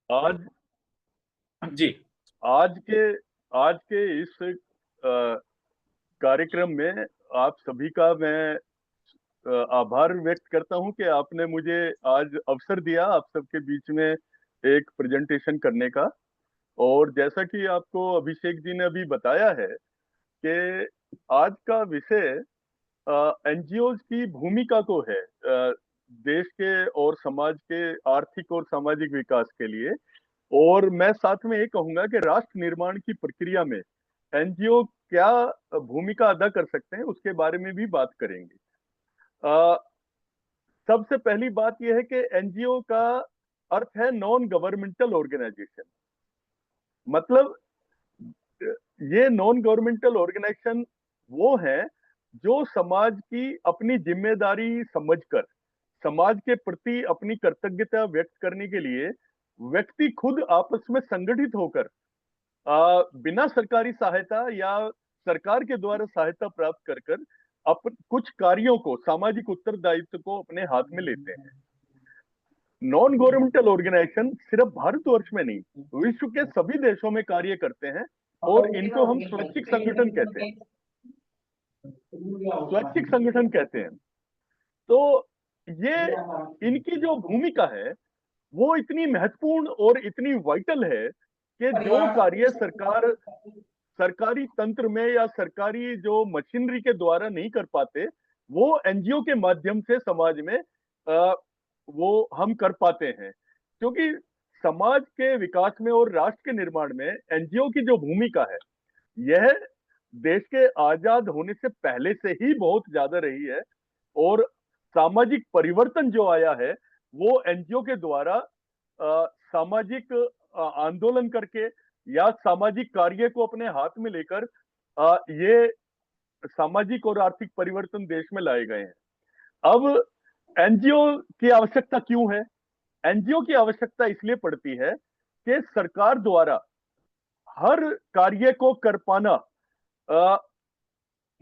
आज जी। आज के आज के इस कार्यक्रम में आप सभी का मैं आभार व्यक्त करता हूं कि आपने मुझे आज अवसर दिया आप सबके बीच में एक प्रेजेंटेशन करने का। और जैसा कि आपको अभिषेक जी ने अभी बताया है कि आज का विषय एनजीओ की भूमिका को है देश के और समाज के आर्थिक और सामाजिक विकास के लिए। और मैं साथ में ये कहूंगा कि राष्ट्र निर्माण की प्रक्रिया में एनजीओ क्या भूमिका अदा कर सकते हैं उसके बारे में भी बात करेंगे। अ, सबसे पहली बात यह है कि एनजीओ का अर्थ है नॉन गवर्नमेंटल ऑर्गेनाइजेशन। मतलब ये नॉन गवर्नमेंटल ऑर्गेनाइजेशन वो है जो समाज की अपनी जिम्मेदारी समझकर समाज के प्रति अपनी कृतज्ञता व्यक्त करने के लिए व्यक्ति खुद आपस में संगठित होकर बिना सरकारी सहायता या सरकार के द्वारा सहायता प्राप्त कर कर कुछ कार्यों को सामाजिक उत्तरदायित्व को अपने हाथ में लेते हैं। नॉन गवर्नमेंटल ऑर्गेनाइजेशन सिर्फ भारतवर्ष में नहीं विश्व के सभी देशों में कार्य करते हैं और इनको हम स्वैच्छिक संगठन कहते हैं। स्वैच्छिक संगठन कहते हैं। तो ये इनकी जो भूमिका है वो इतनी महत्वपूर्ण और इतनी वाइटल है कि जो कार्य सरकार सरकारी तंत्र में या सरकारी जो मशीनरी के द्वारा नहीं कर पाते वो एनजीओ के माध्यम से समाज में वो हम कर पाते हैं। क्योंकि समाज के विकास में और राष्ट्र के निर्माण में एनजीओ की जो भूमिका है यह देश के आजाद होने से पहले से ही बहुत ज्यादा रही है। और सामाजिक परिवर्तन जो आया है वो एनजीओ के द्वारा सामाजिक आंदोलन करके या सामाजिक कार्य को अपने हाथ में लेकर ये सामाजिक और आर्थिक परिवर्तन देश में लाए गए हैं। अब एनजीओ की आवश्यकता क्यों है? एनजीओ की आवश्यकता इसलिए पड़ती है कि सरकार द्वारा हर कार्य को कर पाना अ,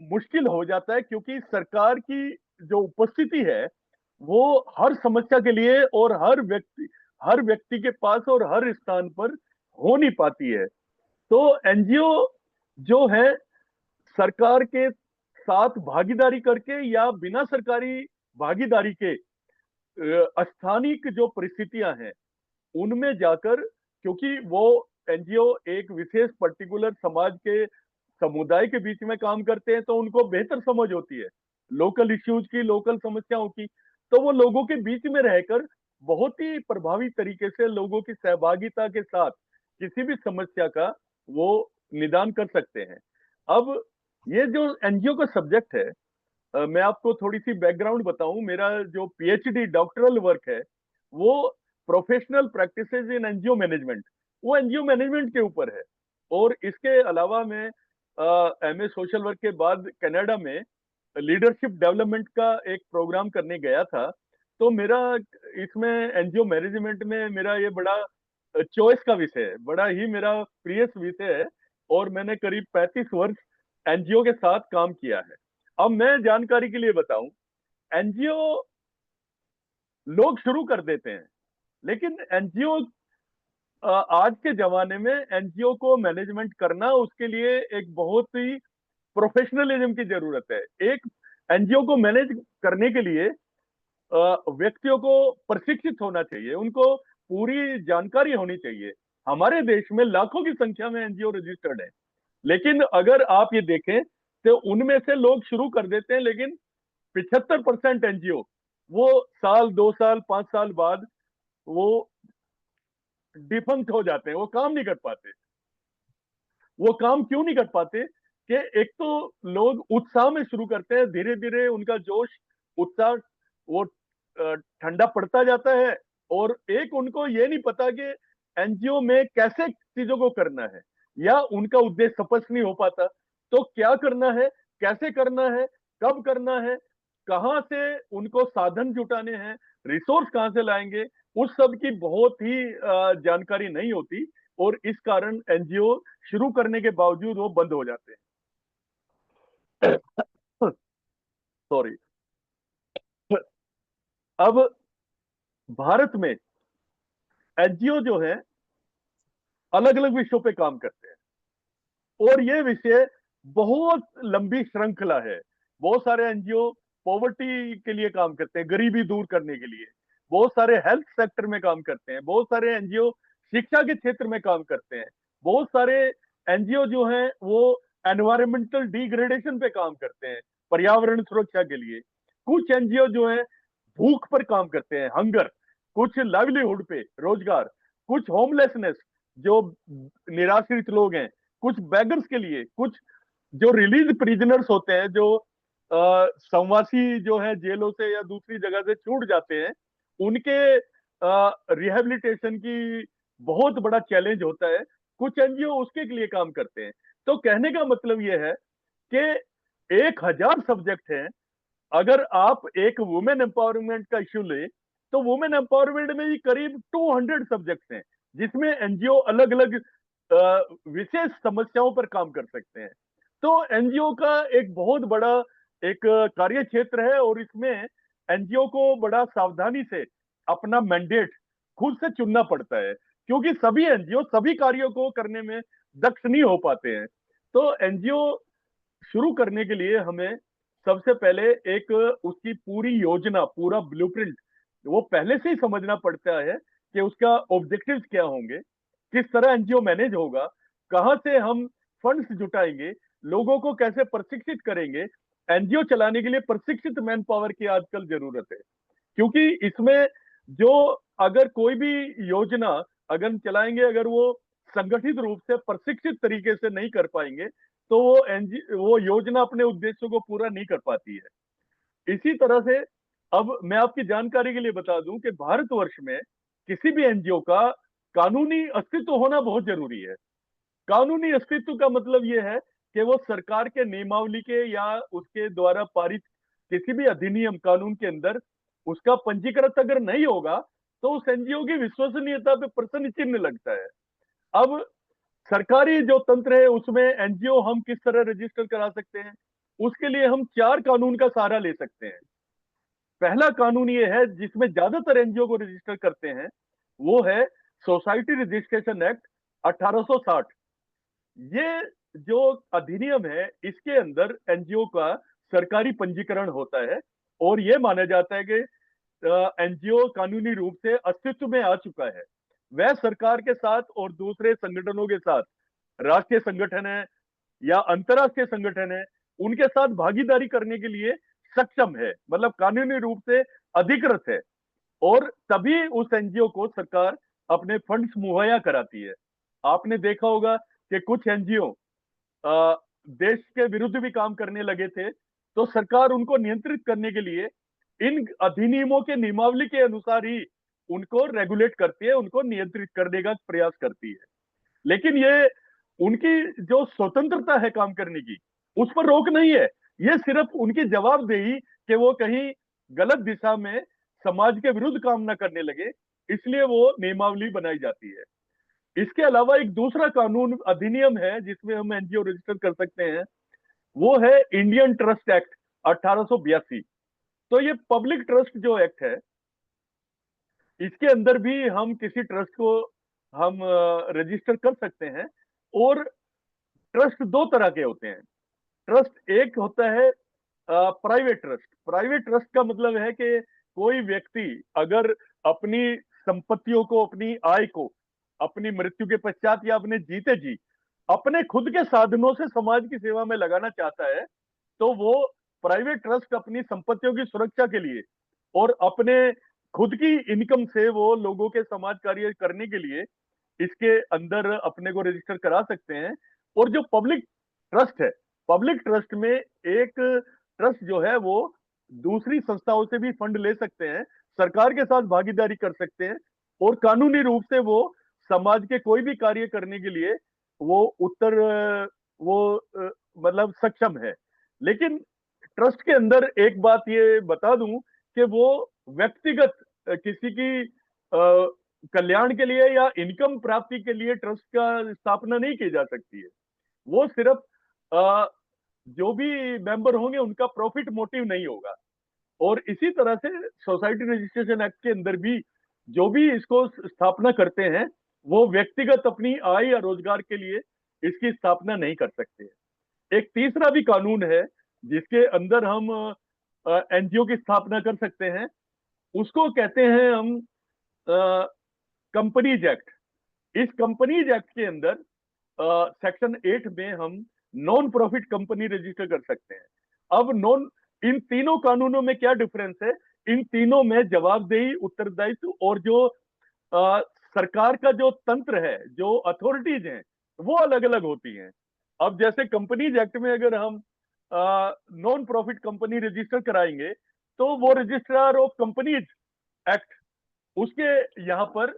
मुश्किल हो जाता है क्योंकि सरकार की जो उपस्थिति है वो हर समस्या के लिए और हर व्यक्ति के पास और हर स्थान पर हो नहीं पाती है। तो एनजीओ जो है सरकार के साथ भागीदारी करके या बिना सरकारी भागीदारी के स्थानिक जो परिस्थितियां हैं उनमें जाकर, क्योंकि वो एनजीओ एक विशेष पर्टिकुलर समाज के समुदाय के बीच में काम करते हैं तो उनको बेहतर समझ होती है लोकल इश्यूज की, लोकल समस्याओं की। तो वो लोगों के बीच में रहकर बहुत ही प्रभावी तरीके से लोगों की सहभागिता के साथ किसी भी समस्या का वो निदान कर सकते हैं। अब ये जो एनजीओ का सब्जेक्ट है, मैं आपको थोड़ी सी बैकग्राउंड बताऊं। मेरा जो पीएचडी डॉक्टरल वर्क है वो प्रोफेशनल प्रैक्टिसेस इन एनजीओ मैनेजमेंट, वो एनजीओ मैनेजमेंट के ऊपर है। और इसके अलावा मैं एमए सोशल वर्क के बाद कनाडा में लीडरशिप डेवलपमेंट का एक प्रोग्राम करने गया था। तो मेरा इसमें एनजीओ मैनेजमेंट में मेरा ये बड़ा चॉइस का विषय है, बड़ा ही मेरा प्रिय विषय है। और मैंने करीब 35 वर्ष एनजीओ के साथ काम किया है। अब मैं जानकारी के लिए बताऊं, एनजीओ लोग शुरू कर देते हैं लेकिन एनजीओ आज के जमाने में एनजीओ को मैनेजमेंट करना उसके लिए एक बहुत ही प्रोफेशनलिज्म की जरूरत है। एक एनजीओ को मैनेज करने के लिए व्यक्तियों को प्रशिक्षित होना चाहिए, उनको पूरी जानकारी होनी चाहिए। हमारे देश में लाखों की संख्या में एनजीओ रजिस्टर्ड है लेकिन अगर आप ये देखें तो उनमें से लोग शुरू कर देते हैं लेकिन 75% एनजीओ वो साल 2 साल 5 साल बाद वो डिफंक्ट हो जाते हैं, वो काम नहीं कर पाते। वो काम क्यों नहीं कर पाते कि एक तो लोग उत्साह में शुरू करते हैं, धीरे धीरे उनका जोश उत्साह वो ठंडा पड़ता जाता है। और एक उनको ये नहीं पता कि एनजीओ में कैसे चीजों को करना है या उनका उद्देश्य स्पष्ट नहीं हो पाता। तो क्या करना है, कैसे करना है, कब करना है, कहाँ से उनको साधन जुटाने हैं, रिसोर्स कहाँ से लाएंगे, उस सब की बहुत ही जानकारी नहीं होती। और इस कारण एनजीओ शुरू करने के बावजूद वो बंद हो जाते हैं। सॉरी। अब भारत में एनजीओ जो है अलग अलग विषयों पे काम करते हैं। और ये विषय बहुत लंबी श्रृंखला है। बहुत सारे एनजीओ पॉवर्टी के लिए काम करते हैं, गरीबी दूर करने के लिए। बहुत सारे हेल्थ सेक्टर में काम करते हैं। बहुत सारे एनजीओ शिक्षा के क्षेत्र में काम करते हैं। बहुत सारे एनजीओ जो हैं वो एनवायरमेंटल डिग्रेडेशन पे काम करते हैं, पर्यावरण सुरक्षा के लिए। कुछ एनजीओ जो है भूख पर काम करते हैं, हंगर। कुछ लाइवलीहुड पे, रोजगार। कुछ होमलेसनेस, जो निराश्रित लोग हैं। कुछ बैगर्स के लिए। कुछ जो रिलीज प्रिजनर्स होते हैं, जो संवासी जो है जेलों से या दूसरी जगह से छूट जाते हैं, उनके रिहेबिलिटेशन की बहुत बड़ा चैलेंज होता है। कुछ एनजीओ उसके लिए काम करते हैं। तो कहने का मतलब यह है कि 1,000 सब्जेक्ट हैं। अगर आप एक वुमेन एम्पावरमेंट का इश्यू ले, तो वुमेन एम्पावरमेंट में भी करीब 200 सब्जेक्ट हैं, जिसमें एनजीओ अलग अलग विशेष समस्याओं पर काम कर सकते हैं। तो एनजीओ का एक बहुत बड़ा एक कार्य क्षेत्र है, और इसमें एनजीओ को बड़ा सावधानी से अपना मैंडेट खुद से चुनना पड़ता है, क्योंकि सभी एनजीओ सभी कार्यों को करने में दक्ष नहीं हो पाते हैं। तो एनजीओ शुरू करने के लिए हमें सबसे पहले एक उसकी पूरी योजना, पूरा ब्लूप्रिंट वो पहले से ही समझना पड़ता है कि उसका ऑब्जेक्टिव्स क्या होंगे, किस तरह एनजीओ मैनेज होगा, कहां से हम फंड्स जुटाएंगे, लोगों को कैसे प्रशिक्षित करेंगे। एनजीओ चलाने के लिए प्रशिक्षित मैन पावर की आजकल जरूरत है, क्योंकि इसमें जो अगर कोई भी योजना अगर हम चलाएंगे, अगर वो संगठित रूप से प्रशिक्षित तरीके से नहीं कर पाएंगे, तो वो योजना अपने उद्देश्यों को पूरा नहीं कर पाती है। इसी तरह से अब मैं आपकी जानकारी के लिए बता दूं कि भारतवर्ष में किसी भी एनजीओ का कानूनी अस्तित्व होना बहुत जरूरी है। कानूनी अस्तित्व का मतलब यह है कि वो सरकार के नियमावली के या उसके द्वारा पारित किसी भी अधिनियम कानून के अंदर उसका पंजीकृत अगर नहीं होगा, तो उस एनजीओ की विश्वसनीयता पे प्रश्न चिन्ह लगता है। अब सरकारी जो तंत्र है उसमें एनजीओ हम किस तरह रजिस्टर करा सकते हैं, उसके लिए हम 4 कानून का सहारा ले सकते हैं। पहला कानून ये है जिसमें ज्यादातर एनजीओ को रजिस्टर करते हैं, वो है सोसाइटी रजिस्ट्रेशन एक्ट 1860। ये जो अधिनियम है, इसके अंदर एनजीओ का सरकारी पंजीकरण होता है, और ये माना जाता है कि एनजीओ कानूनी रूप से अस्तित्व में आ चुका है। वह सरकार के साथ और दूसरे संगठनों के साथ, राष्ट्रीय संगठन है या अंतरराष्ट्रीय संगठन है, उनके साथ भागीदारी करने के लिए सक्षम है, मतलब कानूनी रूप से अधिकृत है। और तभी उस एनजीओ को सरकार अपने फंड्स मुहैया कराती है। आपने देखा होगा कि कुछ एनजीओ देश के विरुद्ध भी काम करने लगे थे, तो सरकार उनको नियंत्रित करने के लिए इन अधिनियमों के नियमावली के अनुसार ही उनको रेगुलेट करती है, उनको नियंत्रित करने का प्रयास करती है। लेकिन ये उनकी जो स्वतंत्रता है काम करने की, उस पर रोक नहीं है। ये सिर्फ उनकी जवाबदेही कि वो कहीं गलत दिशा में समाज के विरुद्ध काम ना करने लगे, इसलिए वो नियमावली बनाई जाती है। इसके अलावा एक दूसरा कानून अधिनियम है जिसमें हम एनजीओ रजिस्टर कर सकते हैं, वो है इंडियन ट्रस्ट एक्ट 1882। तो ये पब्लिक ट्रस्ट जो एक्ट है, इसके अंदर भी हम किसी ट्रस्ट को हम रजिस्टर कर सकते हैं। और ट्रस्ट दो तरह के होते हैं। ट्रस्ट एक होता है प्राइवेट ट्रस्ट। प्राइवेट ट्रस्ट का मतलब है कि कोई व्यक्ति अगर अपनी संपत्तियों को, अपनी आय को, अपनी मृत्यु के पश्चात या अपने जीते जी अपने खुद के साधनों से समाज की सेवा में लगाना चाहता है, तो वो प्राइवेट ट्रस्ट अपनी संपत्तियों की सुरक्षा के लिए और अपने खुद की इनकम से वो लोगों के समाज कार्य करने के लिए इसके अंदर अपने को रजिस्टर करा सकते हैं। और जो पब्लिक ट्रस्ट है, पब्लिक ट्रस्ट में एक ट्रस्ट जो है वो दूसरी संस्थाओं से भी फंड ले सकते हैं, सरकार के साथ भागीदारी कर सकते हैं, और कानूनी रूप से वो समाज के कोई भी कार्य करने के लिए वो उत्तर वो मतलब सक्षम है। लेकिन ट्रस्ट के अंदर एक बात ये बता दूं कि वो व्यक्तिगत किसी की कल्याण के लिए या इनकम प्राप्ति के लिए ट्रस्ट का स्थापना नहीं की जा सकती है। वो सिर्फ अ, जो भी मेंबर होंगे उनका प्रॉफिट मोटिव नहीं होगा। और इसी तरह से सोसाइटी रजिस्ट्रेशन एक्ट के अंदर भी जो भी इसको स्थापना करते हैं, वो व्यक्तिगत अपनी आय या रोजगार के लिए इसकी स्थापना नहीं कर सकते। एक तीसरा भी कानून है जिसके अंदर हम एनजीओ की स्थापना कर सकते हैं, उसको कहते हैं हम कंपनीज एक्ट। इस कंपनीज एक्ट के अंदर सेक्शन 8 में हम नॉन प्रॉफिट कंपनी रजिस्टर कर सकते हैं। अब नॉन इन तीनों कानूनों में क्या डिफरेंस है? इन तीनों में जवाबदेही, उत्तरदायित्व और जो अ, सरकार का जो तंत्र है, जो अथॉरिटीज हैं, वो अलग अलग होती हैं। अब जैसे कंपनीज एक्ट में अगर हम नॉन प्रॉफिट कंपनी रजिस्टर कराएंगे तो वो रजिस्ट्रार ऑफ कंपनीज एक्ट उसके यहाँ पर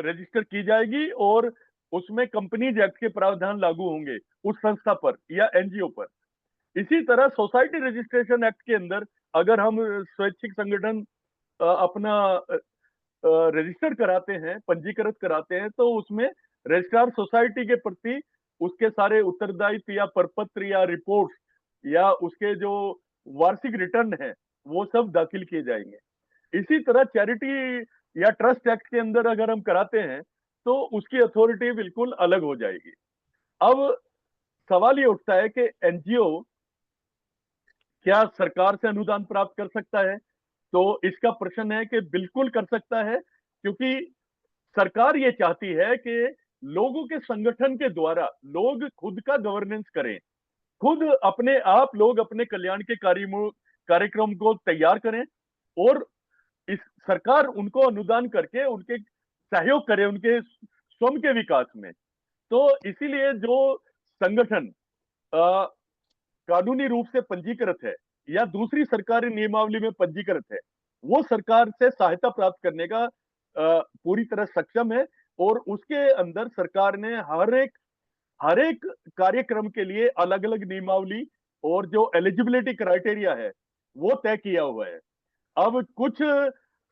रजिस्टर की जाएगी और उसमें कंपनीज एक्ट के प्रावधान लागू होंगे उस संस्था पर या एनजीओ पर। इसी तरह सोसाइटी रजिस्ट्रेशन एक्ट के अंदर अगर हम स्वैच्छिक संगठन अपना रजिस्टर कराते हैं, पंजीकृत कराते हैं, तो उसमें रजिस्ट्रार सोसाइटी के प्रति उसके सारे उत्तरदायित्व या प्रपत्र या रिपोर्ट या उसके जो वार्षिक रिटर्न है वो सब दाखिल किए जाएंगे। इसी तरह चैरिटी या ट्रस्ट एक्ट के अंदर अगर हम कराते हैं तो उसकी अथॉरिटी बिल्कुल अलग हो जाएगी। अब सवाल ये उठता है कि एनजीओ क्या सरकार से अनुदान प्राप्त कर सकता है? तो इसका प्रश्न है कि बिल्कुल कर सकता है, क्योंकि सरकार ये चाहती है कि लोगों के संगठन के द्वारा लोग खुद का गवर्नेंस करें, खुद अपने आप लोग अपने कल्याण के कार्यक्रम को तैयार करें और इस सरकार उनको अनुदान करके उनके सहयोग करे उनके स्वयं के विकास में। तो इसीलिए जो संगठन कानूनी रूप से पंजीकृत है या दूसरी सरकारी नियमावली में पंजीकृत है, वो सरकार से सहायता प्राप्त करने का पूरी तरह सक्षम है और उसके अंदर सरकार ने हर एक कार्यक्रम के लिए अलग अलग नियमावली और जो एलिजिबिलिटी क्राइटेरिया है वो तय किया हुआ है। अब कुछ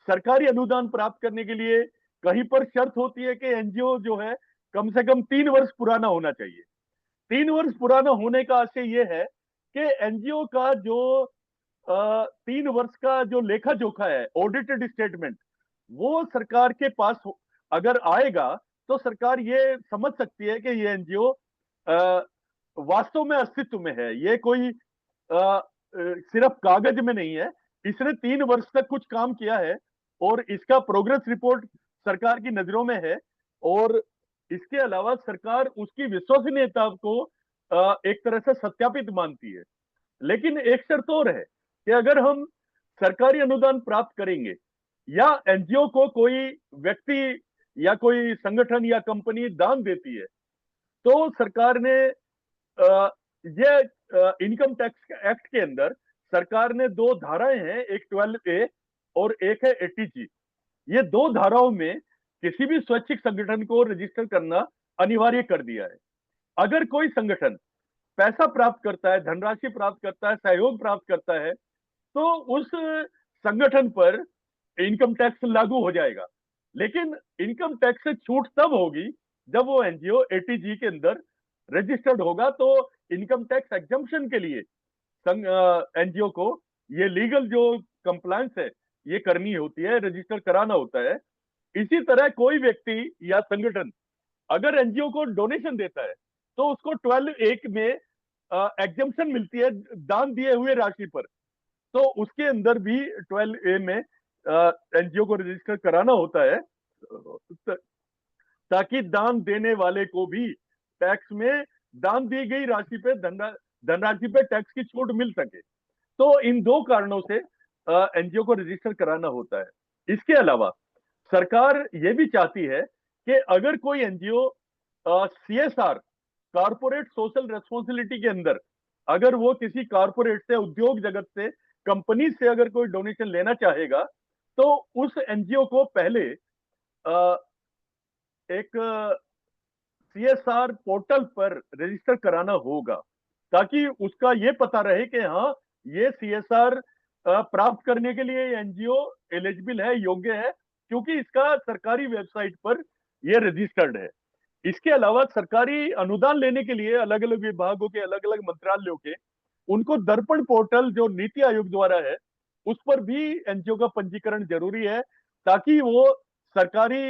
सरकारी अनुदान प्राप्त करने के लिए कहीं पर शर्त होती है कि एनजीओ जो है कम से कम 3 वर्ष पुराना होना चाहिए। 3 वर्ष पुराना होने का आशय ये है कि एनजीओ का जो 3 वर्ष का जो लेखा जोखा है, ऑडिटेड स्टेटमेंट, वो सरकार के पास अगर आएगा तो सरकार ये समझ सकती है कि ये एनजीओ वास्तव में अस्तित्व में है, ये कोई सिर्फ कागज में नहीं है, इसने 3 वर्ष तक कुछ काम किया है और इसका प्रोग्रेस रिपोर्ट सरकार की नजरों में है। और इसके अलावा सरकार उसकी विश्वसनीयता को एक तरह से सत्यापित मानती है। लेकिन एक शर्त और है कि अगर हम सरकारी अनुदान प्राप्त करेंगे या एनजीओ को कोई व्यक्ति या कोई संगठन या कंपनी दान देती है, तो सरकार ने ये इनकम टैक्स एक्ट के अंदर सरकार ने 2 धाराएं हैं, एक 12A और एक है 80G। ये 2 धाराओं में किसी भी स्वैच्छिक संगठन को रजिस्टर करना अनिवार्य कर दिया है। अगर कोई संगठन पैसा प्राप्त करता है, धनराशि प्राप्त करता है, सहयोग प्राप्त करता है, तो उस संगठन पर इनकम टैक्स लागू हो जाएगा। लेकिन इनकम टैक्स से छूट तब होगी जब वो एनजीओ 80G के अंदर रजिस्टर्ड होगा। तो इनकम टैक्स एग्जम्पशन के लिए एनजीओ को ये लीगल जो कंप्लायंस है ये करनी होती है, रजिस्टर कराना होता है। इसी तरह कोई व्यक्ति या संगठन अगर एनजीओ को डोनेशन देता है तो उसको 12 में एग्जम्पशन मिलती है दान दिए हुए राशि पर। तो उसके अंदर भी 12A में एनजीओ को रजिस्टर कराना होता है ताकि दान देने वाले को भी टैक्स में दान दी गई राशि पे धनराशि पे टैक्स की छूट मिल सके। तो इन 2 कारणों से एनजीओ को रजिस्टर कराना होता है। इसके अलावा सरकार ये भी चाहती है कि अगर कोई NGO CSR, corporate social responsibility के अंदर अगर वो किसी कारपोरेट से, उद्योग जगत से, कंपनी से अगर कोई डोनेशन लेना चाहेगा तो उस एनजीओ को पहले एक सीएसआर पोर्टल पर रजिस्टर कराना होगा ताकि उसका ये पता रहे कि हाँ, ये सीएसआर प्राप्त करने के लिए एनजीओ एलिजिबल है, योग्य है, क्योंकि इसका सरकारी वेबसाइट पर ये रजिस्टर्ड है। इसके अलावा सरकारी अनुदान लेने के लिए अलग अलग विभागों के, अलग अलग मंत्रालयों के, उनको दर्पण पोर्टल जो नीति आयोग द्वारा है उस पर भी एनजीओ का पंजीकरण जरूरी है ताकि वो सरकारी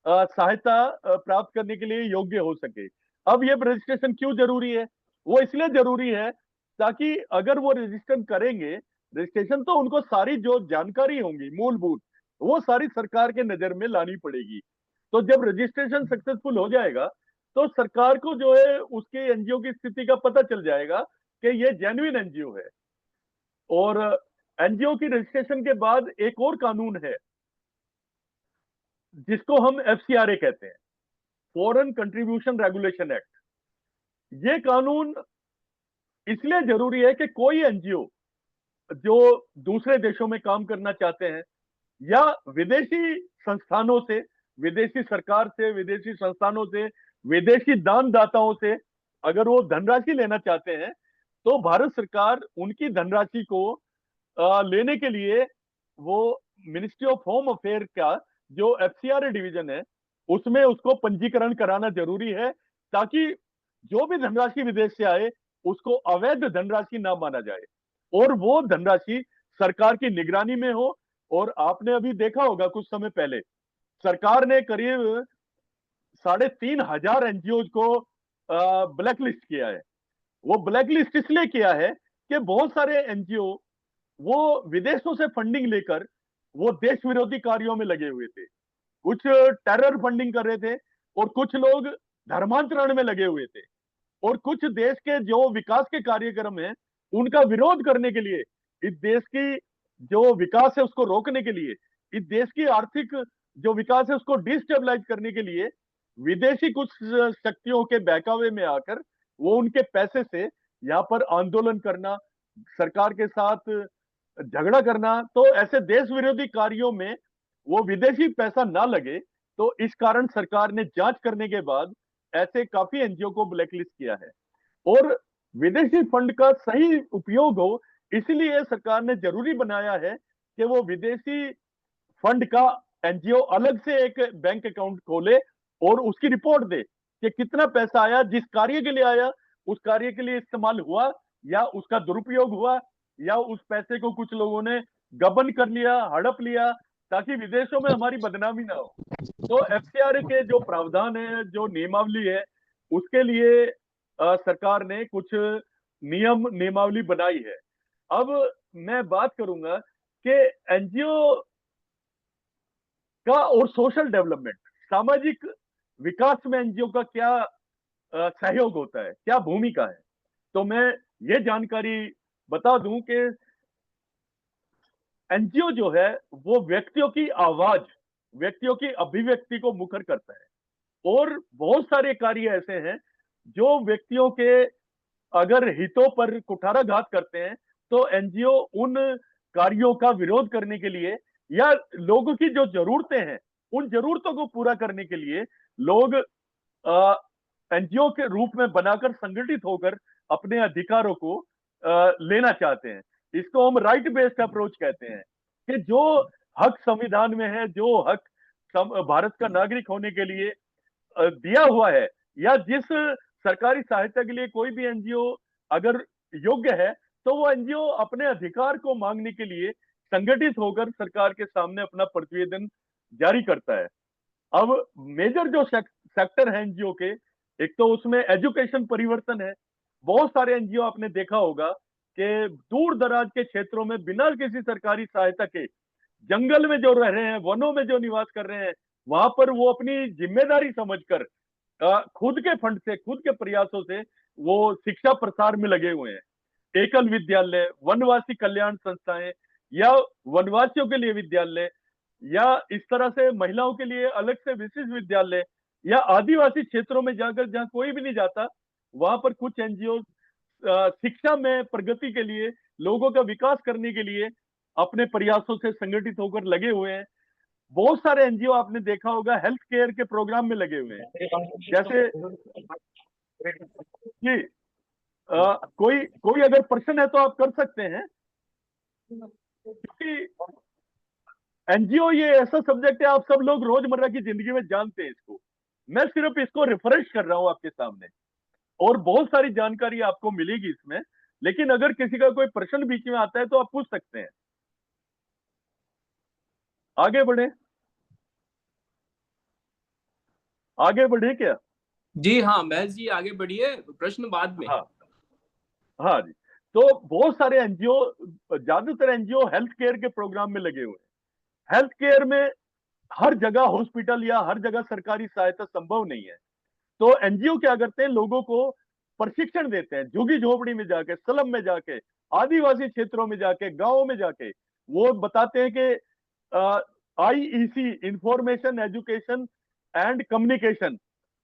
सहायता प्राप्त करने के लिए योग्य हो सके। अब ये रजिस्ट्रेशन क्यों जरूरी है? वो इसलिए जरूरी है ताकि अगर वो रजिस्ट्रेशन करेंगे, रजिस्ट्रेशन तो उनको सारी जो जानकारी होंगी मूलभूत, वो सारी सरकार के नजर में लानी पड़ेगी। तो जब रजिस्ट्रेशन सक्सेसफुल हो जाएगा तो सरकार को जो है उसके एनजीओ की स्थिति का पता चल जाएगा कि ये जेन्युइन एनजीओ है। और एनजीओ की रजिस्ट्रेशन के बाद एक और कानून है जिसको हम एफसीआरए कहते हैं, फॉरेन कंट्रीब्यूशन रेगुलेशन एक्ट। ये कानून इसलिए जरूरी है कि कोई एनजीओ जो दूसरे देशों में काम करना चाहते हैं या विदेशी संस्थानों से, विदेशी सरकार से, विदेशी संस्थानों से, विदेशी दानदाताओं से अगर वो धनराशि लेना चाहते हैं तो भारत सरकार उनकी धनराशि को लेने के लिए वो मिनिस्ट्री ऑफ होम अफेयर का जो एफसीआरए डिवीजन है उसमें उसको पंजीकरण कराना जरूरी है, ताकि जो भी धनराशि विदेश से आए उसको अवैध धनराशि ना माना जाए और वो धनराशि सरकार की निगरानी में हो। और आपने अभी देखा होगा कुछ समय पहले सरकार ने करीब 3,500 एनजीओ को ब्लैक लिस्ट किया है। वो ब्लैक लिस्ट इसलिए किया है कि बहुत सारे एनजीओ वो विदेशों से फंडिंग लेकर वो देश विरोधी कार्यों में लगे हुए थे, कुछ टेरर फंडिंग कर रहे थे और कुछ लोग धर्मांतरण में लगे हुए थे और कुछ देश के जो विकास के कार्यक्रम हैं उनका विरोध करने के लिए, इस देश की जो विकास है उसको रोकने के लिए, इस देश की आर्थिक जो विकास है उसको डिस्टेबलाइज करने के लिए विदेशी कुछ शक्तियों के बहकावे में आकर वो उनके पैसे से यहाँ पर आंदोलन करना, सरकार के साथ झगड़ा करना, तो ऐसे देश विरोधी कार्यों में वो विदेशी पैसा ना लगे। तो इस कारण सरकार ने जांच करने के बाद ऐसे काफी एनजीओ को ब्लैकलिस्ट किया है और विदेशी फंड का सही उपयोग हो इसलिए सरकार ने जरूरी बनाया है कि वो विदेशी फंड का एनजीओ अलग से एक बैंक अकाउंट खोले और उसकी रिपोर्ट दे कि कितना पैसा आया, जिस कार्य के लिए आया उस कार्य के लिए इस्तेमाल हुआ या उसका दुरुपयोग हुआ या उस पैसे को कुछ लोगों ने गबन कर लिया, हड़प लिया, ताकि विदेशों में हमारी बदनामी ना हो। तो एफसीआर के जो प्रावधान है, जो नियमावली है, उसके लिए सरकार ने कुछ नियमावली बनाई है। अब मैं बात करूंगा कि एनजीओ का और सोशल डेवलपमेंट, सामाजिक विकास में एनजीओ का क्या सहयोग होता है, क्या भूमिका है। तो मैं ये जानकारी बता दूं कि एनजीओ जो है वो व्यक्तियों की आवाज, व्यक्तियों की अभिव्यक्ति को मुखर करता है और बहुत सारे कार्य ऐसे हैं जो व्यक्तियों के अगर हितों पर कुठाराघात करते हैं तो एनजीओ उन कार्यों का विरोध करने के लिए या लोगों की जो जरूरतें हैं उन जरूरतों को पूरा करने के लिए लोग एनजीओ के रूप में बनाकर संगठित होकर अपने अधिकारों को लेना चाहते हैं। इसको हम राइट बेस्ड अप्रोच कहते हैं कि जो हक संविधान में है, जो हक भारत का नागरिक होने के लिए दिया हुआ है, या जिस सरकारी सहायता के लिए कोई भी एनजीओ अगर योग्य है तो वो एनजीओ अपने अधिकार को मांगने के लिए संगठित होकर सरकार के सामने अपना प्रतिवेदन जारी करता है। अब मेजर जो सेक्टर है एनजीओ के, एक तो उसमें एजुकेशन परिवर्तन है। बहुत सारे एनजीओ आपने देखा होगा कि दूर दराज के क्षेत्रों में बिना किसी सरकारी सहायता के जंगल में जो रह रहे हैं, वनों में जो निवास कर रहे हैं, वहां पर वो अपनी जिम्मेदारी समझकर खुद के फंड से, खुद के प्रयासों से वो शिक्षा प्रसार में लगे हुए हैं। एकल विद्यालय, वनवासी कल्याण संस्थाएं या वनवासियों के लिए विद्यालय या इस तरह से महिलाओं के लिए अलग से विशिष्ट विद्यालय या आदिवासी क्षेत्रों में जाकर जहां कोई भी नहीं जाता वहां पर कुछ एनजीओ शिक्षा में प्रगति के लिए, लोगों का विकास करने के लिए अपने प्रयासों से संगठित होकर लगे हुए हैं। बहुत सारे एनजीओ आपने देखा होगा हेल्थ केयर के प्रोग्राम में लगे हुए हैं। जैसे जी, कोई कोई अगर प्रश्न है तो आप कर सकते हैं, क्योंकि एनजीओ ये ऐसा सब्जेक्ट है आप सब लोग रोजमर्रा की जिंदगी में जानते हैं इसको। मैं सिर्फ इसको रिफ्रेश कर रहा हूं आपके सामने और बहुत सारी जानकारी आपको मिलेगी इसमें। लेकिन अगर किसी का कोई प्रश्न बीच में आता है तो आप पूछ सकते हैं। आगे बढ़े। आगे बढ़े क्या? जी हाँ महज जी, आगे बढ़िए, प्रश्न बाद में। हाँ हाँ जी। तो बहुत सारे एनजीओ, ज्यादातर एनजीओ हेल्थ केयर के प्रोग्राम में लगे हुए हैं। हेल्थ केयर में हर जगह हॉस्पिटल या हर जगह सरकारी सहायता संभव नहीं है। तो एनजीओ क्या करते हैं, लोगों को प्रशिक्षण देते हैं, झुग्गी झोपड़ी में जाके, स्लम में जाके, आदिवासी क्षेत्रों में जाके, गांवों में जाके। वो बताते हैं कि IEC, information education and communication,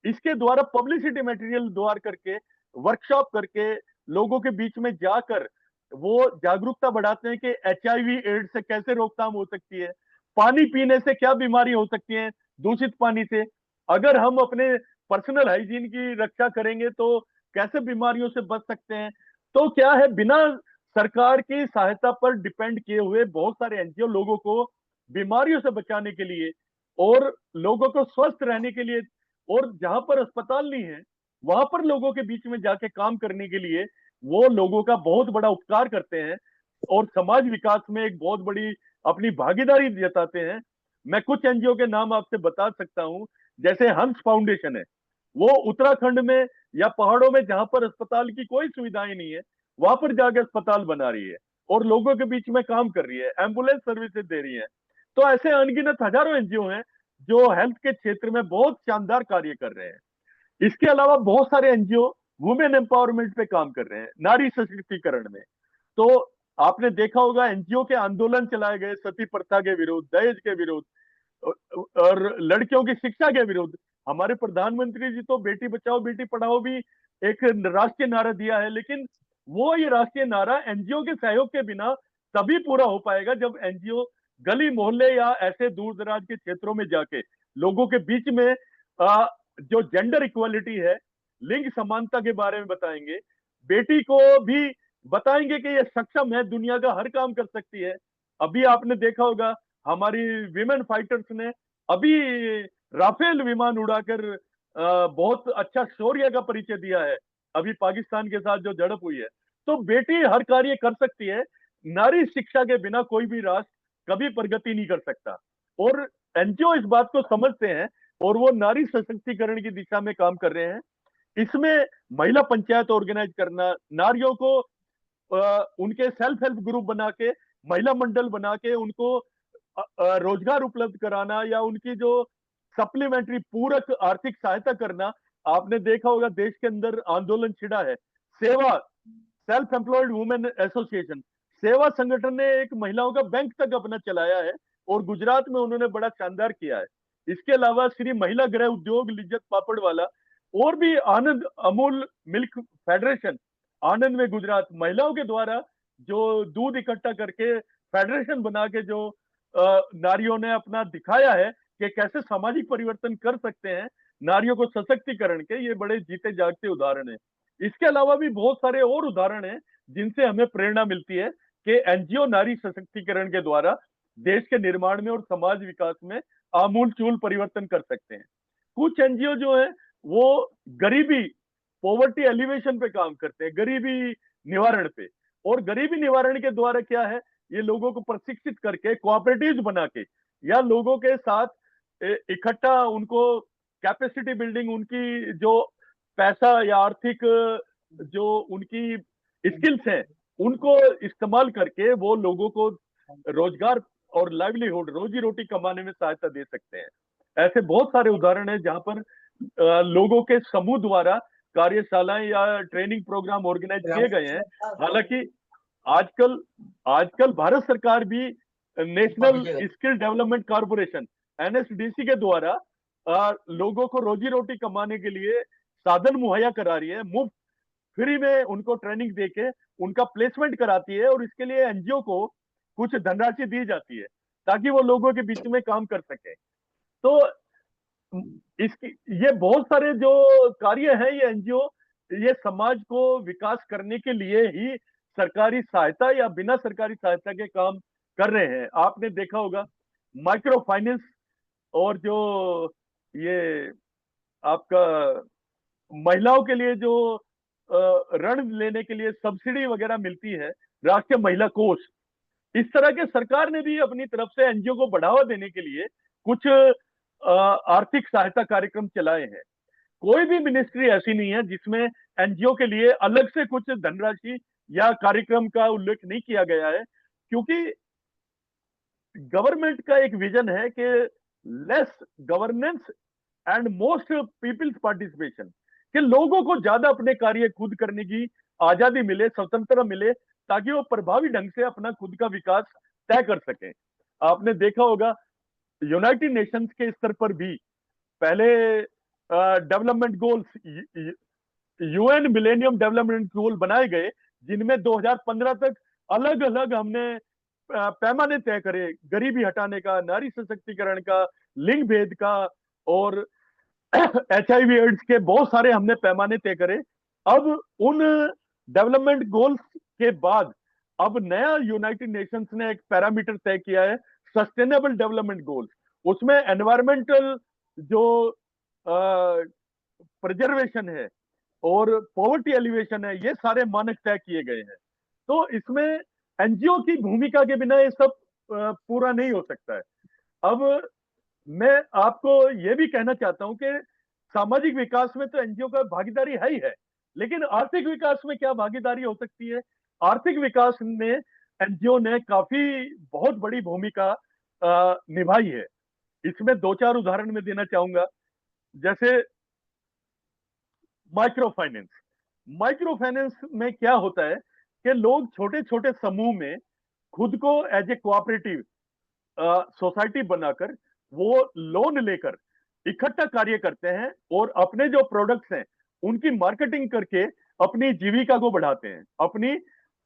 इसके द्वारा पब्लिसिटी मटेरियल द्वारा करके, वर्कशॉप करके, लोगों के बीच में जाकर वो जागरूकता बढ़ाते हैं कि एचआईवी एड्स से कैसे रोकथाम हो सकती है, पानी पीने से क्या बीमारी हो सकती है दूषित पानी से, अगर हम अपने पर्सनल हाइजीन की रक्षा करेंगे तो कैसे बीमारियों से बच सकते हैं। तो क्या है, बिना सरकार की सहायता पर डिपेंड किए हुए बहुत सारे एनजीओ लोगों को बीमारियों से बचाने के लिए और लोगों को स्वस्थ रहने के लिए, और जहां पर अस्पताल नहीं है वहां पर लोगों के बीच में जाके काम करने के लिए वो लोगों का बहुत बड़ा उपकार करते हैं और समाज विकास में एक बहुत बड़ी अपनी भागीदारी जताते हैं। मैं कुछ एनजीओ के नाम आपसे बता सकता हूं, जैसे हंस फाउंडेशन है, वो उत्तराखंड में या पहाड़ों में जहां पर अस्पताल की कोई सुविधाएं नहीं है वहां पर जाके अस्पताल बना रही है और लोगों के बीच में काम कर रही है, एम्बुलेंस सर्विसेज दे रही है। तो ऐसे अनगिनत हजारों एनजीओ हैं जो हेल्थ के क्षेत्र में बहुत शानदार कार्य कर रहे हैं। इसके अलावा बहुत सारे एनजीओ वुमेन एम्पावरमेंट पे काम कर रहे हैं, नारी सशक्तिकरण में। तो आपने देखा होगा एनजीओ के आंदोलन चलाए गए सती प्रथा के विरुद्ध, दहेज के विरुद्ध और लड़कियों की शिक्षा के विरुद्ध। हमारे प्रधानमंत्री जी तो बेटी बचाओ बेटी पढ़ाओ भी एक राष्ट्रीय नारा दिया है, लेकिन वो ये राष्ट्रीय नारा एनजीओ के सहयोग के बिना तभी पूरा हो पाएगा जब एनजीओ गली मोहल्ले या ऐसे दूर दराज के क्षेत्रों में जाके लोगों के बीच में जो जेंडर इक्वालिटी है, लिंग समानता के बारे में बताएंगे, बेटी को भी बताएंगे कि ये सक्षम है, दुनिया का हर काम कर सकती है। अभी आपने देखा होगा हमारी विमेन फाइटर्स ने अभी राफेल विमान उड़ाकर बहुत अच्छा शौर्य का परिचय दिया है, अभी पाकिस्तान के साथ जो झड़प हुई है। तो बेटी हर कार्य कर सकती है, नारी शिक्षा के बिना कोई भी राष्ट्र कभी प्रगति नहीं कर सकता। और एनजीओ इस बात को समझते हैं और वो नारी सशक्तिकरण की दिशा में काम कर रहे हैं। इसमें महिला पंचायत ऑर्गेनाइज करना, नारियों को उनके सेल्फ हेल्प ग्रुप बना के, महिला मंडल बना के उनको रोजगार उपलब्ध कराना या उनकी जो सप्लीमेंट्री पूरक आर्थिक सहायता करना। आपने देखा होगा देश के अंदर आंदोलन छिड़ा है, सेवा, सेल्फ एम्प्लॉयड वुमेन एसोसिएशन, सेवा संगठन ने एक महिलाओं का बैंक तक अपना चलाया है और गुजरात में उन्होंने बड़ा शानदार किया है। इसके अलावा श्री महिला गृह उद्योग लिज्जत पापड़वाला और भी आनंद अमूल मिल्क फेडरेशन, आनंद में गुजरात, महिलाओं के द्वारा जो दूध इकट्ठा करके फेडरेशन बना के जो नारियों ने अपना दिखाया है कि कैसे सामाजिक परिवर्तन कर सकते हैं नारियों को सशक्तिकरण के, ये बड़े जीते जागते उदाहरण है। इसके अलावा भी बहुत सारे और उदाहरण हैं जिनसे हमें प्रेरणा मिलती है कि एनजीओ नारी सशक्तिकरण के द्वारा देश के निर्माण में और समाज विकास में आमूल परिवर्तन कर सकते हैं। कुछ एनजीओ जो है वो गरीबी, पॉवर्टी एलिवेशन पे काम करते हैं, गरीबी निवारण पे। और गरीबी निवारण के द्वारा क्या है, ये लोगों को प्रशिक्षित करके कोऑपरेटिव्स बना के या लोगों के साथ इकट्ठा उनको कैपेसिटी बिल्डिंग, उनकी जो पैसा या आर्थिक जो उनकी स्किल्स हैं उनको इस्तेमाल करके वो लोगों को रोजगार और लाइवलीहुड, रोजी रोटी कमाने में सहायता दे सकते हैं। ऐसे बहुत सारे उदाहरण हैं जहां पर लोगों के समूह द्वारा कार्यशालाएं या ट्रेनिंग प्रोग्राम ऑर्गेनाइज किए गए हैं। हालांकि आजकल आजकल भारत सरकार भी national skill development corporation NSDC के द्वारा लोगों को रोजी रोटी कमाने के लिए साधन मुहैया करा रही है, मुफ्त फ्री में उनको ट्रेनिंग देके उनका प्लेसमेंट कराती है और इसके लिए एनजीओ को कुछ धनराशि दी जाती है ताकि वो लोगों के बीच में काम कर सके। तो इसकी ये बहुत सारे जो कार्य हैं ये एनजीओ ये समाज को विकास करने के लिए ही सरकारी सहायता या बिना सरकारी सहायता के काम कर रहे हैं। आपने देखा होगा माइक्रो फाइनेंस और जो ये आपका महिलाओं के लिए जो ऋण लेने के लिए सब्सिडी वगैरह मिलती है, राष्ट्रीय महिला कोष, इस तरह के सरकार ने भी अपनी तरफ से एनजीओ को बढ़ावा देने के लिए कुछ आर्थिक सहायता कार्यक्रम चलाए हैं। कोई भी मिनिस्ट्री ऐसी नहीं है जिसमें एनजीओ के लिए अलग से कुछ धनराशि या कार्यक्रम का उल्लेख नहीं किया गया है, क्योंकि गवर्नमेंट का एक विजन है कि less governance and most peoples participation, कि लोगों को ज्यादा अपने कार्य खुद करने की आजादी मिले, स्वतंत्रता मिले, ताकि वो प्रभावी ढंग से अपना खुद का विकास तय कर सकें। आपने देखा होगा यूनाइटेड नेशंस के स्तर पर भी पहले development goals, UN millennium development goal बनाए गए, जिनमें 2015 तक अलग अलग हमने पैमाने तय करे, गरीबी हटाने का, नारी सशक्तिकरण का, लिंग भेद का और HIV एड्स के बहुत सारे हमने पैमाने तय करे। अब उन डेवलपमेंट गोल्स के बाद अब नया यूनाइटेड नेशंस ने एक पैरामीटर तय किया है, सस्टेनेबल डेवलपमेंट गोल्स। उसमें एनवायरमेंटल जो प्रिजर्वेशन है और पॉवर्टी एलिवेशन है, ये सारे मानक तय किए गए हैं। तो इसमें एनजीओ की भूमिका के बिना ये सब पूरा नहीं हो सकता है। अब मैं आपको ये भी कहना चाहता हूं कि सामाजिक विकास में तो एनजीओ का भागीदारी है ही है, लेकिन आर्थिक विकास में क्या भागीदारी हो सकती है? आर्थिक विकास में एनजीओ ने काफी बहुत बड़ी भूमिका निभाई है। इसमें दो चार उदाहरण मैं देना चाहूंगा। जैसे माइक्रो फाइनेंस। माइक्रो फाइनेंस में क्या होता है कि लोग छोटे छोटे समूह में खुद को एज ए कोऑपरेटिव सोसाइटी बनाकर वो लोन लेकर इकट्ठा कार्य करते हैं और अपने जो प्रोडक्ट्स हैं उनकी मार्केटिंग करके अपनी जीविका को बढ़ाते हैं, अपनी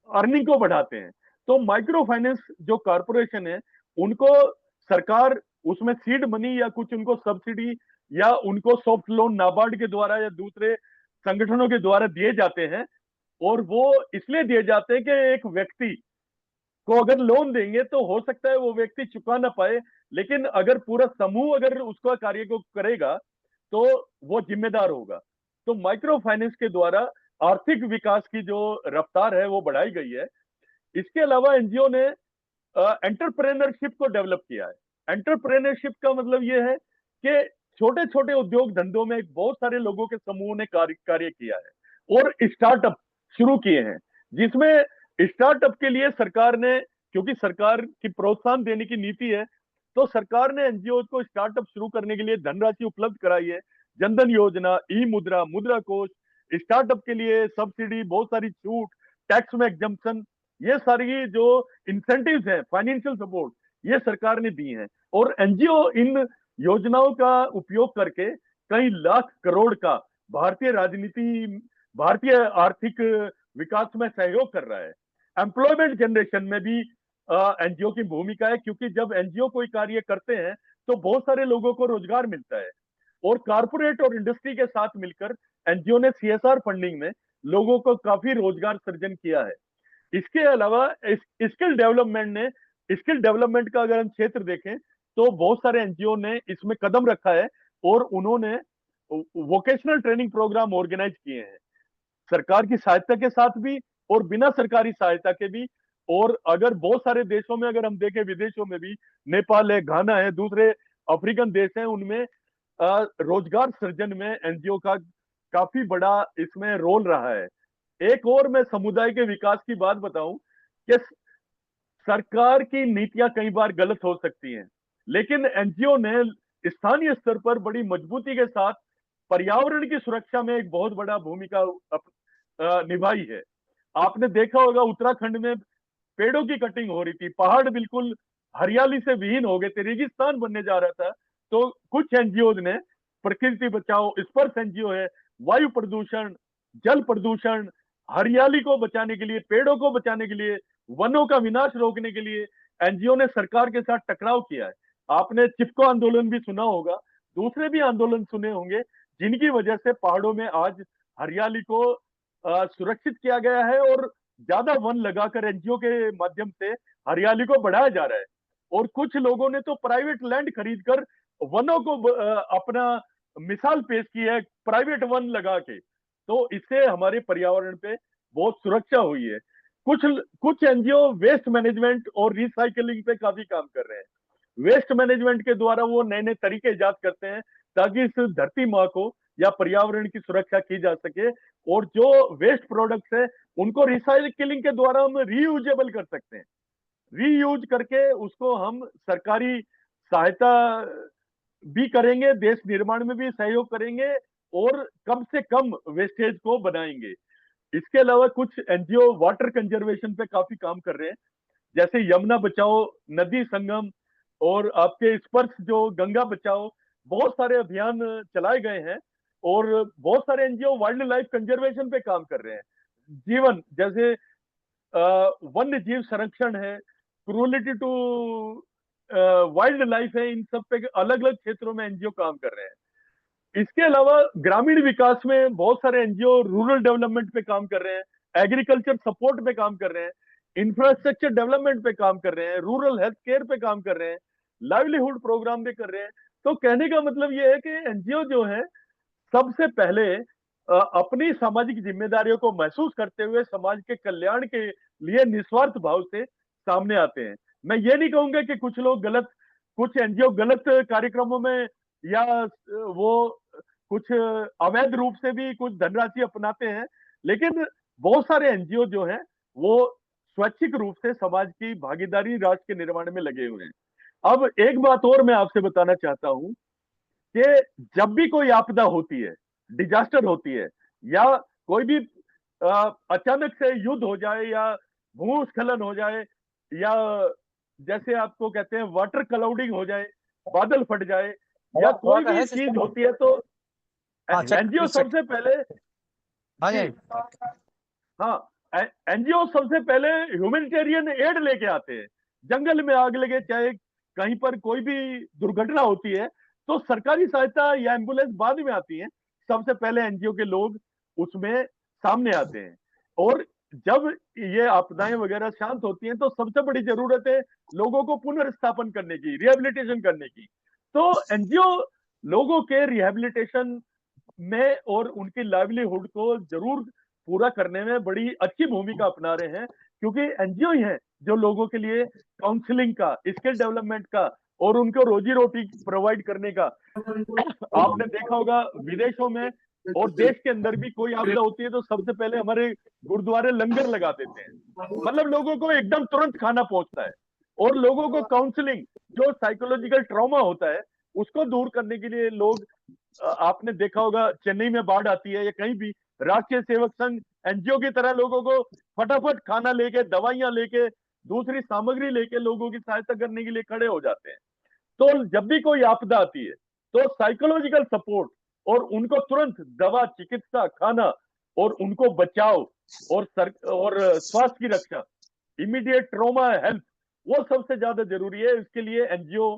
अर्निंग को बढ़ाते हैं। तो माइक्रो फाइनेंस जो कॉरपोरेशन है, उनको सरकार उसमें सीड मनी या कुछ उनको सब्सिडी या उनको सॉफ्ट लोन नाबार्ड के द्वारा या दूसरे संगठनों के द्वारा दिए जाते हैं। और वो इसलिए दिए जाते हैं कि एक व्यक्ति को अगर लोन देंगे तो हो सकता है वो व्यक्ति चुका ना पाए, लेकिन अगर पूरा समूह अगर उसका कार्य को करेगा तो वो जिम्मेदार होगा। तो माइक्रो फाइनेंस के द्वारा आर्थिक विकास की जो रफ्तार है वो बढ़ाई गई है। इसके अलावा एनजीओ ने एंटरप्रेन्योरशिप को डेवलप किया है। एंटरप्रेन्योरशिप का मतलब ये है कि छोटे छोटे उद्योग धंधों में बहुत सारे लोगों के समूह ने कार्य किया है और स्टार्टअप शुरू किए हैं, जिसमें स्टार्टअप के लिए सरकार ने, क्योंकि सरकार की प्रोत्साहन देने की नीति है, तो सरकार ने एनजीओ को स्टार्टअप शुरू करने के लिए धनराशि उपलब्ध कराई है। जनधन योजना, ई मुद्रा, मुद्रा कोष, स्टार्टअप के लिए सब्सिडी, बहुत सारी छूट, टैक्स में एग्जम्पशन, ये सारी जो इंसेंटिव्स हैं, फाइनेंशियल सपोर्ट, ये सरकार ने दी हैं। और एनजीओ इन योजनाओं का उपयोग करके कई लाख करोड़ का भारतीय राजनीति, भारतीय आर्थिक विकास में सहयोग कर रहा है। एम्प्लॉयमेंट जनरेशन में भी एनजीओ की भूमिका है, क्योंकि जब एनजीओ कोई कार्य करते हैं तो बहुत सारे लोगों को रोजगार मिलता है। और कारपोरेट और इंडस्ट्री के साथ मिलकर एनजीओ ने सीएसआर फंडिंग में लोगों को काफी रोजगार सृजन किया है। इसके अलावा स्किल डेवलपमेंट ने, स्किल डेवलपमेंट का अगर हम क्षेत्र देखें तो बहुत सारे एनजीओ ने इसमें कदम रखा है और उन्होंने वोकेशनल ट्रेनिंग प्रोग्राम ऑर्गेनाइज किए हैं, सरकार की सहायता के साथ भी और बिना सरकारी सहायता के भी। और अगर बहुत सारे देशों में अगर हम देखें, विदेशों में भी, नेपाल है, घाना है, दूसरे अफ्रीकन देश हैं, उनमें रोजगार सृजन में एनजीओ का काफी बड़ा इसमें रोल रहा है। एक और मैं समुदाय के विकास की बात बताऊं कि सरकार की नीतियां कई बार गलत हो सकती हैं, लेकिन एनजीओ ने स्थानीय स्तर पर बड़ी मजबूती के साथ पर्यावरण की सुरक्षा में एक बहुत बड़ा भूमिका निभाई है। आपने देखा होगा उत्तराखंड में पेड़ों की कटिंग हो रही थी, पहाड़ बिल्कुल हरियाली से विहीन हो गए थे, रेगिस्तान बनने जा रहा था। तो कुछ एनजीओ ने, प्रकृति बचाओ, स्पर्श एनजीओ है, वायु प्रदूषण, जल प्रदूषण, हरियाली को बचाने के लिए, पेड़ों को बचाने के लिए, वनों का विनाश रोकने के लिए एनजीओ ने सरकार के साथ टकराव किया है। आपने चिपको आंदोलन भी सुना होगा, दूसरे भी आंदोलन सुने होंगे, जिनकी वजह से पहाड़ों में आज हरियाली को सुरक्षित किया गया है और ज्यादा वन लगाकर एनजीओ के माध्यम से हरियाली को बढ़ाया जा रहा है। और कुछ लोगों ने तो प्राइवेट लैंड खरीदकर वनों को अपना मिसाल पेश की है, प्राइवेट वन लगा के। तो इससे हमारे पर्यावरण पे बहुत सुरक्षा हुई है। कुछ कुछ एनजीओ वेस्ट मैनेजमेंट और रिसाइकलिंग पे काफी काम कर रहे हैं। वेस्ट मैनेजमेंट के द्वारा वो नए नए तरीके इजाद करते हैं ताकि इस धरती माँ को या पर्यावरण की सुरक्षा की जा सके। और जो वेस्ट प्रोडक्ट्स है उनको रिसाइकलिंग के द्वारा हम रीयूजेबल कर सकते हैं। रीयूज करके उसको हम सरकारी सहायता भी करेंगे, देश निर्माण में भी सहयोग करेंगे और कम से कम वेस्टेज को बनाएंगे। इसके अलावा कुछ एनजीओ वाटर कंजर्वेशन पे काफी काम कर रहे हैं, जैसे यमुना बचाओ, नदी संगम और आपके स्पर्श जो गंगा बचाओ, बहुत सारे अभियान चलाए गए हैं। और बहुत सारे एनजीओ वाइल्ड लाइफ कंजर्वेशन पे काम कर रहे हैं। जीवन जैसे वन्य जीव संरक्षण है, क्रूलिटी टू वाइल्ड लाइफ है, इन सब पे अलग अलग क्षेत्रों में एनजीओ काम कर रहे हैं। इसके अलावा ग्रामीण विकास में बहुत सारे एनजीओ रूरल डेवलपमेंट पे काम कर रहे हैं, एग्रीकल्चर सपोर्ट पे काम कर रहे हैं, इंफ्रास्ट्रक्चर डेवलपमेंट पे काम कर रहे हैं, रूरल हेल्थ केयर पे काम कर रहे हैं, लाइवलीहुड प्रोग्राम भी कर रहे हैं। तो कहने का मतलब ये है कि एनजीओ जो है सबसे पहले अपनी सामाजिक जिम्मेदारियों को महसूस करते हुए समाज के कल्याण के लिए निस्वार्थ भाव से सामने आते हैं। मैं ये नहीं कहूंगा कि कुछ लोग गलत, कुछ एनजीओ गलत कार्यक्रमों में या वो कुछ अवैध रूप से भी कुछ धनराशि अपनाते हैं, लेकिन बहुत सारे एनजीओ जो हैं वो स्वैच्छिक रूप से समाज की भागीदारी राष्ट्र के निर्माण में लगे हुए हैं। अब एक बात और मैं आपसे बताना चाहता हूं कि जब भी कोई आपदा होती है, डिजास्टर होती है, या कोई भी अचानक से युद्ध हो जाए या भूस्खलन हो जाए, या जैसे आपको कहते हैं वाटर क्लाउडिंग हो जाए, बादल फट जाए, या कोई भी चीज होती है, तो हाँ चेक एनजीओ प्लीज चेक। सबसे पहले, हाँ जी, जी हाँ, एनजीओ सबसे पहले ह्यूमैनिटेरियन एड लेके आते हैं। जंगल में आग लगे, चाहे कहीं पर कोई भी दुर्घटना होती है, तो सरकारी सहायता या एम्बुलेंस बाद में आती है, सबसे पहले एनजीओ के लोग उसमें सामने आते हैं। और जब ये आपदाएं वगैरह शांत होती हैं तो सबसे बड़ी जरूरत है लोगों को पुनर्स्थापन करने की, रिहेबिलिटेशन करने की। तो एनजीओ लोगों के रिहेबिलिटेशन में और उनकी लाइवलीहुड को जरूर पूरा करने में बड़ी अच्छी भूमिका अपना रहे हैं, क्योंकि एनजीओ ही हैं जो लोगों के लिए काउंसलिंग का, स्किल डेवलपमेंट का और उनको रोजी रोटी प्रोवाइड करने का। आपने देखा होगा विदेशों में और देश के अंदर भी कोई आपदा होती है तो सबसे पहले हमारे गुरुद्वारे लंगर लगा देते हैं, मतलब लोगों को एकदम तुरंत खाना पहुंचता है। और लोगों को काउंसलिंग, जो साइकोलॉजिकल ट्रॉमा होता है उसको दूर करने के लिए लोग, आपने देखा होगा चेन्नई में बाढ़ आती है या कहीं भी, राष्ट्रीय सेवक संघ एनजीओ की तरह लोगों को फटाफट खाना लेके, दवाइयां लेके, दूसरी सामग्री लेके लोगों की सहायता करने के लिए खड़े हो जाते हैं। तो जब भी कोई आपदा आती है तो साइकोलॉजिकल सपोर्ट और उनको तुरंत दवा, चिकित्सा, खाना और उनको बचाव और स्वास्थ्य की रक्षा, इमीडिएट ट्रॉमा हेल्प, वो सबसे ज्यादा जरूरी है। इसके लिए एनजीओ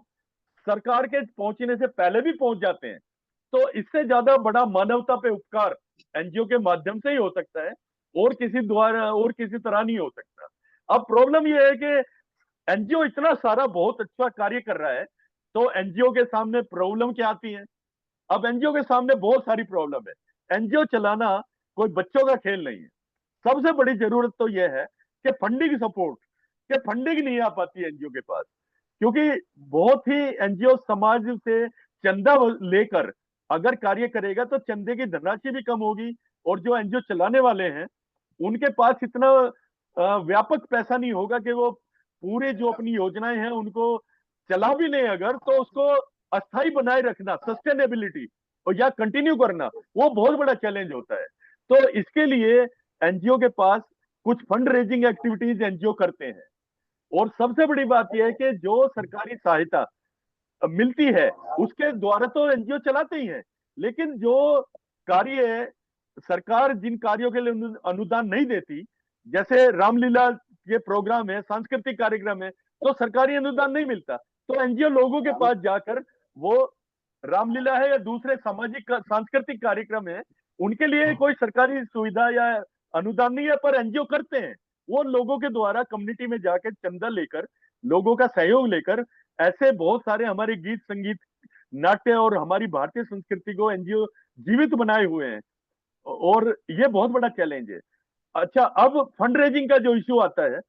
सरकार के पहुंचने से पहले भी पहुंच जाते हैं। तो इससे ज्यादा बड़ा मानवता पे उपकार एनजीओ के माध्यम से ही हो सकता है, और किसी द्वारा और किसी तरह नहीं हो सकता। अब प्रॉब्लम यह है कि एनजीओ इतना सारा बहुत अच्छा कार्य कर रहा है, तो एनजीओ के सामने प्रॉब्लम क्या आती है? अब एनजीओ के सामने बहुत सारी प्रॉब्लम है। एनजीओ चलाना कोई बच्चों का खेल नहीं है। सबसे बड़ी जरूरत तो यह है कि फंडिंग सपोर्ट, कि फंडिंग नहीं आ पाती एनजीओ के पास, क्योंकि बहुत ही एनजीओ समाज से चंदा लेकर अगर कार्य करेगा तो चंदे की धनराशि भी कम होगी, और जो एनजीओ चलाने वाले हैं उनके पास इतना व्यापक पैसा नहीं होगा कि वो पूरे जो अपनी योजनाएं हैं उनको चला भी लें अगर, तो उसको अस्थाई बनाए रखना, सस्टेनेबिलिटी, और या कंटिन्यू करना, वो बहुत बड़ा चैलेंज होता है। तो इसके लिए एनजीओ के पास कुछ फंड रेजिंग एक्टिविटीज एनजीओ करते हैं। और सबसे बड़ी बात यह है कि जो सरकारी सहायता मिलती है उसके द्वारा तो एनजीओ चलाते ही हैं, लेकिन जो कार्य है, सरकार जिन कार्यों के लिए अनुदान नहीं देती, जैसे रामलीला के प्रोग्राम है, सांस्कृतिक कार्यक्रम है, तो सरकारी अनुदान नहीं मिलता, तो एनजीओ लोगों के पास जाकर वो रामलीला है या दूसरे सामाजिक सांस्कृतिक कार्यक्रम है, उनके लिए कोई सरकारी सुविधा या अनुदान नहीं है, पर एनजीओ करते हैं। वो लोगों के द्वारा कम्युनिटी में जाकर चंदा लेकर, लोगों का सहयोग लेकर, ऐसे बहुत सारे हमारे गीत, संगीत, नाट्य और हमारी भारतीय संस्कृति को एनजीओ जीवित बनाए हुए हैं। और ये बहुत बड़ा चैलेंज है। अच्छा, अब फंड रेजिंग का जो इश्यू आता है,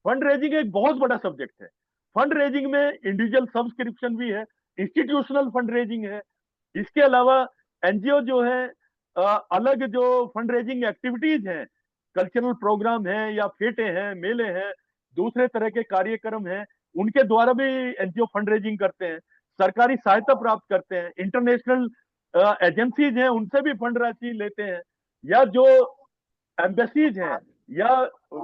फंड रेजिंग एक बहुत बड़ा सब्जेक्ट है। फंड रेजिंग में इंडिविजुअल सब्सक्रिप्शन भी है, इंस्टीट्यूशनल फंड रेजिंग है। इसके अलावा एनजीओ जो है अलग जो फंड रेजिंग एक्टिविटीज हैं, कल्चरल प्रोग्राम है या फेटे हैं, मेले हैं, दूसरे तरह के कार्यक्रम हैं, उनके द्वारा भी एनजीओ फंड रेजिंग करते हैं, सरकारी सहायता प्राप्त करते हैं, इंटरनेशनल एजेंसीज हैं उनसे भी फंड राशि लेते हैं, या जो एम्बेसीज हैं या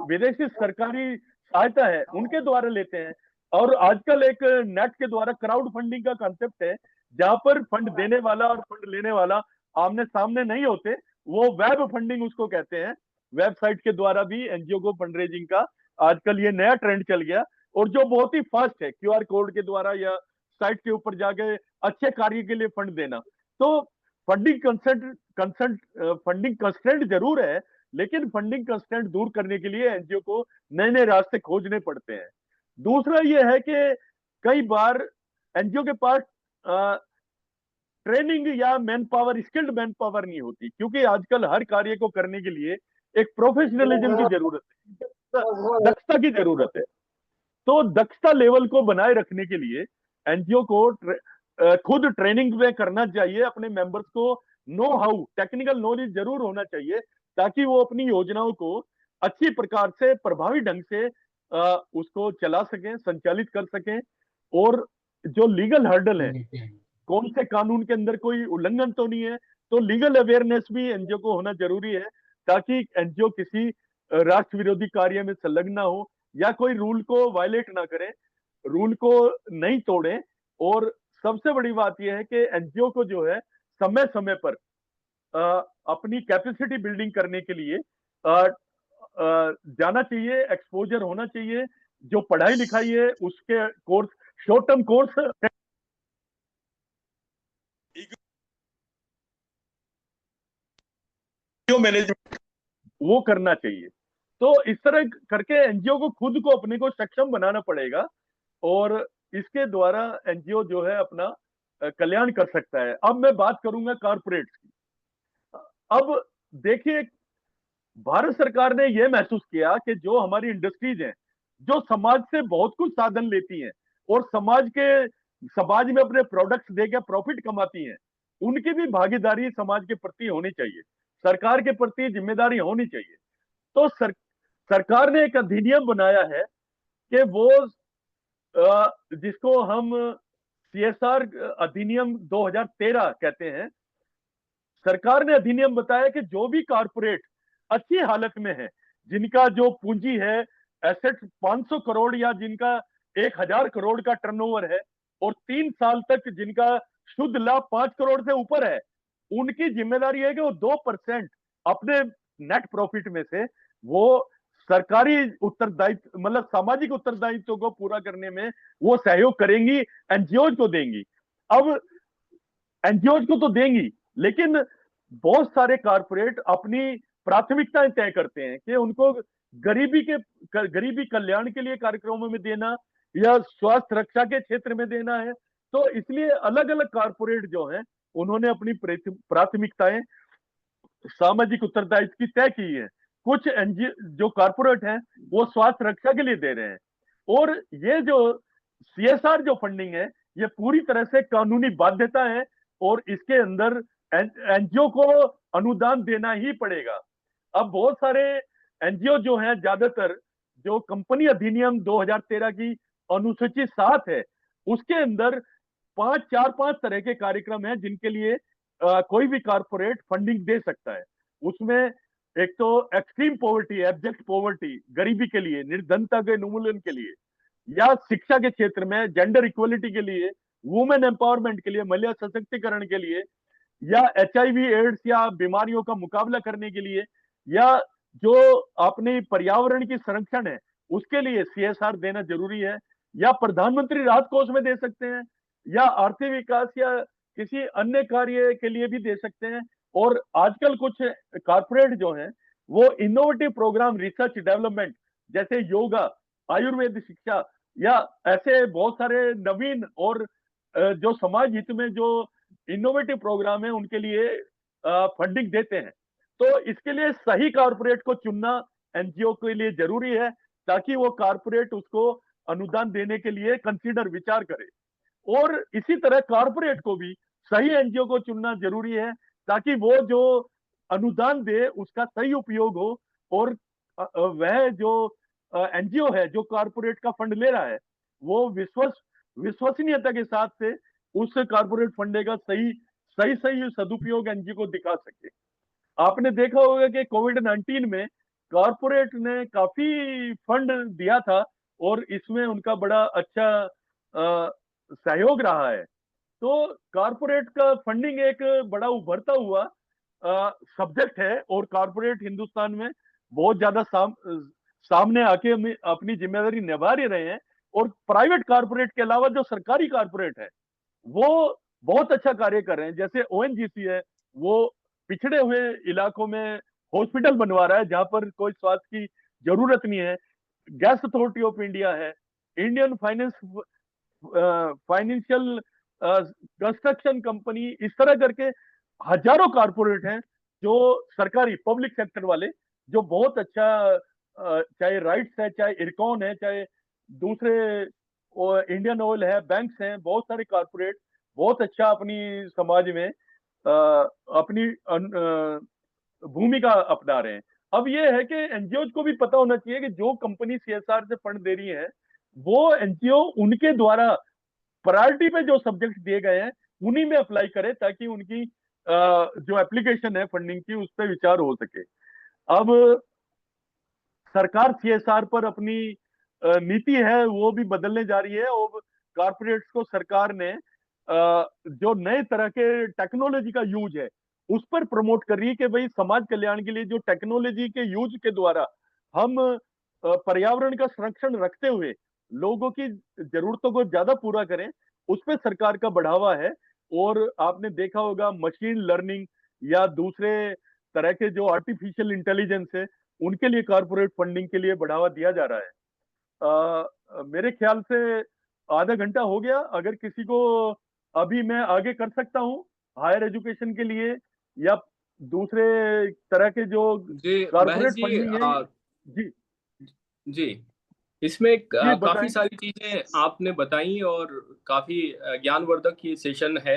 विदेशी सरकारी सहायता है उनके द्वारा लेते हैं। और आजकल एक नेट के द्वारा क्राउड फंडिंग का कॉन्सेप्ट है, जहां पर फंड देने वाला और फंड लेने वाला आमने सामने नहीं होते, वो वेब फंडिंग उसको कहते हैं। वेबसाइट के द्वारा भी एनजीओ को फंड रेजिंग का आजकल ये नया ट्रेंड चल गया, और जो बहुत ही फास्ट है, क्यूआर कोड के द्वारा या साइट के ऊपर जाके अच्छे कार्य के लिए फंड देना। तो फंडिंग कंसेंट फंडिंग कंस्ट्रेंट जरूर है, लेकिन फंडिंग कंस्ट्रेंट दूर करने के लिए एनजीओ को नए नए रास्ते खोजने पड़ते हैं। दूसरा ये है कि कई बार एनजीओ के पास ट्रेनिंग या man power, skilled man power नहीं होती, क्योंकि आजकल हर कार्य को करने के लिए एक प्रोफेशनलिज्म की जरूरत है, दक्षता की जरूरत है। तो दक्षता लेवल को बनाए रखने के लिए एनजीओ को खुद ट्रेनिंग में करना चाहिए, अपने मेंबर्स को नो हाउ, टेक्निकल नॉलेज जरूर होना चाहिए, ताकि वो अपनी योजनाओं को अच्छी प्रकार से, प्रभावी ढंग से उसको चला सकें, संचालित कर सकें। और जो लीगल हर्डल है, कौन से कानून के अंदर कोई उल्लंघन तो नहीं है, तो लीगल अवेयरनेस भी एनजीओ को होना जरूरी है, ताकि एनजीओ किसी राष्ट्र विरोधी कार्य में संलग्न ना हो या कोई रूल को वायलेट ना करें, रूल को नहीं तोड़े। और सबसे बड़ी बात यह है कि एनजीओ को जो है समय समय पर अपनी कैपेसिटी बिल्डिंग करने के लिए जाना चाहिए, एक्सपोजर होना चाहिए, जो पढ़ाई लिखाई है उसके course, short term course management वो करना चाहिए। तो इस तरह करके एनजीओ को खुद को अपने को सक्षम बनाना पड़ेगा, और इसके द्वारा एनजीओ जो है अपना कल्याण कर सकता है। अब मैं बात करूंगा कारपोरेट की। अब देखिए, भारत सरकार ने यह महसूस किया कि जो हमारी इंडस्ट्रीज हैं, जो समाज से बहुत कुछ साधन लेती हैं और समाज में अपने प्रोडक्ट्स देकर प्रॉफिट कमाती हैं, उनकी भी भागीदारी समाज के प्रति होनी चाहिए, सरकार के प्रति जिम्मेदारी होनी चाहिए। तो सरकार ने एक अधिनियम बनाया है कि वो जिसको हम सीएसआर अधिनियम 2013 कहते हैं। सरकार ने अधिनियम बताया कि जो भी कारपोरेट अच्छी हालत में है, जिनका जो पूंजी है, एसेट 500 करोड़ या जिनका 1000 करोड़ का टर्नओवर है, और 3 साल तक जिनका शुद्ध लाभ 5 करोड़ से ऊपर है, उनकी जिम्मेदारी है कि वो 2% अपने नेट प्रॉफिट में से वो सरकारी उत्तरदायित्व, मतलब सामाजिक उत्तरदायित्व को पूरा करने में वो सहयोग करेंगी, एनजीओ को देंगी। अब एनजीओ को तो देंगी, लेकिन बहुत सारे कारपोरेट अपनी प्राथमिकताएं तय करते हैं कि उनको गरीबी कल्याण के लिए कार्यक्रमों में देना या स्वास्थ्य रक्षा के क्षेत्र में देना है। तो इसलिए अलग अलग कारपोरेट जो हैं, उन्होंने अपनी प्राथमिकताएं सामाजिक उत्तरदायित्व की तय की है। कुछ एनजीओ जो कारपोरेट हैं वो स्वास्थ्य रक्षा के लिए दे रहे हैं, और ये जो सीएसआर जो फंडिंग है, ये पूरी तरह से कानूनी बाध्यता है, और इसके अंदर एनजीओ को अनुदान देना ही पड़ेगा। अब बहुत सारे एनजीओ जो हैं, ज्यादातर जो कंपनी अधिनियम 2013 की अनुसूची 7 है, उसके अंदर 5 तरह के कार्यक्रम हैं जिनके लिए कोई भी कारपोरेट फंडिंग दे सकता है। उसमें एक तो एक्सट्रीम पॉवर्टी, एब्जेक्ट पॉवर्टी, गरीबी के लिए, निर्धनता के उन्मूलन के लिए, या शिक्षा के क्षेत्र में जेंडर इक्वलिटी के लिए, वुमेन एम्पावरमेंट के लिए, महिला सशक्तिकरण के लिए, या एचआईवी एड्स या बीमारियों का मुकाबला करने के लिए, या जो अपने पर्यावरण की संरक्षण है उसके लिए सीएसआर देना जरूरी है, या प्रधानमंत्री राहत कोष में दे सकते हैं, या आर्थिक विकास या किसी अन्य कार्य के लिए भी दे सकते हैं। और आजकल कुछ कारपोरेट जो हैं वो इनोवेटिव प्रोग्राम, रिसर्च डेवलपमेंट, जैसे योगा, आयुर्वेद शिक्षा, या ऐसे बहुत सारे नवीन और जो समाज हित में जो इनोवेटिव प्रोग्राम है उनके लिए फंडिंग देते हैं। तो इसके लिए सही कारपोरेट को चुनना एनजीओ के लिए जरूरी है, ताकि वो कारपोरेट उसको अनुदान देने के लिए कंसीडर विचार करे। और इसी तरह कारपोरेट को भी सही एनजीओ को चुनना जरूरी है, ताकि वो जो अनुदान दे उसका सही उपयोग हो, और वह जो एनजीओ है जो कारपोरेट का फंड ले रहा है वो विश्वसनीयता के साथ से उस कारपोरेट फंडे का सही सही सही सदुपयोग एनजीओ को दिखा सके। आपने देखा होगा कि कोविड-19 में कारपोरेट ने काफी फंड दिया था, और इसमें उनका बड़ा अच्छा सहयोग रहा है। तो कारपोरेट का फंडिंग एक बड़ा उभरता हुआ सब्जेक्ट है, और कारपोरेट हिंदुस्तान में बहुत ज्यादा सामने आके अपनी जिम्मेदारी निभा रहे हैं। और प्राइवेट कारपोरेट के अलावा जो सरकारी कारपोरेट है वो बहुत अच्छा कार्य कर रहे हैं। जैसे ओएनजीसी है, वो पिछड़े हुए इलाकों में हॉस्पिटल बनवा रहा है जहां पर कोई स्वास्थ्य की जरूरत नहीं है। गैस अथॉरिटी ऑफ इंडिया है, इंडियन फाइनेंशियल कंस्ट्रक्शन कंपनी, इस तरह करके हजारों कारपोरेट हैं जो सरकारी पब्लिक सेक्टर वाले, जो बहुत अच्छा चाहे राइट्स है, चाहे इरकॉन है, चाहे दूसरे इंडियन ऑयल है, बैंक्स हैं, बहुत सारे कारपोरेट बहुत अच्छा अपनी समाज में अपनी भूमिका अपना रहे हैं। अब ये है कि एनजीओ को भी पता होना चाहिए कि जो कंपनी सीएसआर से फंड दे रही है वो एनजीओ उनके द्वारा प्रायोरिटी पे जो सब्जेक्ट दिए गए हैं उन्हीं में अप्लाई करे, ताकि उनकी जो एप्लीकेशन है फंडिंग की उस पर विचार हो सके। अब सरकार सीएसआर पर अपनी नीति है वो भी बदलने जा रही है, और कारपोरेट्स को सरकार ने जो नए तरह के टेक्नोलॉजी का यूज है उस पर प्रमोट कर रही है कि भाई समाज कल्याण के लिए जो टेक्नोलॉजी के यूज के द्वारा हम पर्यावरण का संरक्षण रखते हुए लोगों की जरूरतों को ज्यादा पूरा करें, उस पर सरकार का बढ़ावा है। और आपने देखा होगा मशीन लर्निंग या दूसरे तरह के जो आर्टिफिशियल इंटेलिजेंस है उनके लिए कारपोरेट फंडिंग के लिए बढ़ावा दिया जा रहा है। मेरे ख्याल से आधा घंटा हो गया। अगर किसी को अभी मैं आगे कर सकता हूँ हायर एजुकेशन के लिए या दूसरे तरह के जो जी महज कारपोरेट जी फंडिंग है। जी जी इसमें जी काफी बताएं। सारी चीजें आपने बताई और काफी ज्ञानवर्धक ये सेशन है।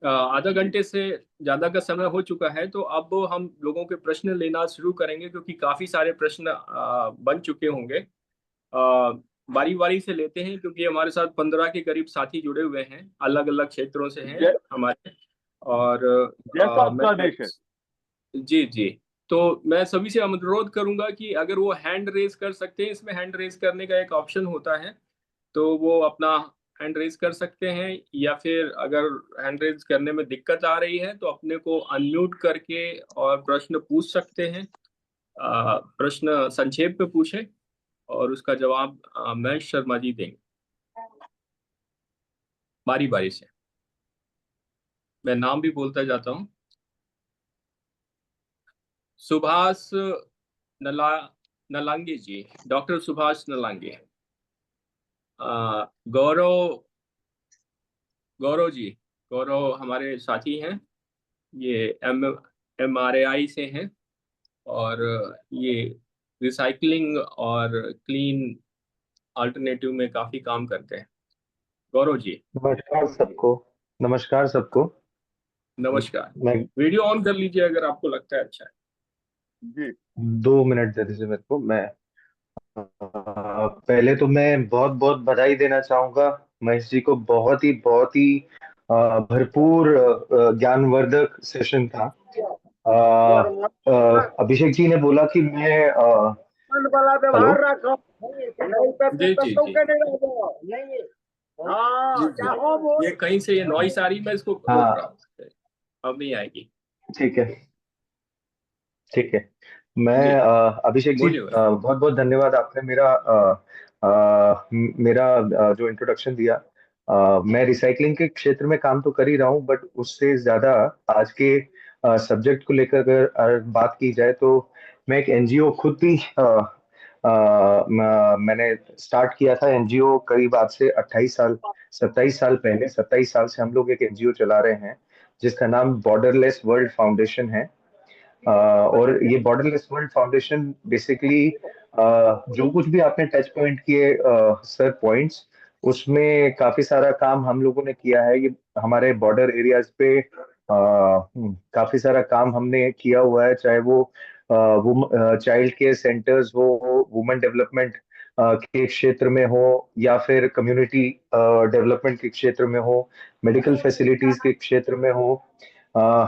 आधा घंटे से ज्यादा का समय हो चुका है, तो अब हम लोगों के प्रश्न लेना शुरू करेंगे, क्योंकि काफी सारे प्रश्न बन चुके होंगे। बारी बारी से लेते हैं, क्योंकि हमारे साथ 15 के करीब साथी जुड़े हुए हैं, अलग अलग क्षेत्रों से हैं हमारे। और जैसा मैं आपका आदेश है। जी जी, तो मैं सभी से अनुरोध करूंगा कि अगर वो हैंड रेज कर सकते हैं, इसमें हैंड रेज करने का एक ऑप्शन होता है, तो वो अपना हैंड रेज कर सकते हैं। या फिर अगर हैंड रेज करने में दिक्कत आ रही है तो अपने को अनम्यूट करके और प्रश्न पूछ सकते हैं। प्रश्न संक्षेप में पूछें और उसका जवाब महेश शर्मा जी देंगे बारी बारी से। मैं नाम भी बोलता जाता हूँ। सुभाष नला नलांगे जी, डॉक्टर सुभाष नलांगे। गौरव गौरव जी, गौरव हमारे साथी हैं, ये MRAI से हैं, और ये रिसाइकलिंग और क्लीन अल्टरनेटिव में काफी काम करते हैं। गौरव जी नमस्कार सबको। नमस्कार सबको। नमस्कार। मैं वीडियो ऑन कर लीजिए अगर आपको लगता है अच्छा है। जी 2 मिनट दे दीजिए मेरे को। मैं पहले तो मैं बहुत बहुत बधाई देना चाहूंगा महेश जी को। बहुत ही भरपूर ज्ञानवर्धक सेशन था। अभिषेक जी ने बोला कि मैं हेलो जी जी जी जी जी, ये कहीं से ये नॉइस आ रही, मैं इसको रोक रहा हाँ हूँ, अब नहीं आएगी। ठीक है ठीक है। मैं जी अभिषेक जी बोलिए भाई। बहुत बहुत धन्यवाद। आपने मेरा जो इंट्रोडक्शन दिया। मैं रिसाइकलिंग के क्षेत्र में काम तो कर ही रहा हूँ, बट उससे ज्यादा आज के सब्जेक्ट को लेकर अगर बात की जाए तो मैं एक एनजीओ खुद भी मैंने स्टार्ट किया था। एनजीओ करीब आज से 27 साल पहले, 27 साल से हम लोग एक एनजीओ चला रहे हैं जिसका नाम बॉर्डरलेस वर्ल्ड फाउंडेशन है। और ये बॉर्डरलेस वर्ल्ड फाउंडेशन बेसिकली जो कुछ भी आपने टच पॉइंट किए सर पॉइंट्स, उसमें काफी सारा काम हम लोगों ने किया है। ये हमारे बॉर्डर एरियाज पे काफी सारा काम हमने किया हुआ है, चाहे वो चाइल्ड केयर सेंटर्स हो, वुमेन डेवलपमेंट के क्षेत्र में हो, या फिर कम्युनिटी डेवलपमेंट के क्षेत्र में हो, मेडिकल फैसिलिटीज के क्षेत्र में हो।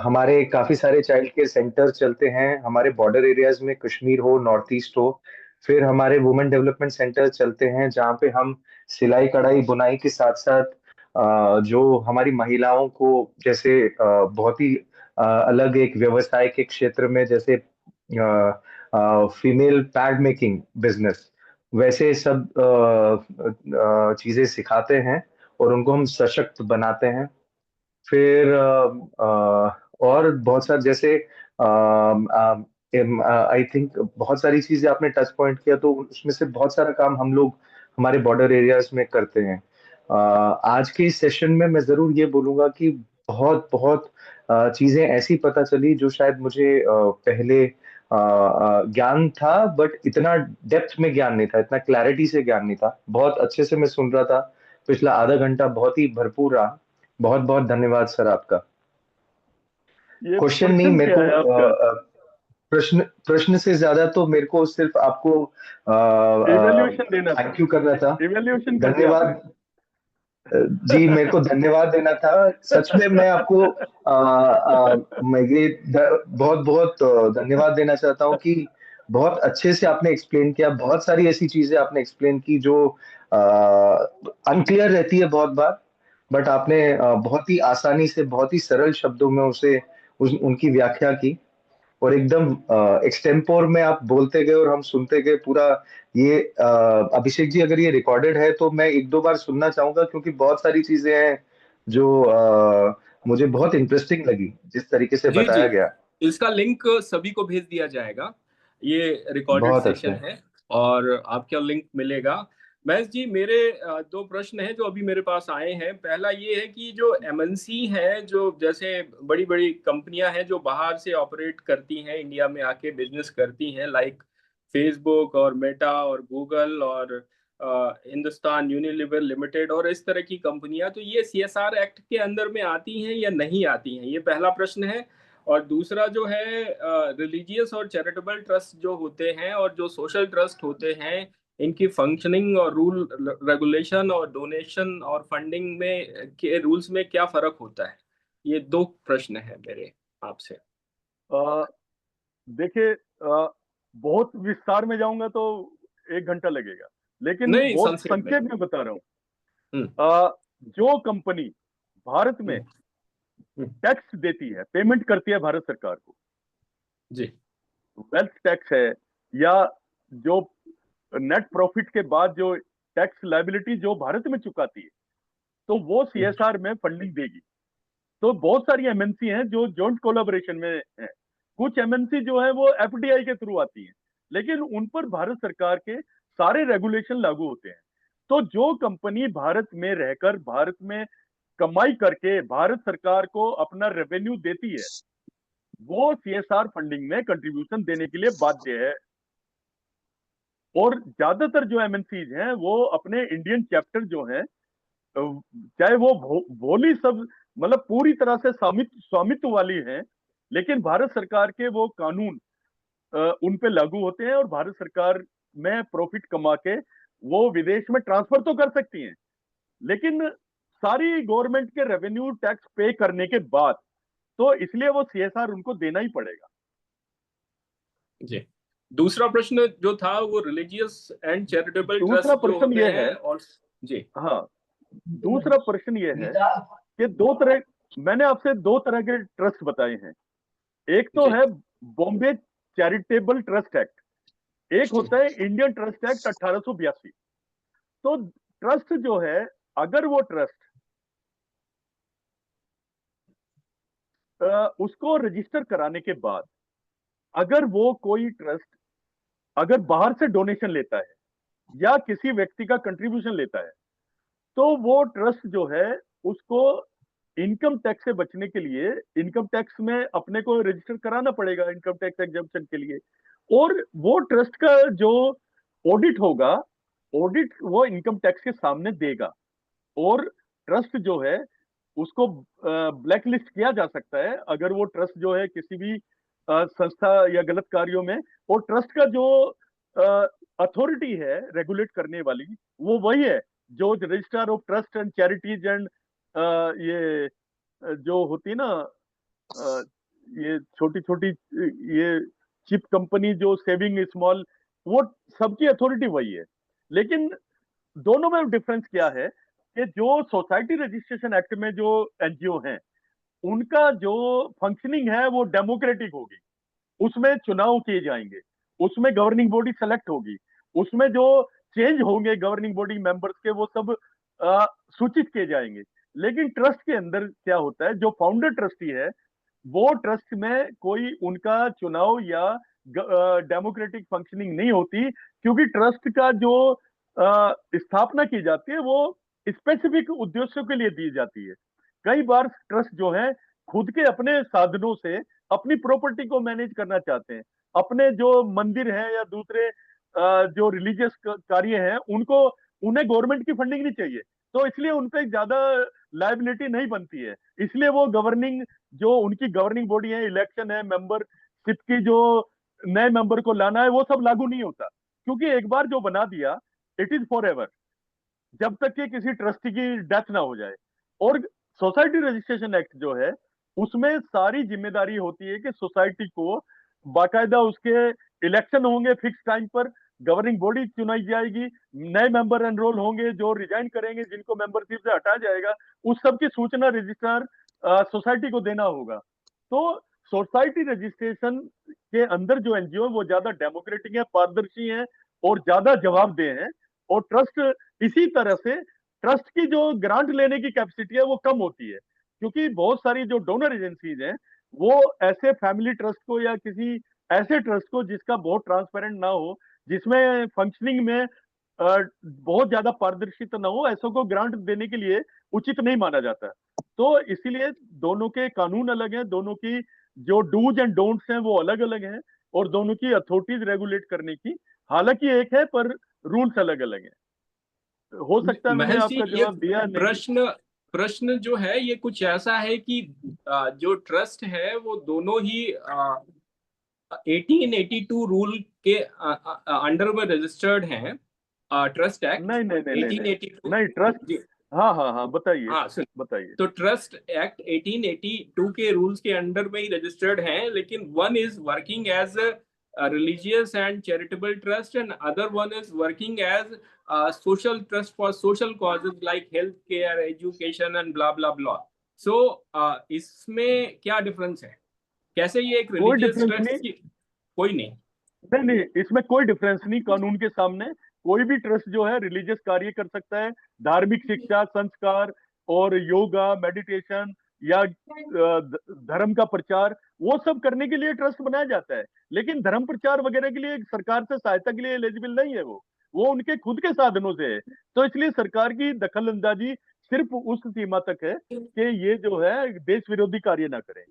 हमारे काफी सारे चाइल्ड केयर सेंटर चलते हैं हमारे बॉर्डर एरियाज में, कश्मीर हो, नॉर्थ ईस्ट हो। फिर हमारे वुमेन डेवलपमेंट सेंटर चलते हैं जहाँ पे हम सिलाई कढ़ाई बुनाई के साथ साथ जो हमारी महिलाओं को, जैसे बहुत ही अलग एक व्यवसाय के क्षेत्र में, जैसे फीमेल पैड मेकिंग बिजनेस, वैसे सब चीजें सिखाते हैं और उनको हम सशक्त बनाते हैं। फिर और बहुत सारे, जैसे आई थिंक बहुत सारी चीजें आपने टच पॉइंट किया, तो उसमें से बहुत सारा काम हम लोग हमारे बॉर्डर एरियाज में करते हैं। आज के इस सेशन में मैं जरूर ये बोलूंगा कि बहुत बहुत चीजें ऐसी पता चली जो शायद मुझे पहले ज्ञान था, बट इतना डेप्थ में ज्ञान नहीं था, इतना क्लैरिटी से ज्ञान नहीं था। बहुत अच्छे से मैं सुन रहा था। पिछला आधा घंटा बहुत ही भरपूर रहा। बहुत बहुत धन्यवाद सर आपका। ये क्वेश्चन नहीं प्रश्न मेरे क्या को, है आपका? प्रश्न प्रश्न से ज्यादा तो मेरे को सिर्फ आपको इवेल्युएशन देना था। थैंक यू करना था। इवेल्युएशन कर दिया आपने। धन्यवाद। जी, मेरे को धन्यवाद देना था। सच में मैं आपको मैं ये बहुत बहुत धन्यवाद देना चाहता हूँ कि बहुत अच्छे से आपने एक्सप्लेन किया। बहुत सारी ऐसी चीजें आपने एक्सप्लेन की जो अनक्लियर रहती है बहुत बार, बट आपने बहुत ही आसानी से, बहुत ही सरल शब्दों में उनकी व्याख्या की, और एकदम एक्सटेम्पोर में आप बोलते गए और हम सुनते गए पूरा। ये अभिषेक जी, अगर ये रिकॉर्डेड है तो मैं एक दो बार सुनना चाहूंगा, क्योंकि बहुत सारी चीजें हैं जो मुझे बहुत इंटरेस्टिंग लगी जिस तरीके से जी जी, बताया गया। इसका लिंक सभी को भेज दिया जाएगा। ये रिकॉर्डेड बहुत सेशन अच्छा। है और आपका लिंक मिलेगा। महेश जी, मेरे दो प्रश्न हैं जो अभी मेरे पास आए हैं। पहला ये है कि जो एमएनसी है, जो जैसे बड़ी बड़ी कंपनियां हैं जो बाहर से ऑपरेट करती हैं, इंडिया में आके बिजनेस करती हैं, लाइक फेसबुक और मेटा और गूगल और हिंदुस्तान यूनिलीवर लिमिटेड और इस तरह की कंपनियां, तो ये सीएसआर एक्ट के अंदर में आती हैं या नहीं आती हैं? ये पहला प्रश्न है। और दूसरा जो है, रिलीजियस और चैरिटेबल ट्रस्ट जो होते हैं और जो सोशल ट्रस्ट होते हैं, इनकी फंक्शनिंग और रूल रेगुलेशन और डोनेशन और फंडिंग में के रूल्स में क्या फर्क होता है? ये दो प्रश्न है मेरे आपसे। अ, देखिए, बहुत विस्तार में जाऊंगा तो 1 घंटा लगेगा, लेकिन नहीं, बहुत संक्षेप में। संक्षेप में बता रहा हूँ। हम्म। जो कंपनी भारत में हम्म। हम्म। टैक्स देती है, पेमेंट करती है भारत सरकार को, जी वेल्थ टैक्स है, या जो नेट प्रॉफिट के बाद जो टैक्स लायबिलिटी जो भारत में चुकाती है, तो वो सीएसआर में फंडिंग देगी। तो बहुत सारी एमएनसी हैं जो जॉइंट कोलैबोरेशन में है। कुछ एमएनसी जो है वो एफडीआई के थ्रू आती हैं, लेकिन उन पर भारत सरकार के सारे रेगुलेशन लागू होते हैं। तो जो कंपनी भारत में रहकर, भारत में कमाई करके भारत सरकार को अपना रेवेन्यू देती है, वो सीएसआर फंडिंग में कंट्रीब्यूशन देने के लिए बाध्य है। और ज्यादातर जो एमएनसीज हैं वो अपने इंडियन चैप्टर जो हैं, चाहे वो भोली सब, मतलब पूरी तरह से स्वामित्व स्वामित्व वाली हैं, लेकिन भारत सरकार के वो कानून उन पे लागू होते हैं, और भारत सरकार में प्रॉफिट कमा के वो विदेश में ट्रांसफर तो कर सकती हैं, लेकिन सारी गवर्नमेंट के रेवेन्यू टैक्स पे करने के बाद, तो इसलिए वो सीएसआर उनको देना ही पड़ेगा। जी। दूसरा प्रश्न जो था वो रिलीजियस एंड चैरिटेबल दूसरा ट्रस्ट जो प्रश्न होते ये हैं है, और जी हाँ, दूसरा प्रश्न ये है कि दो तरह, मैंने आपसे दो तरह के ट्रस्ट बताए हैं। एक तो जी है बॉम्बे चैरिटेबल ट्रस्ट एक्ट, एक जी। होता है इंडियन ट्रस्ट एक्ट 1882। तो ट्रस्ट जो है, अगर वो ट्रस्ट उसको रजिस्टर कराने के बाद, अगर वो कोई ट्रस्ट अगर बाहर से डोनेशन लेता है या किसी व्यक्ति का कंट्रीब्यूशन लेता है, तो वो ट्रस्ट जो है उसको इनकम टैक्स से बचने के लिए इनकम टैक्स में अपने को रजिस्टर कराना पड़ेगा, इनकम टैक्स एग्जम्पशन के लिए। और वो ट्रस्ट का जो ऑडिट होगा, ऑडिट वो इनकम टैक्स के सामने देगा, और ट्रस्ट जो है उसको ब्लैक लिस्ट किया जा सकता है अगर वो ट्रस्ट जो है किसी भी संस्था या गलत कार्यों में, और ट्रस्ट का जो अथॉरिटी है रेगुलेट करने वाली, वो वही है जो registrar of trust and charities and ये जो होती है ना, अ, ये छोटी छोटी ये चिप कंपनी जो सेविंग स्मॉल, वो सबकी अथॉरिटी वही है। लेकिन दोनों में डिफरेंस क्या है कि जो सोसाइटी रजिस्ट्रेशन एक्ट में जो एनजीओ हैं, उनका जो फंक्शनिंग है वो डेमोक्रेटिक होगी, उसमें चुनाव किए जाएंगे, उसमें गवर्निंग बॉडी सेलेक्ट होगी, उसमें जो चेंज होंगे गवर्निंग बॉडी मेंबर्स के वो सब सूचित किए जाएंगे। लेकिन ट्रस्ट के अंदर क्या होता है, जो फाउंडर ट्रस्टी है वो ट्रस्ट में कोई उनका चुनाव या डेमोक्रेटिक फंक्शनिंग नहीं होती, क्योंकि ट्रस्ट का जो स्थापना की जाती है वो स्पेसिफिक उद्देश्यों के लिए दी जाती है। कई बार ट्रस्ट जो है खुद के अपने साधनों से अपनी प्रॉपर्टी को मैनेज करना चाहते हैं, अपने जो मंदिर है या दूसरे जो रिलीजियस कार्य हैं उनको, उन्हें गवर्नमेंट की फंडिंग नहीं चाहिए, तो इसलिए उन पे ज्यादा लायबिलिटी नहीं बनती है, इसलिए वो गवर्निंग जो उनकी गवर्निंग बॉडी है, इलेक्शन है, मेंबरशिप की जो नए मेंबर को लाना है, वो सब लागू नहीं होता, क्योंकि एक बार जो बना दिया इट इज फॉर एवर, जब तक कि किसी ट्रस्टी की डेथ ना हो जाए। और सोसाइटी रजिस्ट्रेशन एक्ट जो है उसमें सारी जिम्मेदारी होती है कि सोसाइटी को बाकायदा उसके इलेक्शन होंगे फिक्स टाइम पर, गवर्निंग बॉडी चुनाई जाएगी, नए मेंबर एनरोल होंगे जो रिजाइन करेंगे, जिनको मेंबरशिप से हटाया जाएगा, उस सब की सूचना रजिस्ट्रार सोसाइटी को देना होगा। तो सोसाइटी रजिस्ट्रेशन के अंदर जो एनजीओ है वो ज्यादा डेमोक्रेटिक है, पारदर्शी है और ज्यादा जवाबदेह है। और ट्रस्ट इसी तरह से, ट्रस्ट की जो ग्रांट लेने की कैपेसिटी है वो कम होती है, क्योंकि बहुत सारी जो डोनर एजेंसीज हैं वो ऐसे फैमिली ट्रस्ट को या किसी ऐसे ट्रस्ट को जिसका बहुत ट्रांसपेरेंट ना हो, जिसमें फंक्शनिंग में बहुत ज्यादा पारदर्शिता ना हो, ऐसों को ग्रांट देने के लिए उचित नहीं माना जाता। तो इसीलिए दोनों के कानून अलग हैं, दोनों की जो डूज एंड डोंट्स हैं वो अलग अलग हैं, और दोनों की अथॉरिटीज रेगुलेट करने की हालांकि एक है, पर रूल्स अलग अलग हैं। हो सकता है मैंने महर्षि आपका ये जवाब दिया नहीं। प्रश्न प्रश्न जो है ये कुछ ऐसा है कि जो ट्रस्ट है वो दोनों ही 1882 रूल के अंडर में रजिस्टर्ड हैं। ट्रस्ट एक्ट नहीं नहीं नहीं नहीं नहीं 1882। नहीं, ट्रस्ट, जी हाँ हाँ हाँ, बताइए हाँ सुन, बताइए। तो ट्रस्ट एक्ट 1882 के रूल्स के अंडर में ही रजिस्टर्ड हैं, लेकिन one is working as religious and charitable trust and other one is working as social trust for social causes like health care education and blah blah blah. So इसमें क्या difference है, कैसे ये एक कोई रिलीजियस डिफरेंस ट्रस्ट नहीं, की? कोई नहीं। नहीं नहीं, इसमें कोई डिफरेंस नहीं, कानून के सामने कोई भी ट्रस्ट जो है रिलीजियस कार्य कर सकता है, धार्मिक शिक्षा, संस्कार और योगा, मेडिटेशन या धर्म का प्रचार, वो सब करने के लिए ट्रस्ट बनाया जाता है। लेकिन धर्म प्रचार वगैरह के लिए सरकार से सहायता के लिए एलिजिबल नहीं है, वो उनके खुद के साधनों से है। तो इसलिए सरकार की दखल अंदाजी सिर्फ उस सीमा तक है कि ये जो है देश विरोधी कार्य ना करें।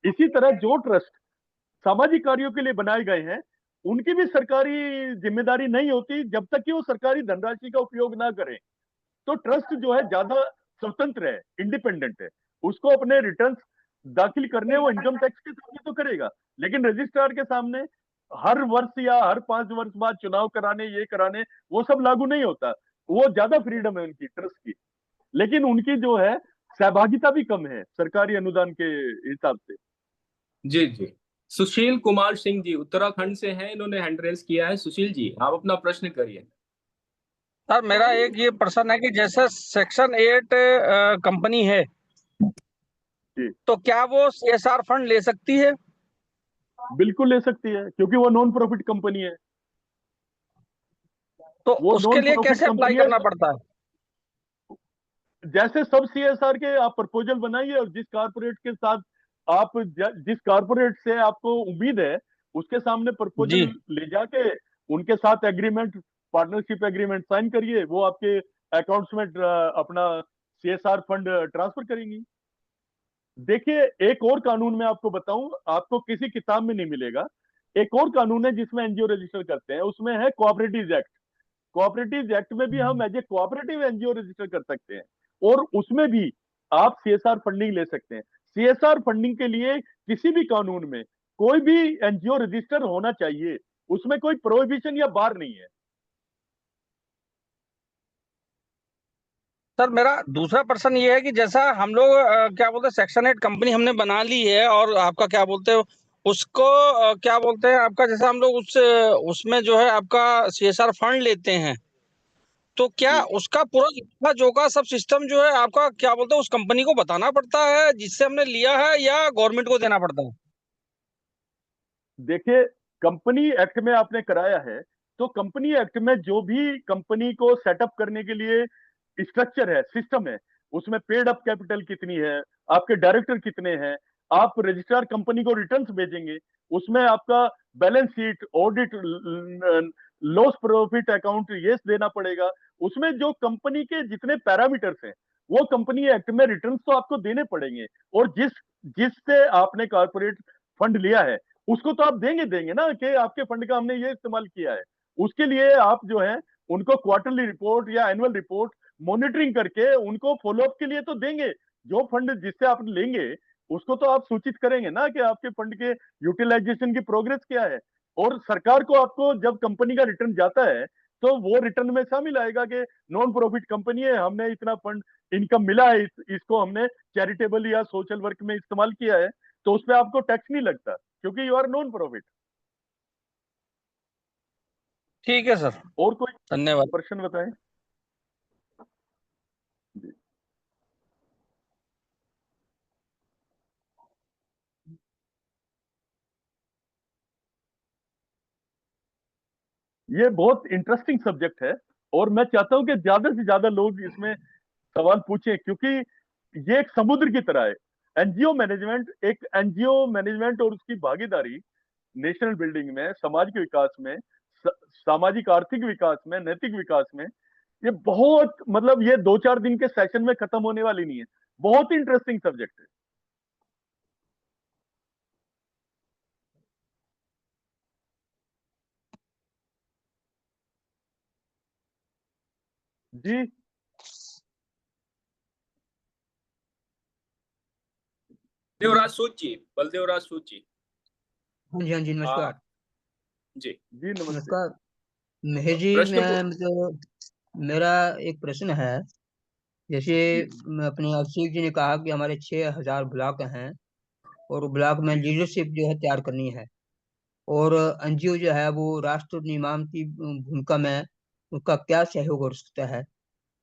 इसी तरह जो ट्रस्ट सामाजिक कार्यों के लिए बनाए गए हैं उनकी भी सरकारी जिम्मेदारी नहीं होती जब तक कि वो सरकारी धनराशि का उपयोग ना करें। तो ट्रस्ट जो है ज्यादा स्वतंत्र है, इंडिपेंडेंट है, उसको अपने रिटर्न्स दाखिल करने वो इनकम टैक्स के सामने तो करेगा, लेकिन रजिस्ट्रार के सामने हर वर्ष या हर 5 वर्ष बाद चुनाव कराने, ये कराने, वो सब लागू नहीं होता। वो ज्यादा फ्रीडम है उनकी ट्रस्ट की, लेकिन उनकी जो है सहभागिता भी कम है सरकारी अनुदान के हिसाब से। जी जी। सुशील कुमार सिंह जी उत्तराखंड से हैं, इन्होंने हैंड रेज किया है। सुशील जी आप अपना प्रश्न करिए। सर मेरा एक ये प्रश्न है कि जैसे सेक्शन 8 कंपनी है, जी तो क्या वो सीएसआर फंड ले सकती है? बिल्कुल ले सकती है, क्योंकि वो नॉन प्रॉफिट कंपनी है। तो वो उसके नॉन लिए प्रॉफिट कैसे अप्लाई कंपनी है। करना पड़ता है? जैसे सब सीएसआर के आप प्रपोजल बनाइए, और जिस कारपोरेट के साथ आप जिस कारपोरेट से आपको उम्मीद है उसके सामने प्रपोजल जी। ले जाके उनके साथ एग्रीमेंट, पार्टनरशिप एग्रीमेंट साइन करिए, वो आपके अकाउंट्स में अपना सीएसआर फंड ट्रांसफर करेंगी। देखिए, एक और कानून मैं आपको बताऊं, आपको किसी किताब में नहीं मिलेगा। एक और कानून है जिसमें एनजीओ रजिस्टर करते हैं, उसमें है कोऑपरेटिव एक्ट। कोऑपरेटिव एक्ट में भी हम as a cooperative NGO register कर सकते हैं, और उसमें भी आप सीएसआर फंडिंग ले सकते हैं। सीएसआर फंडिंग के लिए किसी भी कानून में कोई भी एनजीओ रजिस्टर होना चाहिए, उसमें कोई प्रोहिबिशन या बार नहीं है। सर मेरा दूसरा प्रश्न ये है कि जैसा हम लोग क्या बोलते हैं सेक्शन 8 कंपनी हमने बना ली है, और आपका क्या बोलते हैं उसको क्या बोलते हैं आपका, जैसा हम लोग उसमें जो है आपका सीएसआर फंड लेते हैं, तो क्या जी। उसका पूरा लेखा जोखा सब सिस्टम जो है आपका क्या बोलते हैं उस कंपनी को बताना पड़ता है जिससे हमने लिया है, या गवर्नमेंट को देना पड़ता है? देखिए, कंपनी एक्ट में आपने कराया है, तो कंपनी एक्ट में जो भी कंपनी को सेटअप करने के लिए स्ट्रक्चर है, सिस्टम है, उसमें पेड अप कैपिटल कितनी है, आपके डायरेक्टर कितने हैं, आप रजिस्ट्रार कंपनी को रिटर्न्स भेजेंगे, उसमें आपका balance sheet, audit, loss profit account ये देना पड़ेगा। उसमें जो कंपनी के जितने पैरामीटर्स हैं, वो कंपनी एक्ट में रिटर्न्स तो आपको देने पड़ेंगे, और जिससे आपने कारपोरेट फंड लिया है उसको तो आप देंगे देंगे ना, कि आपके फंड का हमने ये इस्तेमाल किया है। उसके लिए आप जो है उनको क्वार्टरली रिपोर्ट या एनुअल रिपोर्ट मॉनिटरिंग करके उनको फॉलोअप के लिए तो देंगे। जो फंड जिससे आप लेंगे उसको तो आप सूचित करेंगे ना कि आपके फंड के यूटिलाइजेशन की प्रोग्रेस क्या है। और सरकार को आपको जब कंपनी का रिटर्न जाता है तो वो रिटर्न में शामिल आएगा कि नॉन प्रॉफिट कंपनी है, हमने इतना फंड इनकम मिला है, इसको हमने चैरिटेबल या सोशल वर्क में इस्तेमाल किया है, तो उस पर आपको टैक्स नहीं लगता क्योंकि यू आर नॉन प्रॉफिट। ठीक है सर, और कोई धन्यवाद। प्रश्न बताएं? जी। ये बहुत इंटरेस्टिंग सब्जेक्ट है, और मैं चाहता हूं कि ज्यादा से ज्यादा लोग इसमें सवाल पूछें, क्योंकि ये एक समुद्र की तरह है। एनजीओ मैनेजमेंट और उसकी भागीदारी नेशनल बिल्डिंग में, समाज के विकास में, सामाजिक आर्थिक विकास में, नैतिक विकास में, ये बहुत, मतलब ये 2-4 दिन के सेशन में खत्म होने वाली नहीं है। बहुत इंटरेस्टिंग सब्जेक्ट है। जी। देवराज सूद जी, बलदेवराज सूद जी। हाँ जी, हाँ जी, हाँ नमस्कार। जी। जी नमस्ते। नमस्कार महेश जी। प्रश्न मैं मतलब मेरा एक प्रश्न है। जैसे जी। अपने अभिषेक जी ने कहा कि हमारे 6,000 ब्लॉक हैं, और ब्लॉक में लीडरशिप जो है तैयार करनी है, और एनजीओ जो है वो राष्ट्र निर्माण की भूमिका में उसका क्या सहयोग हो सकता है।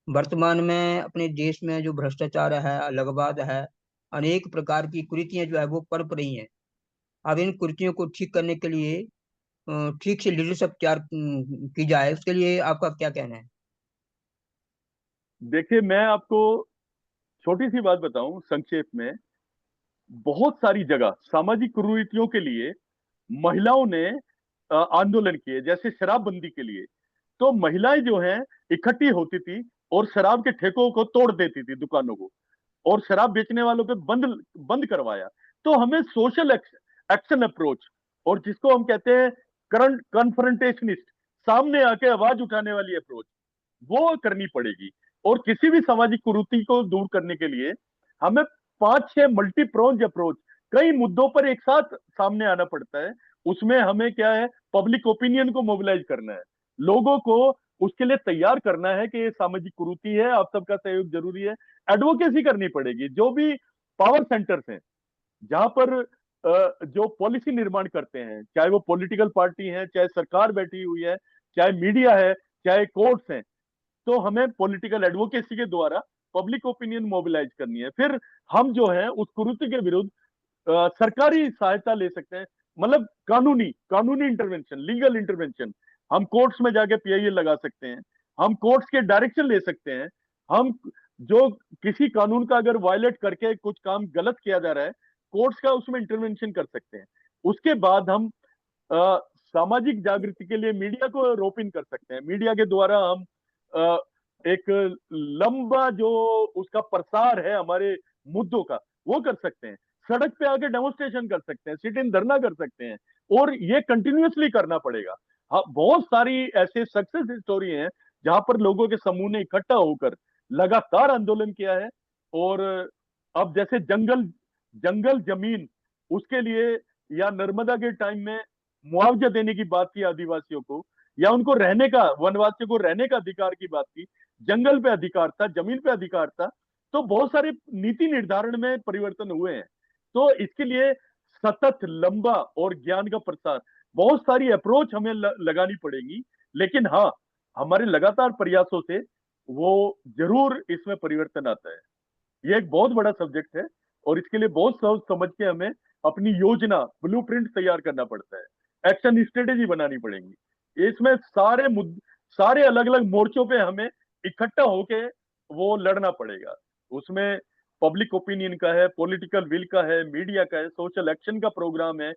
वर्तमान में अपने देश में जो भ्रष्टाचार है, अलगाववाद है, अनेक प्रकार की कुरीतियां जो है वो पनप रही हैं। अब इन कुरीतियों को ठीक करने के लिए ठीक से लीडरशिप तैयार की जाए, उसके लिए आपका क्या कहना है? देखिए, मैं आपको छोटी सी बात बताऊं संक्षेप में। बहुत सारी जगह सामाजिक कुरीतियों के लिए महिलाओं ने आंदोलन किए, जैसे शराबबंदी के लिए। तो महिलाएं जो हैं इकट्ठी होती थी और शराब के ठेकों को तोड़ देती थी, दुकानों को, और शराब बेचने वालों पे बंद बंद करवाया। तो हमें सोशल एक्शन अप्रोच, और जिसको हम कहते हैं करंट कन्फ्रंटेशनिस्ट, सामने आके आवाज उठाने वाली अप्रोच, वो करनी पड़ेगी। और किसी भी सामाजिक कुरीति को दूर करने के लिए हमें 5-6 मल्टी प्रोन्ज अप्रोच, कई मुद्दों पर एक साथ सामने आना पड़ता है। उसमें हमें क्या है, पब्लिक ओपिनियन को मोबिलाइज करना है, लोगों को उसके लिए तैयार करना है कि ये सामाजिक कुरीति है, आप सबका सहयोग जरूरी है। एडवोकेसी करनी पड़ेगी। जो भी पावर सेंटर्स हैं, जहां पर जो पॉलिसी निर्माण करते हैं, चाहे वो पॉलिटिकल पार्टी है, चाहे सरकार बैठी हुई है, चाहे मीडिया है, चाहे कोर्ट्स हैं, तो हमें पॉलिटिकल एडवोकेसी के द्वारा पब्लिक ओपिनियन मोबिलाइज करनी है। फिर हम जो है उस कुरीति के विरुद्ध सरकारी सहायता ले सकते हैं, मतलब कानूनी कानूनी इंटरवेंशन, लीगल इंटरवेंशन। हम कोर्ट्स में जाके पीआईएल लगा सकते हैं, हम कोर्ट्स के डायरेक्शन ले सकते हैं। हम जो किसी कानून का अगर वायलेट करके कुछ काम गलत किया जा रहा है, कोर्ट्स का उसमें इंटरवेंशन कर सकते हैं। उसके बाद हम सामाजिक जागृति के लिए मीडिया को रोप इन कर सकते हैं। मीडिया के द्वारा हम अ, एक लंबा जो उसका प्रसार है हमारे मुद्दों का, वो कर सकते हैं। सड़क पे आके डेमोन्स्ट्रेशन कर सकते हैं, सिट इन धरना कर सकते हैं, और ये कंटिन्यूअसली करना पड़ेगा। बहुत सारी ऐसे सक्सेस स्टोरी हैं जहां पर लोगों के समूह ने इकट्ठा होकर लगातार आंदोलन किया है। और अब जैसे जंगल जंगल जमीन उसके लिए, या नर्मदा के टाइम में मुआवजा देने की बात की आदिवासियों को, या उनको रहने का, वनवासियों को रहने का अधिकार की बात की, जंगल पे अधिकार था, जमीन पे अधिकार था। तो बहुत सारे नीति निर्धारण में परिवर्तन हुए हैं। तो इसके लिए सतत, लंबा और ज्ञान का प्रसार, बहुत सारी अप्रोच हमें लगानी पड़ेगी। लेकिन हाँ, हमारे लगातार प्रयासों से वो जरूर इसमें परिवर्तन आता है। ये एक बहुत बड़ा सब्जेक्ट है और इसके लिए बहुत सोच समझ के हमें अपनी योजना, ब्लूप्रिंट तैयार करना पड़ता है, एक्शन स्ट्रेटेजी बनानी पड़ेगी। इसमें सारे अलग अलग मोर्चों पे हमें इकट्ठा होके वो लड़ना पड़ेगा। उसमें पब्लिक ओपिनियन का है, पॉलिटिकल विल का है, मीडिया का है, सोशल एक्शन का प्रोग्राम है,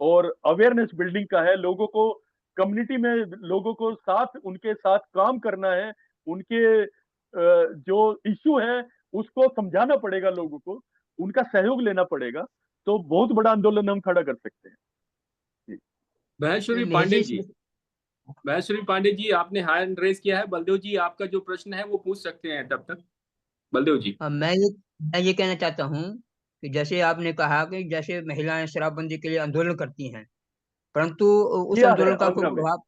और अवेयरनेस बिल्डिंग का है। लोगों को, कम्युनिटी में लोगों को साथ, उनके साथ काम करना है, उनके जो इश्यू है उसको समझाना पड़ेगा, लोगों को उनका सहयोग लेना पड़ेगा। तो बहुत बड़ा आंदोलन हम खड़ा कर सकते हैं। महेश्वरी मेरे पांडे जी जी, महेश्वरी पांडे जी, आपने हैंड रेज किया है। बलदेव जी, आपका जो प्रश्न है वो पूछ सकते हैं तब तक। बलदेव जी। मैं ये कहना चाहता हूँ कि जैसे आपने कहा कि जैसे महिलाएं शराबबंदी के लिए आंदोलन करती हैं, परंतु उस किया है आंदोलन का कोई आंध्र में। प्रभाव,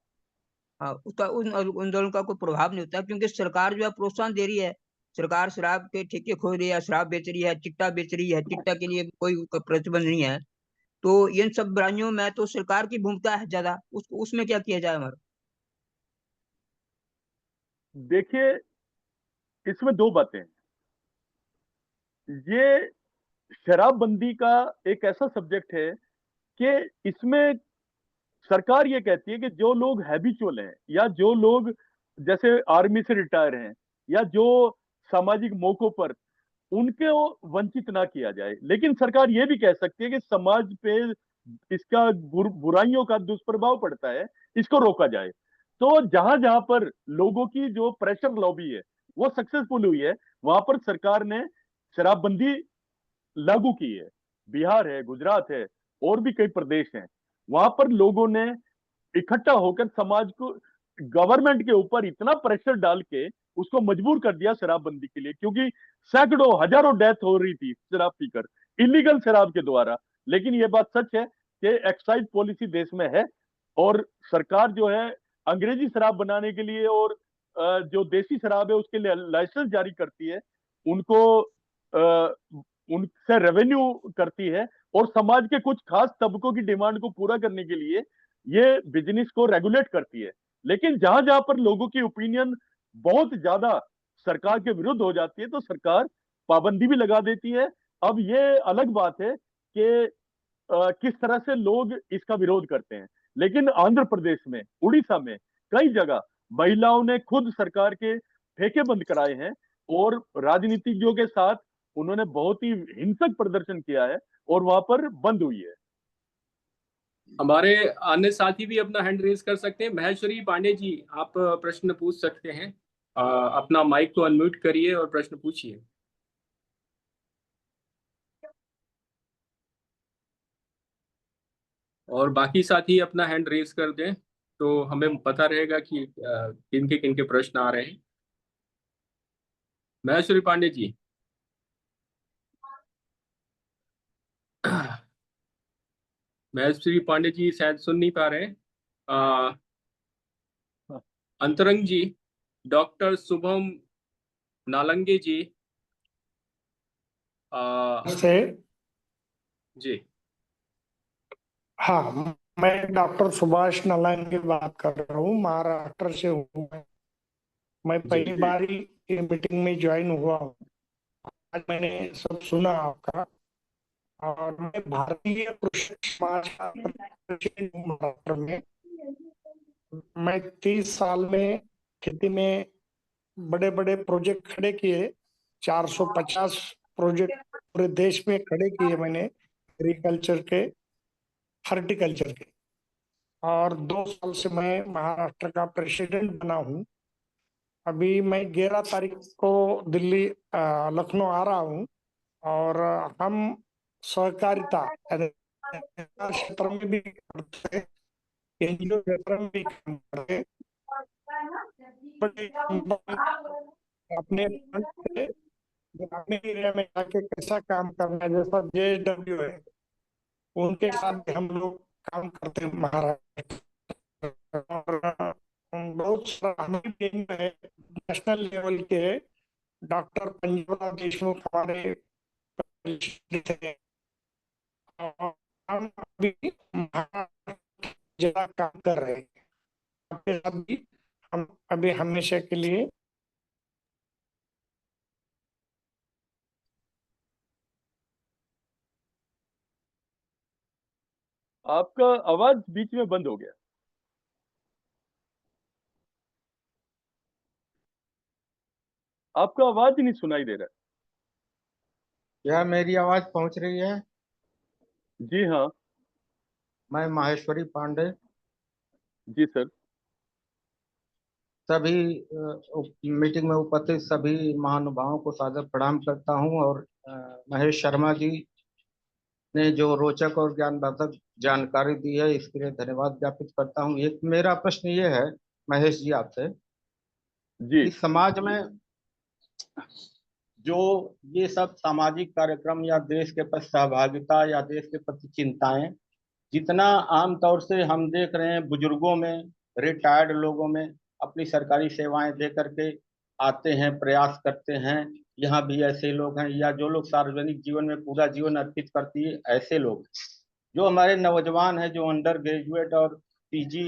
हाँ, उसका उन आंदोलन का कोई प्रभाव नहीं होता, क्योंकि सरकार जो है प्रोत्साहन दे रही है। सरकार शराब के ठेके खोल रही है, शराब बेच रही है, चिट्टा बेच रही है, चिट्टा के लिए कोई प्रतिबंध नहीं है। तो इन सब बुराइयों में तो सरकार की भूमिका है ज्यादा, उसमें क्या किया जाए हमारा? देखिए, इसमें दो बातें हैं। ये शराबबंदी का एक ऐसा सब्जेक्ट है कि इसमें सरकार ये कहती है कि जो लोग हैबिचुअल हैं, या जो लोग जैसे आर्मी से रिटायर हैं, या जो सामाजिक मौकों पर, उनको वंचित ना किया जाए। लेकिन सरकार ये भी कह सकती है कि समाज पे इसका बुराइयों का दुष्प्रभाव पड़ता है, इसको रोका जाए। तो जहां जहां पर लोगों की जो प्रेशर लॉबी है वो सक्सेसफुल हुई है, वहां पर सरकार ने शराबबंदी लागू की है। बिहार है, गुजरात है, और भी कई प्रदेश हैं। वहां पर लोगों ने इकट्ठा होकर समाज को, गवर्नमेंट के ऊपर इतना प्रेशर डाल के उसको मजबूर कर दिया शराबबंदी के लिए, क्योंकि सैकड़ों हजारों डेथ हो रही थी शराब पीकर, इलीगल शराब के द्वारा। लेकिन यह बात सच है कि एक्साइज पॉलिसी देश में है, और सरकार जो है अंग्रेजी शराब बनाने के लिए और जो देसी शराब है उसके लिए लाइसेंस जारी करती है, उनको उनसे रेवेन्यू करती है, और समाज के कुछ खास तबकों की डिमांड को पूरा करने के लिए ये बिजनेस को रेगुलेट करती है। लेकिन जहां जहां पर लोगों की ओपिनियन बहुत ज्यादा सरकार के विरुद्ध हो जाती है तो सरकार पाबंदी भी लगा देती है। अब ये अलग बात है कि किस तरह से लोग इसका विरोध करते हैं। लेकिन आंध्र प्रदेश में, उड़ीसा में कई जगह महिलाओं ने खुद सरकार के ठेके बंद कराए हैं, और राजनीतिज्ञों के साथ उन्होंने बहुत ही हिंसक प्रदर्शन किया है, और वहां पर बंद हुई है। हमारे अन्य साथी भी अपना हैंड रेज कर सकते हैं। महेश्वरी पांडे जी, आप प्रश्न पूछ सकते हैं। अपना माइक को अनम्यूट करिए और प्रश्न पूछिए। और बाकी साथी अपना हैंड रेज कर दें तो हमें पता रहेगा कि किनके किनके प्रश्न आ रहे हैं। महेश्वरी पांडे जी। महेश्वरी पांडे जी शायद सुन नहीं पा रहे हैं। अंतरंग जी, डॉक्टर शुभम नालंगे जी, से जी। हाँ, मैं डॉक्टर सुभाष नालांगे बात कर रहा हूँ, महाराष्ट्र से हूँ। मैं जी पहली बार ही ये मीटिंग में ज्वाइन हुआ हूँ। आज मैंने सब सुना आपका, और मैं भारतीय कृषक समाज का प्रेसिडेंट हूँ महाराष्ट्र में। मैं 30 साल में खेती में बड़े बड़े प्रोजेक्ट खड़े किए, 450 प्रोजेक्ट पूरे देश में खड़े किए मैंने, एग्रीकल्चर के, हॉर्टिकल्चर के। और 2 साल से मैं महाराष्ट्र का प्रेसिडेंट बना हूँ। अभी मैं 11 तारीख को दिल्ली लखनऊ आ रहा हूँ, और हम सहकारिता क्षेत्र में भी करते हैं। एनजीओ क्षेत्र में भी काम कर रहे हैं। बड़े अपने फंड से ग्रामीण एरिया में जाके कैसा काम करना है, जैसा JSW है उनके साथ भी हम लोग काम करते हैं महाराष्ट्र। और बहुत सारा हमें भी नेशनल लेवल के डॉक्टर पंजाब देशमुख हमारे परिचित हैं। और हम अभी महाराष्ट्र जिला काम कर रहे हैं, आपके साथ भी हम अभी हमेशा के लिए आपका आवाज बीच में बंद हो गया। आपका आवाज ही नहीं सुनाई दे रहा क्या मेरी आवाज पहुंच रही है? है। जी हाँ। मैं माहेश्वरी पांडे जी सर। सभी मीटिंग में उपस्थित सभी महानुभावों को सादर प्रणाम करता हूं और महेश शर्मा जी ने जो रोचक और ज्ञानवर्धक जानकारी दी है इसके लिए धन्यवाद ज्ञापित करता हूं। एक मेरा प्रश्न ये है महेश जी आपसे जी कि समाज में जो ये सब सामाजिक कार्यक्रम या देश के प्रति सहभागिता या देश के प्रति चिंताएं जितना आमतौर से हम देख रहे हैं बुजुर्गों में, रिटायर्ड लोगों में अपनी सरकारी सेवाएं दे करके आते हैं, प्रयास करते हैं, यहाँ भी ऐसे लोग हैं, या जो लोग सार्वजनिक जीवन में पूरा जीवन अर्पित करती है ऐसे लोग, जो हमारे नौजवान हैं जो अंडर ग्रेजुएट और पीजी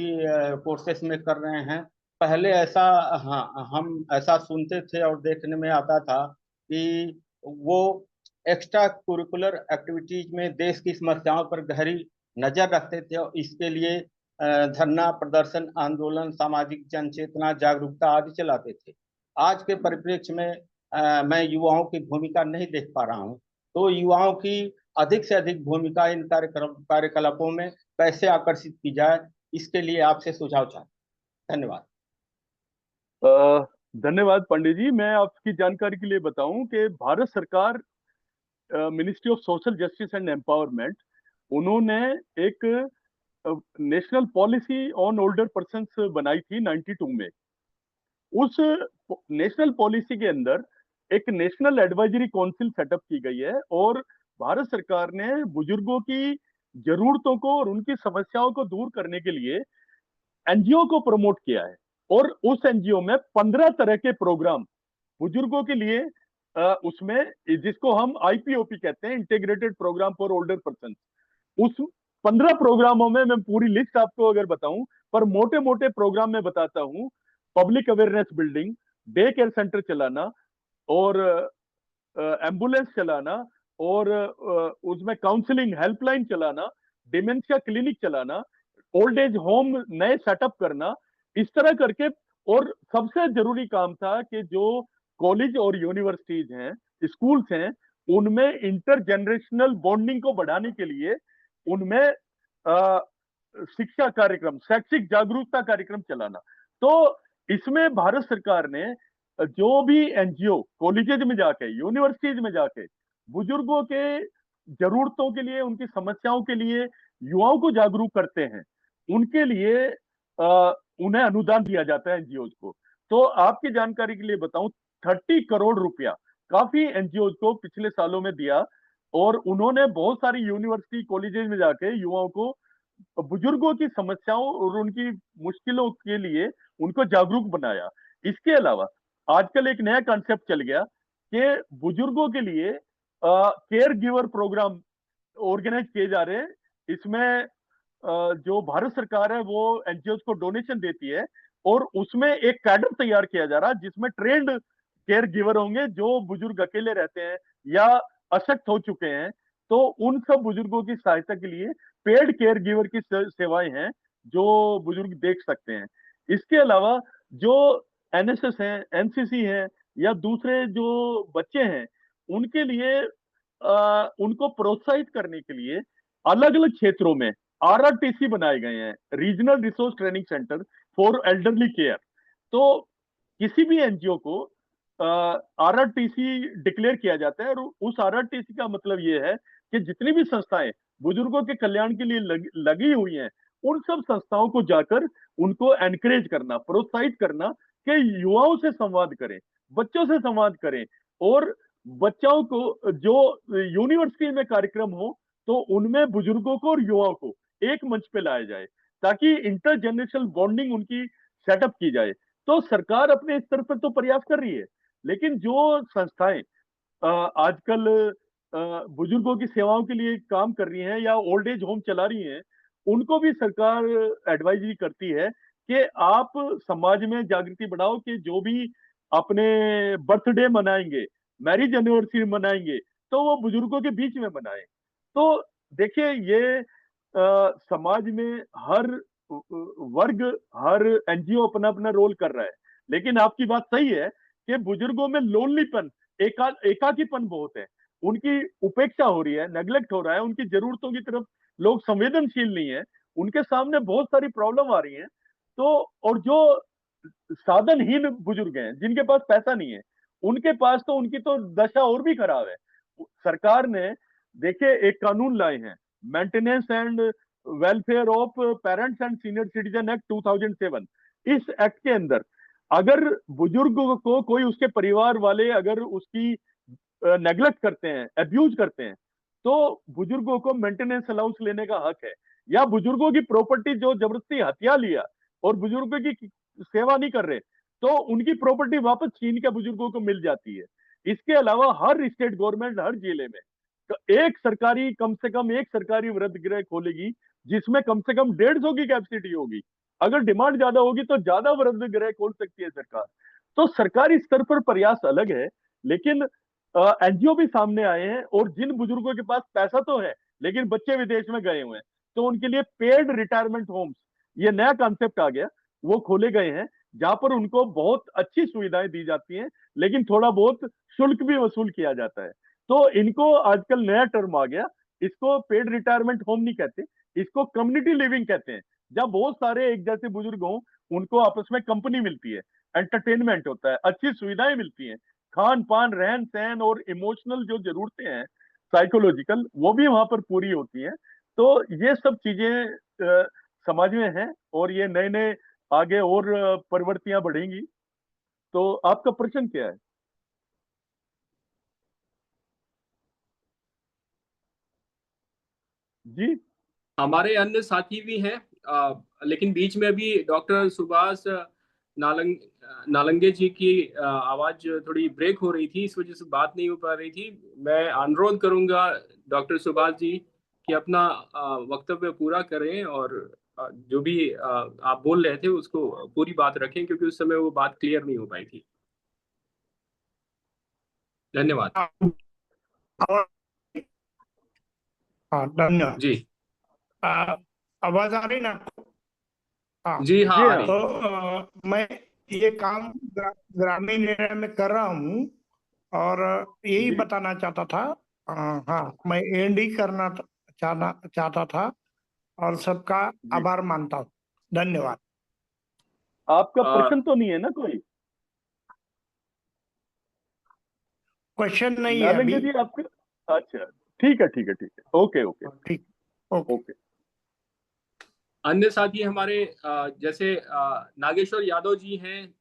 कोर्सेस में कर रहे हैं। पहले ऐसा, हाँ, हम ऐसा सुनते थे और देखने में आता था कि वो एक्स्ट्रा कुरिकुलर एक्टिविटीज में देश की समस्याओं पर गहरी नजर रखते थे और इसके लिए धरना प्रदर्शन, आंदोलन, सामाजिक जन चेतना, जागरूकता आदि चलाते थे। आज के परिप्रेक्ष्य में मैं युवाओं की भूमिका नहीं देख पा रहा हूँ, तो युवाओं की अधिक से अधिक भूमिका इन कार्यकलापों में कैसे आकर्षित की जाए, इसके लिए आपसे सुझाव चाहते। धन्यवाद। धन्यवाद पंडित जी। मैं आपकी जानकारी के लिए बताऊं कि भारत सरकार ministry of social justice and empowerment, उन्होंने एक national policy on older persons बनाई थी 92 में। उस नेशनल पॉलिसी के अंदर एक नेशनल एडवाइजरी काउंसिल सेटअप की गई है और भारत सरकार ने बुजुर्गों की जरूरतों को और उनकी समस्याओं को दूर करने के लिए एनजीओ को प्रमोट किया है। और उस एनजीओ में 15 तरह के प्रोग्राम बुजुर्गों के लिए उसमें, जिसको हम IPOP कहते हैं, integrated program for older person, उस 15 प्रोग्रामों में मैं पूरी लिस्ट आपको अगर बताऊं, पर मोटे मोटे प्रोग्राम में बताता हूं। Public awareness building, day care centre चलाना और एम्बुलेंस चलाना और उसमें काउंसलिंग हेल्पलाइन चलाना, डिमेंशिया क्लिनिक चलाना, ओल्ड एज होम नए सेटअप करना, इस तरह करके। और सबसे जरूरी काम था कि जो कॉलेज और यूनिवर्सिटीज हैं, स्कूल्स हैं, उनमें इंटर जनरेशनल बॉन्डिंग को बढ़ाने के लिए उनमें शिक्षा कार्यक्रम, शैक्षिक जागरूकता कार्यक्रम चलाना। तो इसमें भारत सरकार ने जो भी एनजीओ कॉलेजेज में जाके, यूनिवर्सिटीज में जाके बुजुर्गों के जरूरतों के लिए, उनकी समस्याओं के लिए युवाओं को जागरूक करते हैं, उनके लिए उन्हें अनुदान दिया जाता है एनजीओ को। तो आपकी जानकारी के लिए बताऊं, 30 करोड़ रुपया काफी एनजीओ को पिछले सालों में दिया और उन्होंने बहुत सारी यूनिवर्सिटी कॉलेजेस में जाके युवाओं को बुजुर्गों की समस्याओं और उनकी मुश्किलों के लिए उनको जागरूक बनाया। इसके अलावा आजकल एक नया कॉन्सेप्ट चल गया कि बुजुर्गों के लिए केयर गिवर प्रोग्राम ऑर्गेनाइज किए जा रहे हैं। इसमें जो भारत सरकार है वो एनजीओ को डोनेशन देती है और उसमें एक कैडर तैयार किया जा रहा है जिसमें ट्रेंड केयर गिवर होंगे जो बुजुर्ग अकेले रहते हैं या अशक्त हो चुके हैं। तो उन सब बुजुर्गों की सहायता के लिए पेड केयर गिवर की सेवाएं हैं जो बुजुर्ग देख सकते हैं। इसके अलावा जो एनएसएस है, एनसीसी है या दूसरे जो बच्चे हैं, उनके लिए उनको प्रोत्साहित करने के लिए अलग अलग क्षेत्रों में RRTC बनाए गए हैं, regional resource training centre for elderly care. तो किसी भी एनजीओ को RRTC डिक्लेयर किया जाता है और उस RRTC का मतलब ये है कि जितनी भी संस्थाएं बुजुर्गों के कल्याण के लिए लगी हुई हैं, उन सब संस्थाओं को जाकर उनको एनकरेज करना, प्रोत्साहित करना कि युवाओं से संवाद करें, बच्चों से संवाद करें, और बच्चों को जो यूनिवर्सिटी में कार्यक्रम हो तो उनमें बुजुर्गों को और युवाओं को एक मंच पे लाया जाए ताकि इंटर जनरेशनल बॉन्डिंग उनकी सेटअप की जाए। तो सरकार अपने स्तर पर तो प्रयास कर रही है, लेकिन जो संस्थाएं आजकल बुजुर्गों की सेवाओं के लिए काम कर रही हैं या ओल्ड एज होम चला रही हैं, उनको भी सरकार एडवाइजरी करती है कि आप समाज में जागृति बढ़ाओ कि जो भी अपने बर्थडे मनाएंगे, मैरिज एनिवर्सरी मनाएंगे, तो वो बुजुर्गों के बीच में मनाएं। तो देखिए, ये समाज में हर वर्ग, हर एनजीओ अपना अपना रोल कर रहा है, लेकिन आपकी बात सही है कि बुजुर्गों में लोनलीपन, एकाकीपन बहुत है, उनकी उपेक्षा हो रही है, नेग्लेक्ट हो रहा है, उनकी जरूरतों की तरफ लोग संवेदनशील नहीं है, उनके सामने बहुत सारी प्रॉब्लम आ रही है। तो और जो साधनहीन बुजुर्ग हैं, जिनके पास पैसा नहीं है, उनके पास तो उनकी तो दशा और भी खराब है। सरकार ने देखिए एक कानून लाए हैं, maintenance and welfare of parents and senior citizen act 2007। इस एक्ट के अंदर अगर बुजुर्ग को कोई उसके परिवार वाले अगर उसकी नेग्लेक्ट करते हैं, अब्यूज करते हैं, तो बुजुर्गों को मेंटेनेंस अलाउंस लेने का हक है, या बुजुर्गों की प्रॉपर्टी जो जबरदस्ती हथिया लिया और बुजुर्गों की सेवा नहीं कर रहे, तो उनकी प्रॉपर्टी वापस छीन के बुजुर्गों को मिल जाती है। इसके अलावा हर स्टेट गवर्नमेंट हर जिले में तो कम से कम एक सरकारी वृद्ध गृह खोलेगी, जिसमें कम से कम 150 की कैपेसिटी होगी। अगर डिमांड ज्यादा होगी तो ज्यादा वृद्ध गृह खोल सकती है सरकार। तो सरकारी स्तर पर प्रयास अलग है, लेकिन एनजीओ भी सामने आए हैं, और जिन बुजुर्गों के पास पैसा तो है लेकिन बच्चे विदेश में गए हुए हैं, तो उनके लिए पेड रिटायरमेंट होम्स, ये नया कॉन्सेप्ट आ गया, वो खोले गए हैं, जहां पर उनको बहुत अच्छी सुविधाएं दी जाती हैं, लेकिन थोड़ा बहुत शुल्क भी वसूल किया जाता है। तो इनको आजकल नया टर्म आ गया, इसको पेड रिटायरमेंट होम नहीं कहते, इसको कम्युनिटी लिविंग कहते हैं, जहां बहुत सारे एक जैसे बुजुर्ग हों, उनको आपस में कंपनी मिलती है, एंटरटेनमेंट होता है, अच्छी सुविधाएं मिलती हैं, खान पान, रहन सहन और इमोशनल जो जरूरतें हैं, साइकोलॉजिकल, वो भी वहां पर पूरी होती हैं। तो ये सब चीजें समाज में हैं, और ये नए नए आगे और प्रवृत्तियां बढ़ेंगी। तो आपका प्रश्न क्या है? जी, हमारे अन्य साथी भी हैं, लेकिन बीच में अभी डॉक्टर सुभाष नालंगे जी की आवाज थोड़ी ब्रेक हो रही थी, इस वजह से बात नहीं हो पा रही थी। मैं अनुरोध करूंगा डॉक्टर सुभाष जी कि अपना वक्तव्य पूरा करें, और जो भी आप बोल रहे थे उसको पूरी बात रखें, क्योंकि उस समय वो बात क्लियर नहीं हो पाई थी। धन्यवाद। हाँ, धन्यवाद। जी आवाज आ रही ना आपको? हाँ जी हाँ, जी आ हाँ। रही। तो मैं ये काम ग्रामीण एरिया में कर रहा हूँ, और यही जी, बताना चाहता था। हाँ, मैं एंडी करना चाहता था, और सबका जी। आभार मानता हूँ। धन्यवाद। आपका अ, प्रश्न तो नहीं है ना कोई? क्वेश्चन नहीं है नालंगे अभी। जी आपका? अच्छा, ठीक है, ठीक है, ठीक है, ओके, ओके, ठीक, ओके। ओके। अन्य साथी हमारे जैसे नागेश्वर यादव जी हैं,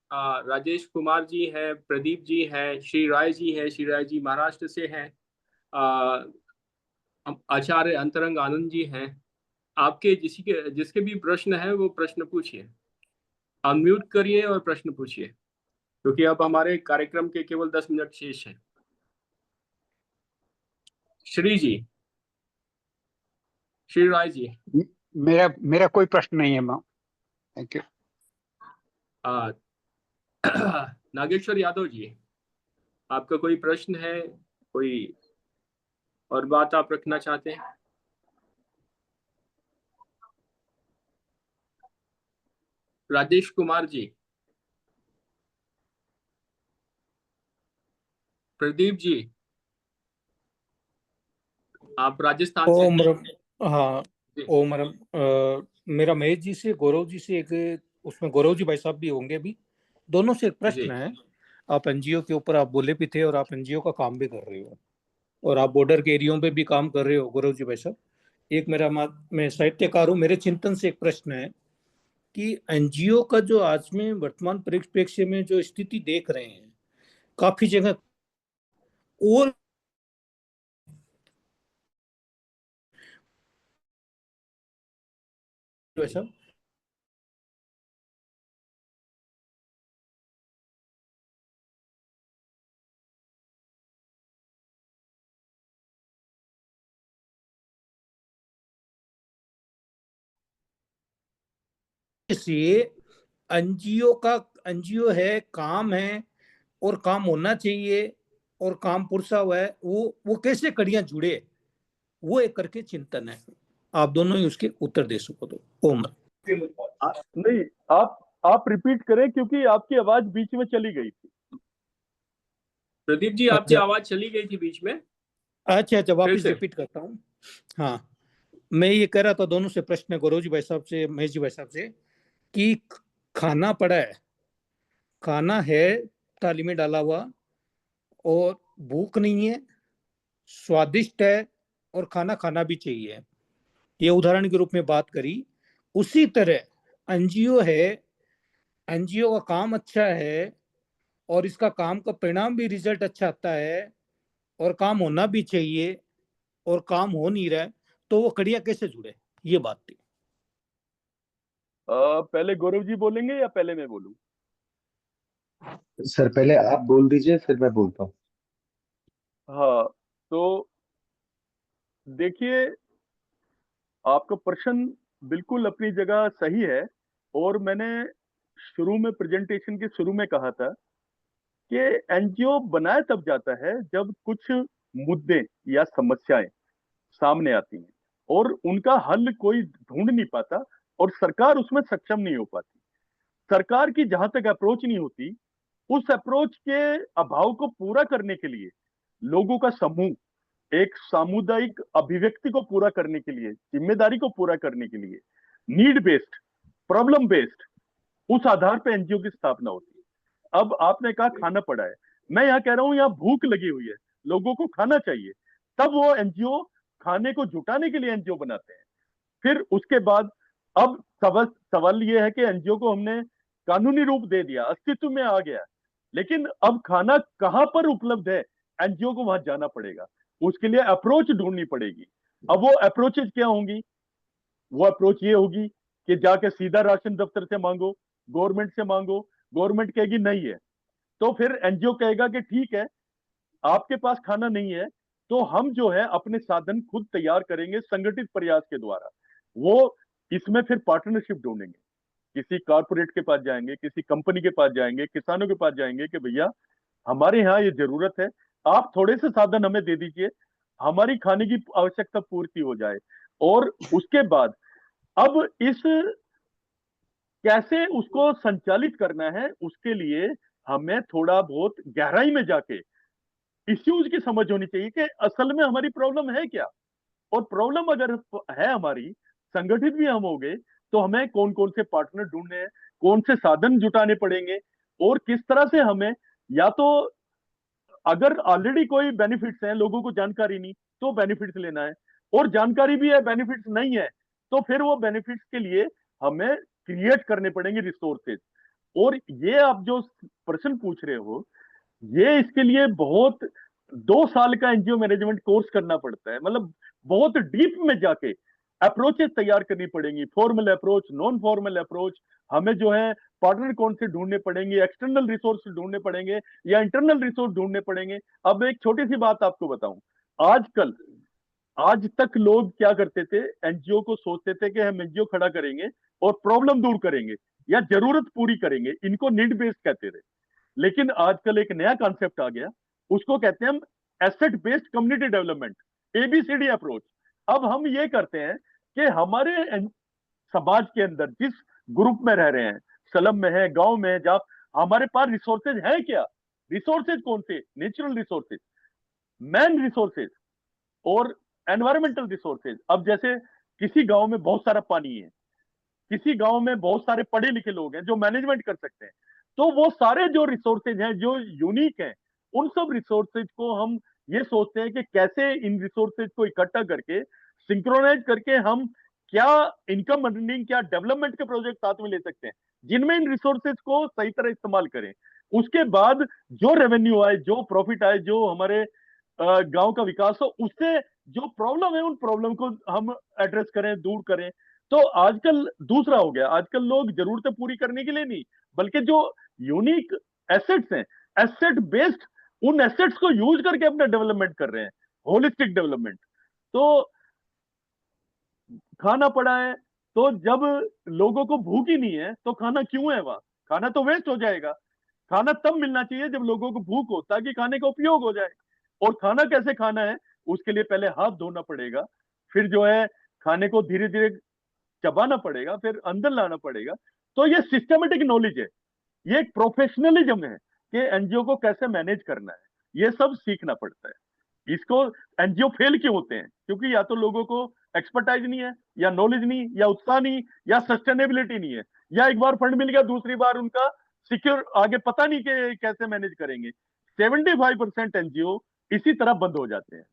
राजेश कुमार जी हैं, प्रदीप जी हैं, श्री राय जी हैं, श्री राय जी महाराष्ट्र से हैं, आचार्य अंतरंग आनंद जी हैं। आपके जिसके भी प्रश्न है वो प्रश्न पूछिए, अनम्यूट करिए और प्रश्न पूछिए, क्योंकि अब हमारे कार्यक्रम के केवल 10 मिनट शेष हैं। श्री जी, श्री राय जी। मेरा कोई प्रश्न नहीं है ma'am, thank you. Nageshwar Yadav ji, आपका कोई प्रश्न है, कोई और बात आप रखना चाहते हैं? राजेश कुमार जी, प्रदीप जी, आप राजस्थान से? हाँ, मेरा महेश जी से, गौरव जी से एक, उसमें गौरव जी भाई साहब भी होंगे भी, दोनों से एक प्रश्न है। आप एनजीओ के ऊपर आप बोले भी थे, और आप एनजीओ का काम भी कर रहे हो, और आप बॉर्डर के एरियो पे भी काम कर रहे हो गौरव जी भाई साहब। एक मैं साहित्यकार हूँ, मेरे चिंतन से एक प्रश्न है कि एनजीओ का जो आज में वर्तमान परिप्रेक्ष्य में जो स्थिति देख रहे हैं, काफी जगह और सब इसलिए एनजीओ है, काम है और काम होना चाहिए और काम पुरसा हुआ है, वो कैसे कड़ियां जुड़े, वो एक करके चिंतन है। आप दोनों ही उसके उत्तर दे सको तो। ओम नहीं, आप रिपीट करें क्योंकि आपकी आवाज बीच में चली गई थी। प्रदीप जी, आपकी आवाज चली गई थी बीच में। अच्छा, वापस रिपीट करता हूँ। हाँ, मैं ये कह रहा था, दोनों से प्रश्न है, गौरव जी भाई साहब से, महेश जी भाई साहब से, कि खाना पड़ा है, खाना है थाली में डाला हुआ और भूख नहीं है, स्वादिष्ट है और खाना खाना भी चाहिए, ये उदाहरण के रूप में बात करी। उसी तरह एनजीओ है, एनजीओ का काम अच्छा है और इसका काम का परिणाम भी, रिजल्ट अच्छा आता है और काम होना भी चाहिए और काम हो नहीं रहा है, तो वो कड़ियां कैसे जुड़े, ये बात थी। पहले गौरव जी बोलेंगे या पहले मैं बोलूं? सर पहले आप बोल दीजिए, फिर मैं बोलता हूँ। हाँ, तो देखिए, आपका प्रश्न बिल्कुल अपनी जगह सही है। और मैंने शुरू में, प्रेजेंटेशन के शुरू में कहा था कि एनजीओ बनाया तब जाता है जब कुछ मुद्दे या समस्याएं सामने आती हैं और उनका हल कोई ढूंढ नहीं पाता और सरकार उसमें सक्षम नहीं हो पाती। सरकार की जहां तक अप्रोच नहीं होती, उस अप्रोच के अभाव को पूरा करने के लिए लोगों का समूह, एक सामुदायिक अभिव्यक्ति को पूरा करने के लिए, जिम्मेदारी को पूरा करने के लिए, नीड बेस्ड, प्रॉब्लम बेस्ड, उस आधार पर एनजीओ की स्थापना होती है। अब आपने कहा खाना पड़ा है, मैं यहां कह रहा हूं यहां भूख लगी हुई है, लोगों को खाना चाहिए, तब वो एनजीओ खाने को जुटाने के लिए एनजीओ बनाते हैं। फिर उसके बाद अब सवाल ये है कि एनजीओ को हमने कानूनी रूप दे दिया, अस्तित्व में आ गया, लेकिन अब खाना कहां पर उपलब्ध है, एनजीओ को वहां जाना पड़ेगा, उसके लिए अप्रोच ढूंढनी पड़ेगी। अब वो अप्रोचेज क्या होंगी? वो अप्रोच ये होगी कि जाके सीधा राशन दफ्तर से मांगो, गवर्नमेंट से मांगो, गवर्नमेंट कहेगी नहीं है, तो फिर एनजीओ कहेगा कि ठीक है, आपके पास खाना नहीं है, तो हम जो है अपने साधन खुद तैयार करेंगे संगठित प्रयास के द्वारा। वो इसमें फिर पार्टनरशिप ढूंढेंगे, किसी कारपोरेट के पास जाएंगे, किसी कंपनी के पास जाएंगे, किसानों के पास जाएंगे कि भैया हमारे यहाँ ये जरूरत है, आप थोड़े से साधन हमें दे दीजिए, हमारी खाने की आवश्यकता पूर्ति हो जाए। और उसके बाद अब इस कैसे उसको संचालित करना है, उसके लिए हमें थोड़ा बहुत गहराई में जाके इश्यूज की समझ होनी चाहिए कि असल में हमारी प्रॉब्लम है क्या। और प्रॉब्लम अगर है हमारी, संगठित भी हम हो गए, तो हमें कौन कौन से पार्टनर ढूंढने हैं, कौन से साधन जुटाने पड़ेंगे, और किस तरह से हमें, या तो अगर ऑलरेडी कोई बेनिफिट्स हैं, लोगों को जानकारी नहीं, तो बेनिफिट्स लेना है, और जानकारी भी है बेनिफिट्स नहीं है, तो फिर वो बेनिफिट्स के लिए हमें क्रिएट करने पड़ेंगे रिसोर्सेज। और ये आप जो प्रश्न पूछ रहे हो, ये इसके लिए बहुत 2 साल का एनजीओ मैनेजमेंट कोर्स करना पड़ता है, मतलब बहुत डीप में जाके अप्रोचेस तैयार करनी पड़ेंगी, formal approach, non formal approach, हमें जो है पार्टनर कौन से ढूंढने पड़ेंगे, एक्सटर्नल रिसोर्स ढूंढने पड़ेंगे या इंटरनल रिसोर्स ढूंढने पड़ेंगे। अब एक छोटी सी बात आपको बताऊं, आजकल, आज तक लोग क्या करते थे, एनजीओ को सोचते थे कि हम एनजीओ खड़ा करेंगे और प्रॉब्लम दूर करेंगे या जरूरत पूरी करेंगे, इनको नीड बेस्ड कहते थे। लेकिन आजकल एक नया कॉन्सेप्ट आ गया, उसको कहते हैं हम asset based community development, ABCD approach. अब हम ये करते हैं कि हमारे समाज के अंदर जिस ग्रुप में रह रहे हैं, स्लम में है, गांव में है, जहां हमारे पास रिसोर्सेज है क्या, रिसोर्सेज कौन से, नेचुरल रिसोर्सेज, मैन रिसोर्सेज और एनवायरमेंटल रिसोर्सेज। अब जैसे किसी गांव में बहुत सारा पानी है, किसी गांव में बहुत सारे पढ़े लिखे लोग हैं जो मैनेजमेंट कर सकते हैं, तो वो सारे जो रिसोर्सेज हैं जो यूनिक हैं, उन सब रिसोर्सेज को हम ये सोचते हैं कि कैसे इन रिसोर्सेज को इकट्ठा करके सिंक्रोनाइज करके हम क्या इनकम अर्निंग, क्या डेवलपमेंट के प्रोजेक्ट साथ में ले सकते हैं, जिनमें इन रिसोर्सेज को सही तरह इस्तेमाल करें। उसके बाद जो रेवेन्यू आए, जो प्रॉफिट आए, जो हमारे गांव का विकास हो, उससे जो प्रॉब्लम है उन प्रॉब्लम को हम एड्रेस करें, दूर करें। तो आजकल दूसरा हो गया, आजकल लोग जरूरतें पूरी करने के लिए नहीं, बल्कि जो यूनिक एसेट्स हैं, एसेट बेस्ड, उन एसेट्स को यूज करके अपना डेवलपमेंट कर रहे हैं, होलिस्टिक डेवलपमेंट। तो खाना पड़ा है, तो जब लोगों को भूख ही नहीं है तो खाना क्यों है वहां? खाना तो वेस्ट हो जाएगा। खाना तब मिलना चाहिए जब लोगों को भूख हो, ताकि खाने का उपयोग हो जाए। और खाना कैसे खाना है, उसके लिए पहले हाथ धोना पड़ेगा, फिर जो है खाने को धीरे धीरे चबाना पड़ेगा, फिर अंदर लाना पड़ेगा। तो ये सिस्टमेटिक नॉलेज है, ये एक प्रोफेशनलिज्म है कि एनजीओ को कैसे मैनेज करना है, ये सब सीखना पड़ता है। इसको एनजीओ फेल क्यों होते हैं? क्योंकि या तो लोगों को एक्सपर्टाइज नहीं है, या नॉलेज नहीं, या उत्साह नहीं, या सस्टेनेबिलिटी नहीं है, या एक बार फंड मिल गया दूसरी बार उनका सिक्योर आगे पता नहीं कि कैसे मैनेज करेंगे। 75% एनजीओ इसी तरह बंद हो जाते हैं।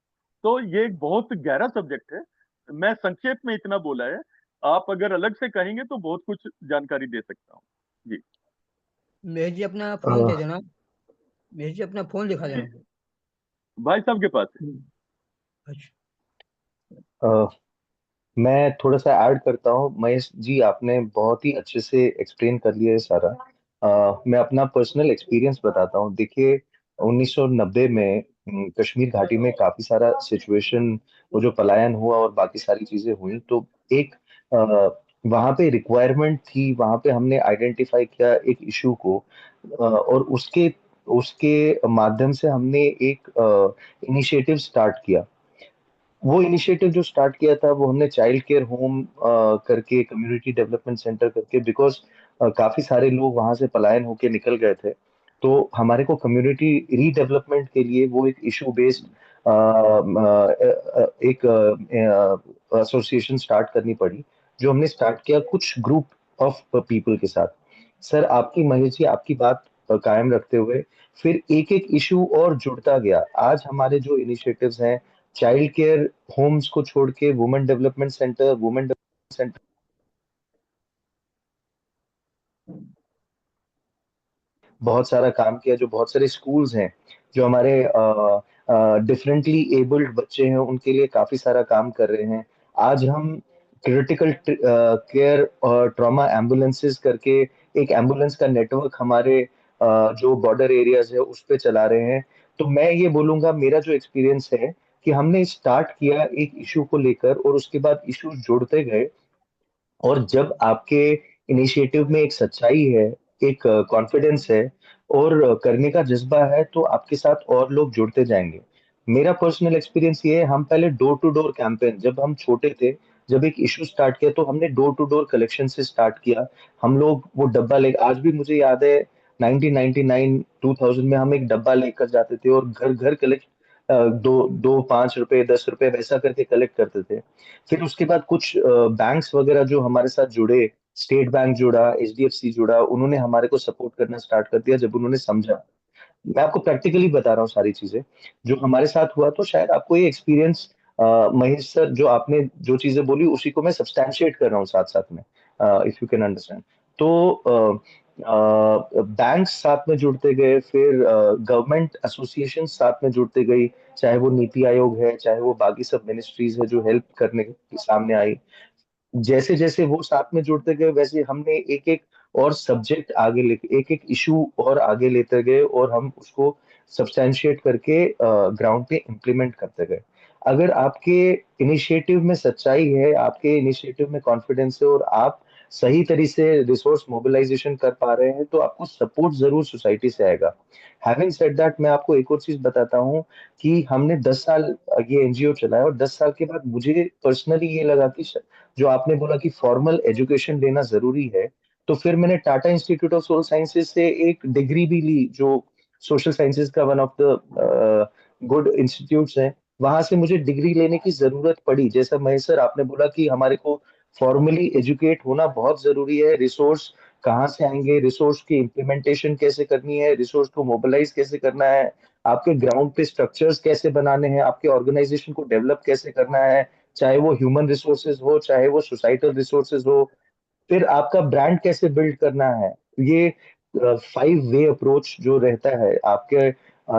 तो ये एक बहुत गहरा सब्जेक्ट है, मैं संक्षेप में इतना बोला है। आप अगर अलग से कहेंगे तो बहुत कुछ जानकारी दे सकता हूँ जी। महेश जी अपना फोन दे देना, महेश जी अपना फोन दिखा देना। भाई साहब के पास है। अच्छा, मैं थोड़ा सा ऐड करता हूँ। महेश जी आपने बहुत ही अच्छे से एक्सप्लेन कर लिया है सारा। मैं अपना पर्सनल एक्सपीरियंस बताता हूँ। देखिए 1990 में कश्मीर घाटी में काफी सारा सिचुएशन, वो जो पलायन हुआ और बाकी सारी चीजें हुई, तो एक वहां पे रिक्वायरमेंट थी, वहां पे हमने आइडेंटिफाई किया एक इशू को, और उसके उसके माध्यम से हमने एक इनिशिएटिव स्टार्ट किया। वो इनिशिएटिव जो स्टार्ट किया था वो हमने चाइल्ड केयर होम करके, कम्युनिटी डेवलपमेंट सेंटर करके, बिकॉज काफी सारे लोग वहां से पलायन होके निकल गए थे। तो हमारे को कम्युनिटी रीडेवलपमेंट के लिए वो एक इशू बेस्ड एक एसोसिएशन स्टार्ट करनी पड़ी, जो हमने स्टार्ट किया कुछ ग्रुप ऑफ पीपल के साथ। सर आपकी, महेश जी आपकी बात कायम रखते हुए फिर एक एक इशू और जुड़ता गया। आज हमारे जो इनिशिएटिव्स हैं, चाइल्ड केयर होम्स को छोड़ के women development centre, women development centre बहुत सारा काम किया, जो बहुत सारे स्कूल्स हैं जो हमारे डिफरेंटली एबल्ड बच्चे हैं उनके लिए काफी सारा काम कर रहे हैं। आज हम क्रिटिकल केयर और ट्रॉमा एम्बुलेंसेस करके एक एम्बुलेंस का नेटवर्क हमारे जो बॉर्डर एरियाज है उस पे चला रहे हैं। तो मैं ये बोलूंगा, मेरा जो एक्सपीरियंस है कि हमने स्टार्ट किया एक इशू को लेकर और उसके बाद इश्यूज जुड़ते गए, और जब आपके इनिशिएटिव में एक सच्चाई है, एक कॉन्फिडेंस है और करने का जज्बा है, तो आपके साथ और लोग जुड़ते जाएंगे। मेरा पर्सनल एक्सपीरियंस ये है, हम पहले डोर टू डोर कैंपेन, जब हम छोटे थे, जब एक इशू स्टार्ट किया तो हमने डोर टू डोर कलेक्शन से स्टार्ट किया। हम लोग वो डब्बा ले, आज भी मुझे याद है 1999 2000 में हम एक डब्बा लेकर जाते थे और घर घर कलेक्ट, दो दो 5 रुपए 10 रुपए वैसा करके कलेक्ट करते थे। फिर उसके बाद कुछ बैंक्स वगैरह जो हमारे साथ जुड़े, स्टेट बैंक जुड़ा, एचडीएफसी जुड़ा, उन्होंने हमारे को सपोर्ट करना स्टार्ट कर दिया जब उन्होंने समझा। मैं आपको प्रैक्टिकली बता रहा हूँ सारी चीजें जो हमारे साथ हुआ, तो शायद आपको ये एक्सपीरियंस, महेश सर जो आपने जो चीजें बोली उसी को मैं सब्सटैंशिएट कर रहा हूँ साथ साथ में, इफ यू कैन अंडरस्टैंड। तो बैंक्स साथ में जुड़ते गए, फिर गवर्नमेंट एसोसिएशन साथ में जुड़ते गई, चाहे वो नीति आयोग है, चाहे वो बाकी सब मिनिस्ट्रीज है जो हेल्प करने के सामने आई। जैसे जैसे वो साथ में जुड़ते गए, वैसे हमने एक एक और सब्जेक्ट आगे लेके, एक एक इशू और आगे लेते गए, और हम उसको सब्सटैंशिएट करके ग्राउंड पे इम्प्लीमेंट करते गए। अगर आपके इनिशिएटिव में सच्चाई है, आपके इनिशिएटिव में कॉन्फिडेंस है, और आप सही तरीके से रिसोर्स मोबिलाइजेशन कर पा रहे हैं, तो आपको सपोर्ट जरूर सोसाइटी से आएगा। हैविंग सेड दैट, मैं आपको एक और चीज बताता हूँ कि हमने 10 साल ये एनजीओ चलाया, और 10 साल के बाद मुझे पर्सनली ये लगा कि जो आपने बोला कि फॉर्मल एजुकेशन लेना जरूरी है, तो फिर मैंने Tata institute of social sciences से एक डिग्री भी ली, जो सोशल साइंसेज का one of the good institutes है। वहां से मुझे डिग्री लेने की जरूरत पड़ी। जैसा महेश सर आपने बोला कि हमारे को फॉर्मली एजुकेट होना बहुत जरूरी है। रिसोर्स कहाँ से आएंगे, रिसोर्स की इम्प्लीमेंटेशन कैसे करनी है, रिसोर्स को मोबिलाइज कैसे करना है, आपके ग्राउंड पे स्ट्रक्चर्स कैसे बनाने हैं, आपके ऑर्गेनाइजेशन को डेवलप कैसे करना है, चाहे वो ह्यूमन रिसोर्सेज हो, चाहे वो सोसाइटल रिसोर्सेज हो, फिर आपका ब्रांड कैसे बिल्ड करना है, ये 5 वे अप्रोच जो रहता है, आपके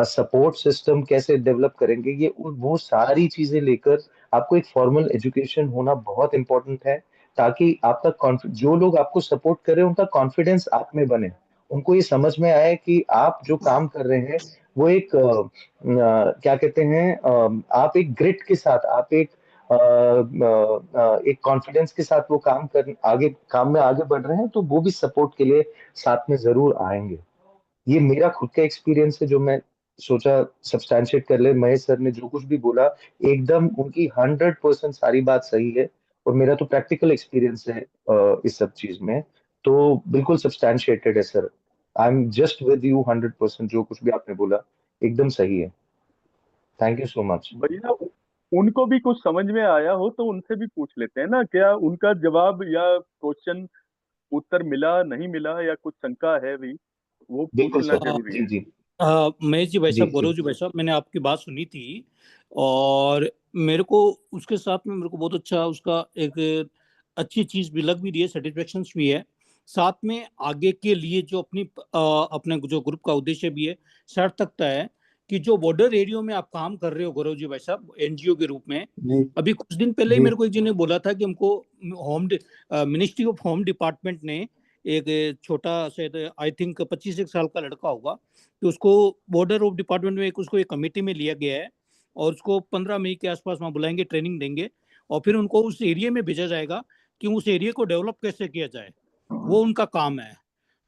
सपोर्ट सिस्टम कैसे डेवलप करेंगे, ये वो सारी चीजें लेकर आपको एक फॉर्मल एजुकेशन होना बहुत इंपॉर्टेंट है, ताकि आपका जो लोग आपको सपोर्ट कर रहे हैं उनका कॉन्फिडेंस आप में बने, उनको ये समझ में आए कि आप जो काम कर रहे हैं वो एक क्या कहते हैं, आप एक ग्रिट के साथ, आप एक कॉन्फिडेंस के साथ वो काम में आगे बढ़ रहे हैं, तो वो भी सपोर्ट के लिए साथ में जरूर आएंगे। ये मेरा खुद का एक्सपीरियंस है, जो मैं सोचा सब्सटैंशिएट कर ले। महेश सर ने जो कुछ भी बोला, एकदम उनकी 100% सारी बात सही है, और मेरा तो प्रैक्टिकल एक्सपीरियंस है इस सब चीज में, तो बिल्कुल सब्सटैंशिएटेड है sir. I am just with you 100%, जो कुछ भी आपने बोला एकदम सही है। Thank you so much. भैया उनको भी कुछ समझ में आया हो तो उनसे भी पूछ लेते हैं ना, क्या उनका जवाब या क्वेश्चन उत्तर मिला नहीं मिला, या कुछ शंका है भी, वो बिल्कुल पूछना सर, जरूरी जी है। जी महेश जी भाई जी साहब, जी गौरव जी भाई साहब, मैंने आपकी बात सुनी थी और मेरे को उसके साथ में मेरे को बहुत अच्छा उसका एक अच्छी चीज भी लग भी रही है, सेटिस्फेक्शन भी है। साथ में आगे के लिए जो अपने जो ग्रुप का उद्देश्य भी है, सार्थकता है कि जो बॉर्डर एरियो में आप काम कर रहे हो गौरव जी भाई साहब, एनजीओ के रूप में। जी अभी कुछ दिन पहले ही जी मेरे को एक जी ने बोला था कि हमको मिनिस्ट्री ऑफ होम डिपार्टमेंट ने एक छोटा शायद आई थिंक 25 साल का लड़का होगा, कि उसको बॉर्डर ऑफ डिपार्टमेंट में उसको एक कमेटी में लिया गया है और उसको 15 मई के आसपास वहाँ बुलाएंगे, ट्रेनिंग देंगे और फिर उनको उस एरिया में भेजा जाएगा कि उस एरिया को डेवलप कैसे किया जाए, वो उनका काम है।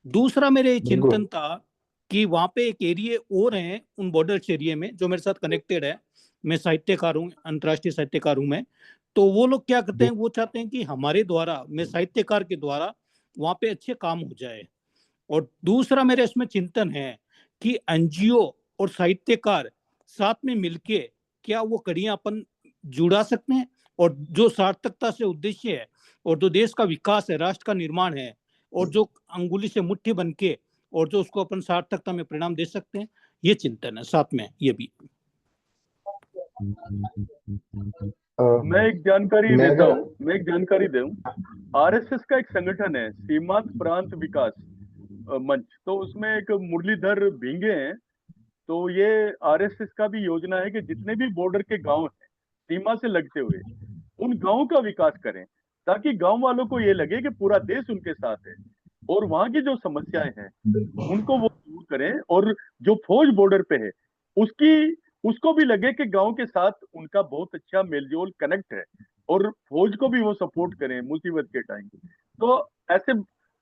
दूसरा मेरे बिल्कुल। चिंतन था कि वहाँ पे एक एरिया और हैं उन बॉर्डर एरिया में जो मेरे साथ कनेक्टेड है। मैं साहित्यकार हूँ, अंतर्राष्ट्रीय साहित्यकार हूँ मैं। तो वो लोग क्या करते हैं, वो चाहते हैं कि हमारे द्वारा, मैं साहित्यकार के द्वारा वहाँ पे अच्छे काम हो जाए। और दूसरा मेरे इसमें चिंतन है कि एनजीओ और साहित्यकार साथ में मिलके क्या वो कड़ियां अपन जुड़ा सकते हैं, और जो सार्थकता से उद्देश्य है और जो देश का विकास है, राष्ट्र का निर्माण है, और जो अंगुली से मुट्ठी बन के और जो उसको अपन सार्थकता में परिणाम दे सकते हैं, ये चिंतन है साथ में ये भी। मैं एक जानकारी मैं देता अगर हूँ, मैं एक जानकारी दूं। आरएसएस का एक संगठन है, सीमांत प्रांत विकास मंच, तो उसमें एक मुरलीधर भिंगे हैं। तो ये आरएसएस का भी योजना है कि जितने भी बॉर्डर के गांव हैं सीमा से लगते हुए, उन गांवों का विकास करें, ताकि गांव वालों को ये लगे कि पूरा देश उनके साथ है, और वहां की जो समस्याएं हैं उनको वो दूर करें। और जो फौज बॉर्डर पे है उसकी उसको भी लगे कि गांव के साथ उनका बहुत अच्छा मेलजोल कनेक्ट है, और फौज को भी वो सपोर्ट करें मुसीबत के टाइम। तो ऐसे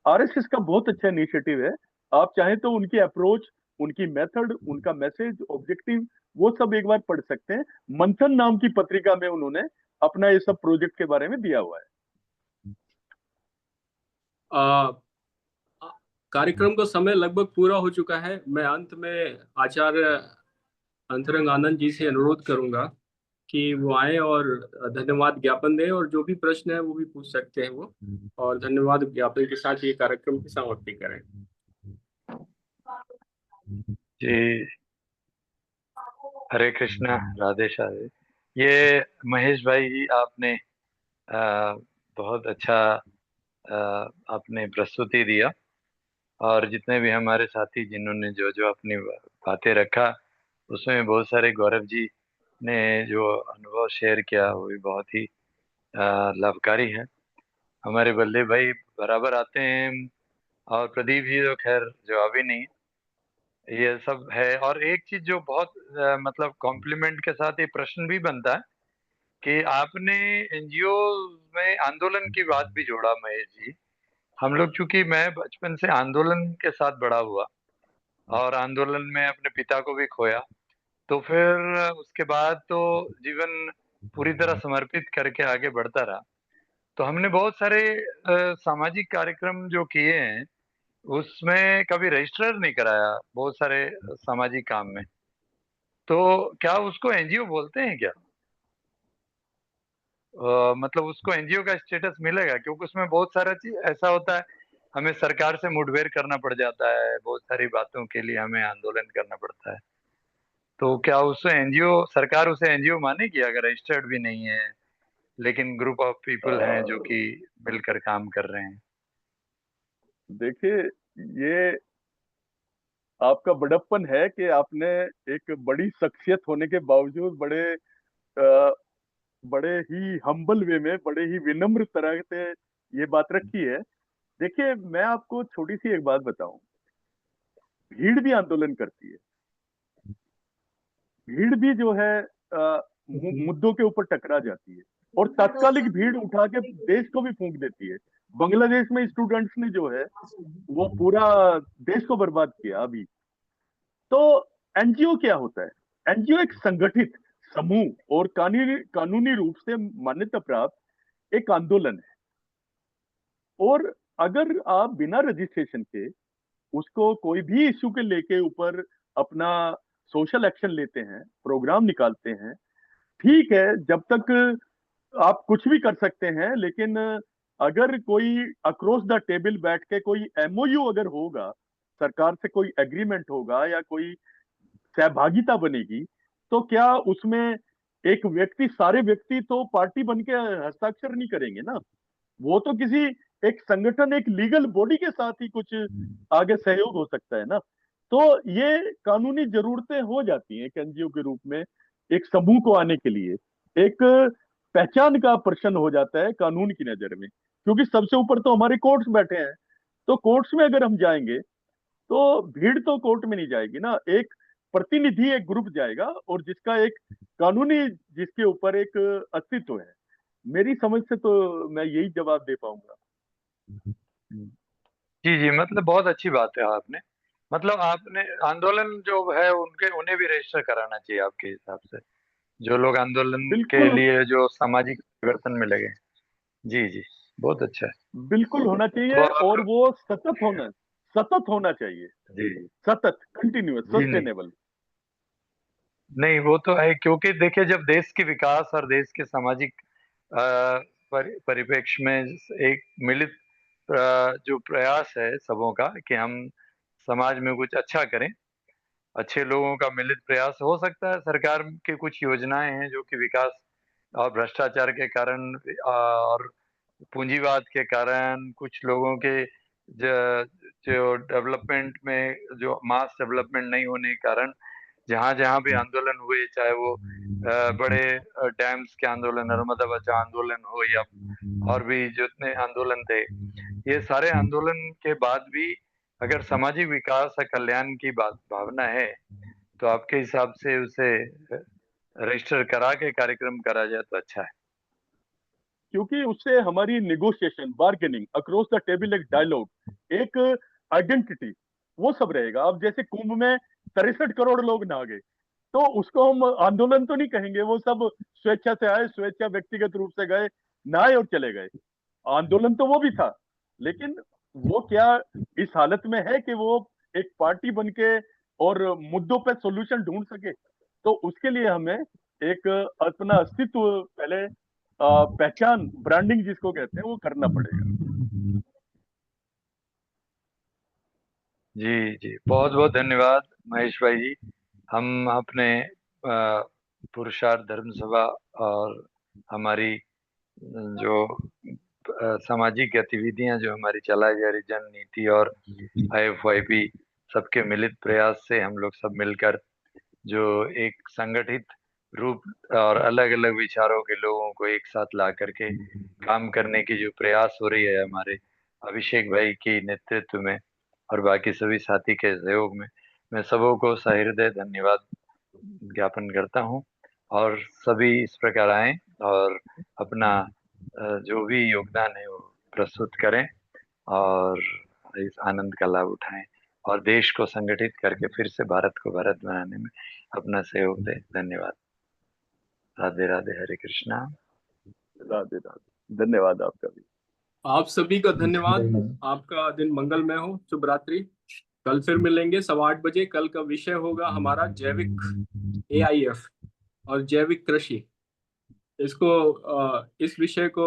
आरएसएस का बहुत अच्छा इनिशिएटिव है। आप चाहें तो उनकी अप्रोच, उनकी मेथड, उनका मैसेज, ऑब्जेक्टिव, वो सब एक बार पढ़ सकते हैं। मंथन नाम की पत्रिका में उन्होंने अपना ये सब प्रोजेक्ट के बारे में दिया हुआ है। आ, कार्यक्रम का समय लगभग पूरा हो चुका है। मैं अंत में आचार्य अंतरंग आनंद जी से अनुरोध करूंगा कि वो आए और धन्यवाद ज्ञापन दें, और जो भी प्रश्न है वो भी पूछ सकते हैं वो, और धन्यवाद ज्ञापन के साथ ये कार्यक्रम की समाप्ति करें। जी, हरे कृष्णा, राधे श्याम। ये महेश भाई जी, आपने बहुत अच्छा आपने प्रस्तुति दिया, और जितने भी हमारे साथी जिन्होंने जो जो अपनी बातें रखा, उसमें बहुत सारे गौरव जी ने जो अनुभव शेयर किया वो भी बहुत ही लाभकारी है। हमारे बल्ले भाई बराबर आते हैं, और प्रदीप जी तो खैर जवाब ही नहीं। ये सब है, और एक चीज जो बहुत मतलब कॉम्प्लीमेंट के साथ ये प्रश्न भी बनता है कि आपने एनजीओ में आंदोलन की बात भी जोड़ा महेश जी। हम लोग, चूंकि मैं बचपन से आंदोलन के साथ बड़ा हुआ और आंदोलन में अपने पिता को भी खोया, तो फिर उसके बाद तो जीवन पूरी तरह समर्पित करके आगे बढ़ता रहा। तो हमने बहुत सारे सामाजिक कार्यक्रम जो किए हैं, उसमें कभी रजिस्टर नहीं कराया बहुत सारे सामाजिक काम में। तो क्या उसको एनजीओ बोलते हैं क्या? मतलब उसको एनजीओ का स्टेटस मिलेगा? क्योंकि उसमें बहुत सारा चीज ऐसा होता है, हमें सरकार से मुठभेड़ करना पड़ जाता है, बहुत सारी बातों के लिए हमें आंदोलन करना पड़ता है। तो क्या उसे एनजीओ, सरकार उसे एनजीओ मानेगी अगर रजिस्टर्ड भी नहीं है लेकिन ग्रुप ऑफ पीपल हैं जो कि मिलकर काम कर रहे हैं। देखिए, ये आपका बड़प्पन है कि आपने एक बड़ी शख्सियत होने के बावजूद अ, बड़े ही हम्बल वे में, बड़े ही विनम्र तरह से ये बात रखी है। देखिए, मैं आपको छोटी सी एक बात बताऊं, भीड़ भी आंदोलन करती है। भीड़ भी जो है मुद्दों के ऊपर टकरा जाती है और तात्कालिक भीड़ उठा के देश को भी फूंक देती है। बांग्लादेश में स्टूडेंट्स ने जो है वो पूरा देश को बर्बाद किया अभी। तो एनजीओ क्या होता है? एनजीओ एक संगठित समूह और कानूनी रूप से मान्यता प्राप्त एक आंदोलन है। और अगर आप बिना रजिस्ट्रेशन के उसको कोई भी इश्यू के लेके ऊपर अपना सोशल एक्शन लेते हैं, प्रोग्राम निकालते हैं, ठीक है, जब तक आप कुछ भी कर सकते हैं। लेकिन अगर कोई अक्रॉस द टेबल बैठ के कोई एमओयू अगर होगा, सरकार से कोई एग्रीमेंट होगा या कोई सहभागिता बनेगी, तो क्या उसमें एक व्यक्ति, सारे व्यक्ति तो पार्टी बन के हस्ताक्षर नहीं करेंगे ना। वो तो किसी एक संगठन, एक लीगल बॉडी के साथ ही कुछ आगे सहयोग हो सकता है ना। तो ये कानूनी जरूरतें हो जाती हैं एक एनजीओ के रूप में, एक समूह को आने के लिए एक पहचान का प्रश्न हो जाता है कानून की नजर में, क्योंकि सबसे ऊपर तो हमारे कोर्ट्स बैठे हैं। तो कोर्ट्स में अगर हम जाएंगे तो भीड़ तो कोर्ट में नहीं जाएगी ना, एक प्रतिनिधि, एक ग्रुप जाएगा और जिसका एक कानूनी, जिसके ऊपर एक अस्तित्व है। मेरी समझ से तो मैं यही जवाब दे पाऊंगा। जी जी, मतलब बहुत अच्छी बात है आपने, मतलब आपने आंदोलन जो है उन्हें भी रजिस्टर कराना चाहिए आपके हिसाब से, जो लोग आंदोलन के बिल्कुल, लिए जो सामाजिक परिवर्तन में लगे। जी जी, बहुत अच्छा है। बिल्कुल होना चाहिए तो और वो सतत होना चाहिए। जी सतत, कंटिन्यूअस, जी, नहीं सस्टेनेबल। नहीं, वो तो है, क्योंकि देखिए जब देश के विकास और देश के सामाजिक परिप्रेक्ष्य में एक मिलित जो प्रयास है सबों का कि हम समाज में कुछ अच्छा करें, अच्छे लोगों का मिलित प्रयास हो सकता है। सरकार की कुछ योजनाएं हैं जो कि विकास और भ्रष्टाचार के कारण और पूंजीवाद के कारण, कुछ लोगों के जो डेवलपमेंट में जो मास डेवलपमेंट नहीं होने के कारण जहां जहां भी आंदोलन हुए, चाहे वो बड़े डैम्स के आंदोलन, नर्मदा बचाओ आंदोलन हो या और भी जितने आंदोलन थे, ये सारे आंदोलन के बाद भी अगर सामाजिक विकास और कल्याण की भावना है तो आपके हिसाब से उसे रजिस्टर करा के कार्यक्रम करा जाए तो अच्छा है। क्योंकि उससे हमारी negotiation, bargaining, across the table, एक डायलॉग, एक आइडेंटिटी, वो सब रहेगा। अब जैसे कुंभ में 63 करोड़ लोग नहा गए, तो उसको हम आंदोलन तो नहीं कहेंगे। वो सब स्वेच्छा से आए, स्वेच्छा व्यक्तिगत रूप से गए, नहाए और चले गए। आंदोलन तो वो भी था, लेकिन वो क्या इस हालत में है कि वो एक पार्टी बन के और मुद्दों पे सॉल्यूशन ढूंढ सके? तो उसके लिए हमें एक अपना अस्तित्व पहले, पहचान, ब्रांडिंग जिसको कहते हैं, वो करना पड़ेगा। जी जी, बहुत बहुत धन्यवाद महेश भाई जी। हम अपने पुरुषार्थ धर्म सभा और हमारी जो सामाजिक गतिविधियां जो हमारी चलाई जा रही, जन नीति और IFYP, सबके मिलित प्रयास से हम लोग सब मिलकर जो एक संगठित रूप और अलग अलग विचारों के लोगों को एक साथ ला करके काम करने की जो प्रयास हो रही है हमारे अभिषेक भाई के नेतृत्व में और बाकी सभी साथी के सहयोग में, मैं सबों को सहृदय धन्यवाद ज्ञापन करता हूं। और सभी इस प्रकार आए और अपना जो भी योगदान है वो प्रस्तुत करें और इस आनंद का लाभ उठाएं और देश को संगठित करके फिर से भारत को भारत बनाने में अपना सहयोग दें। धन्यवाद। राधे राधे, हरे कृष्णा। राधे राधे, धन्यवाद आपका भी। आप सभी का धन्यवाद। आपका दिन मंगलमय हो। शुभ रात्रि। कल फिर मिलेंगे 8:15 बजे। कल का विषय होगा हमारा जैविक AIF और जैविक कृषि। इस विषय को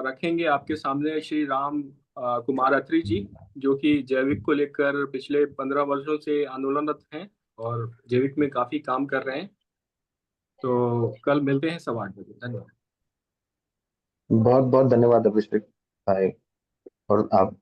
रखेंगे आपके सामने श्री राम कुमार अत्री जी, जो कि जैविक को लेकर पिछले 15 वर्षों से आंदोलनरत हैं और जैविक में काफी काम कर रहे हैं। तो कल मिलते हैं 8:15 बजे। धन्यवाद। बहुत बहुत धन्यवाद अभिषेक भाई और आप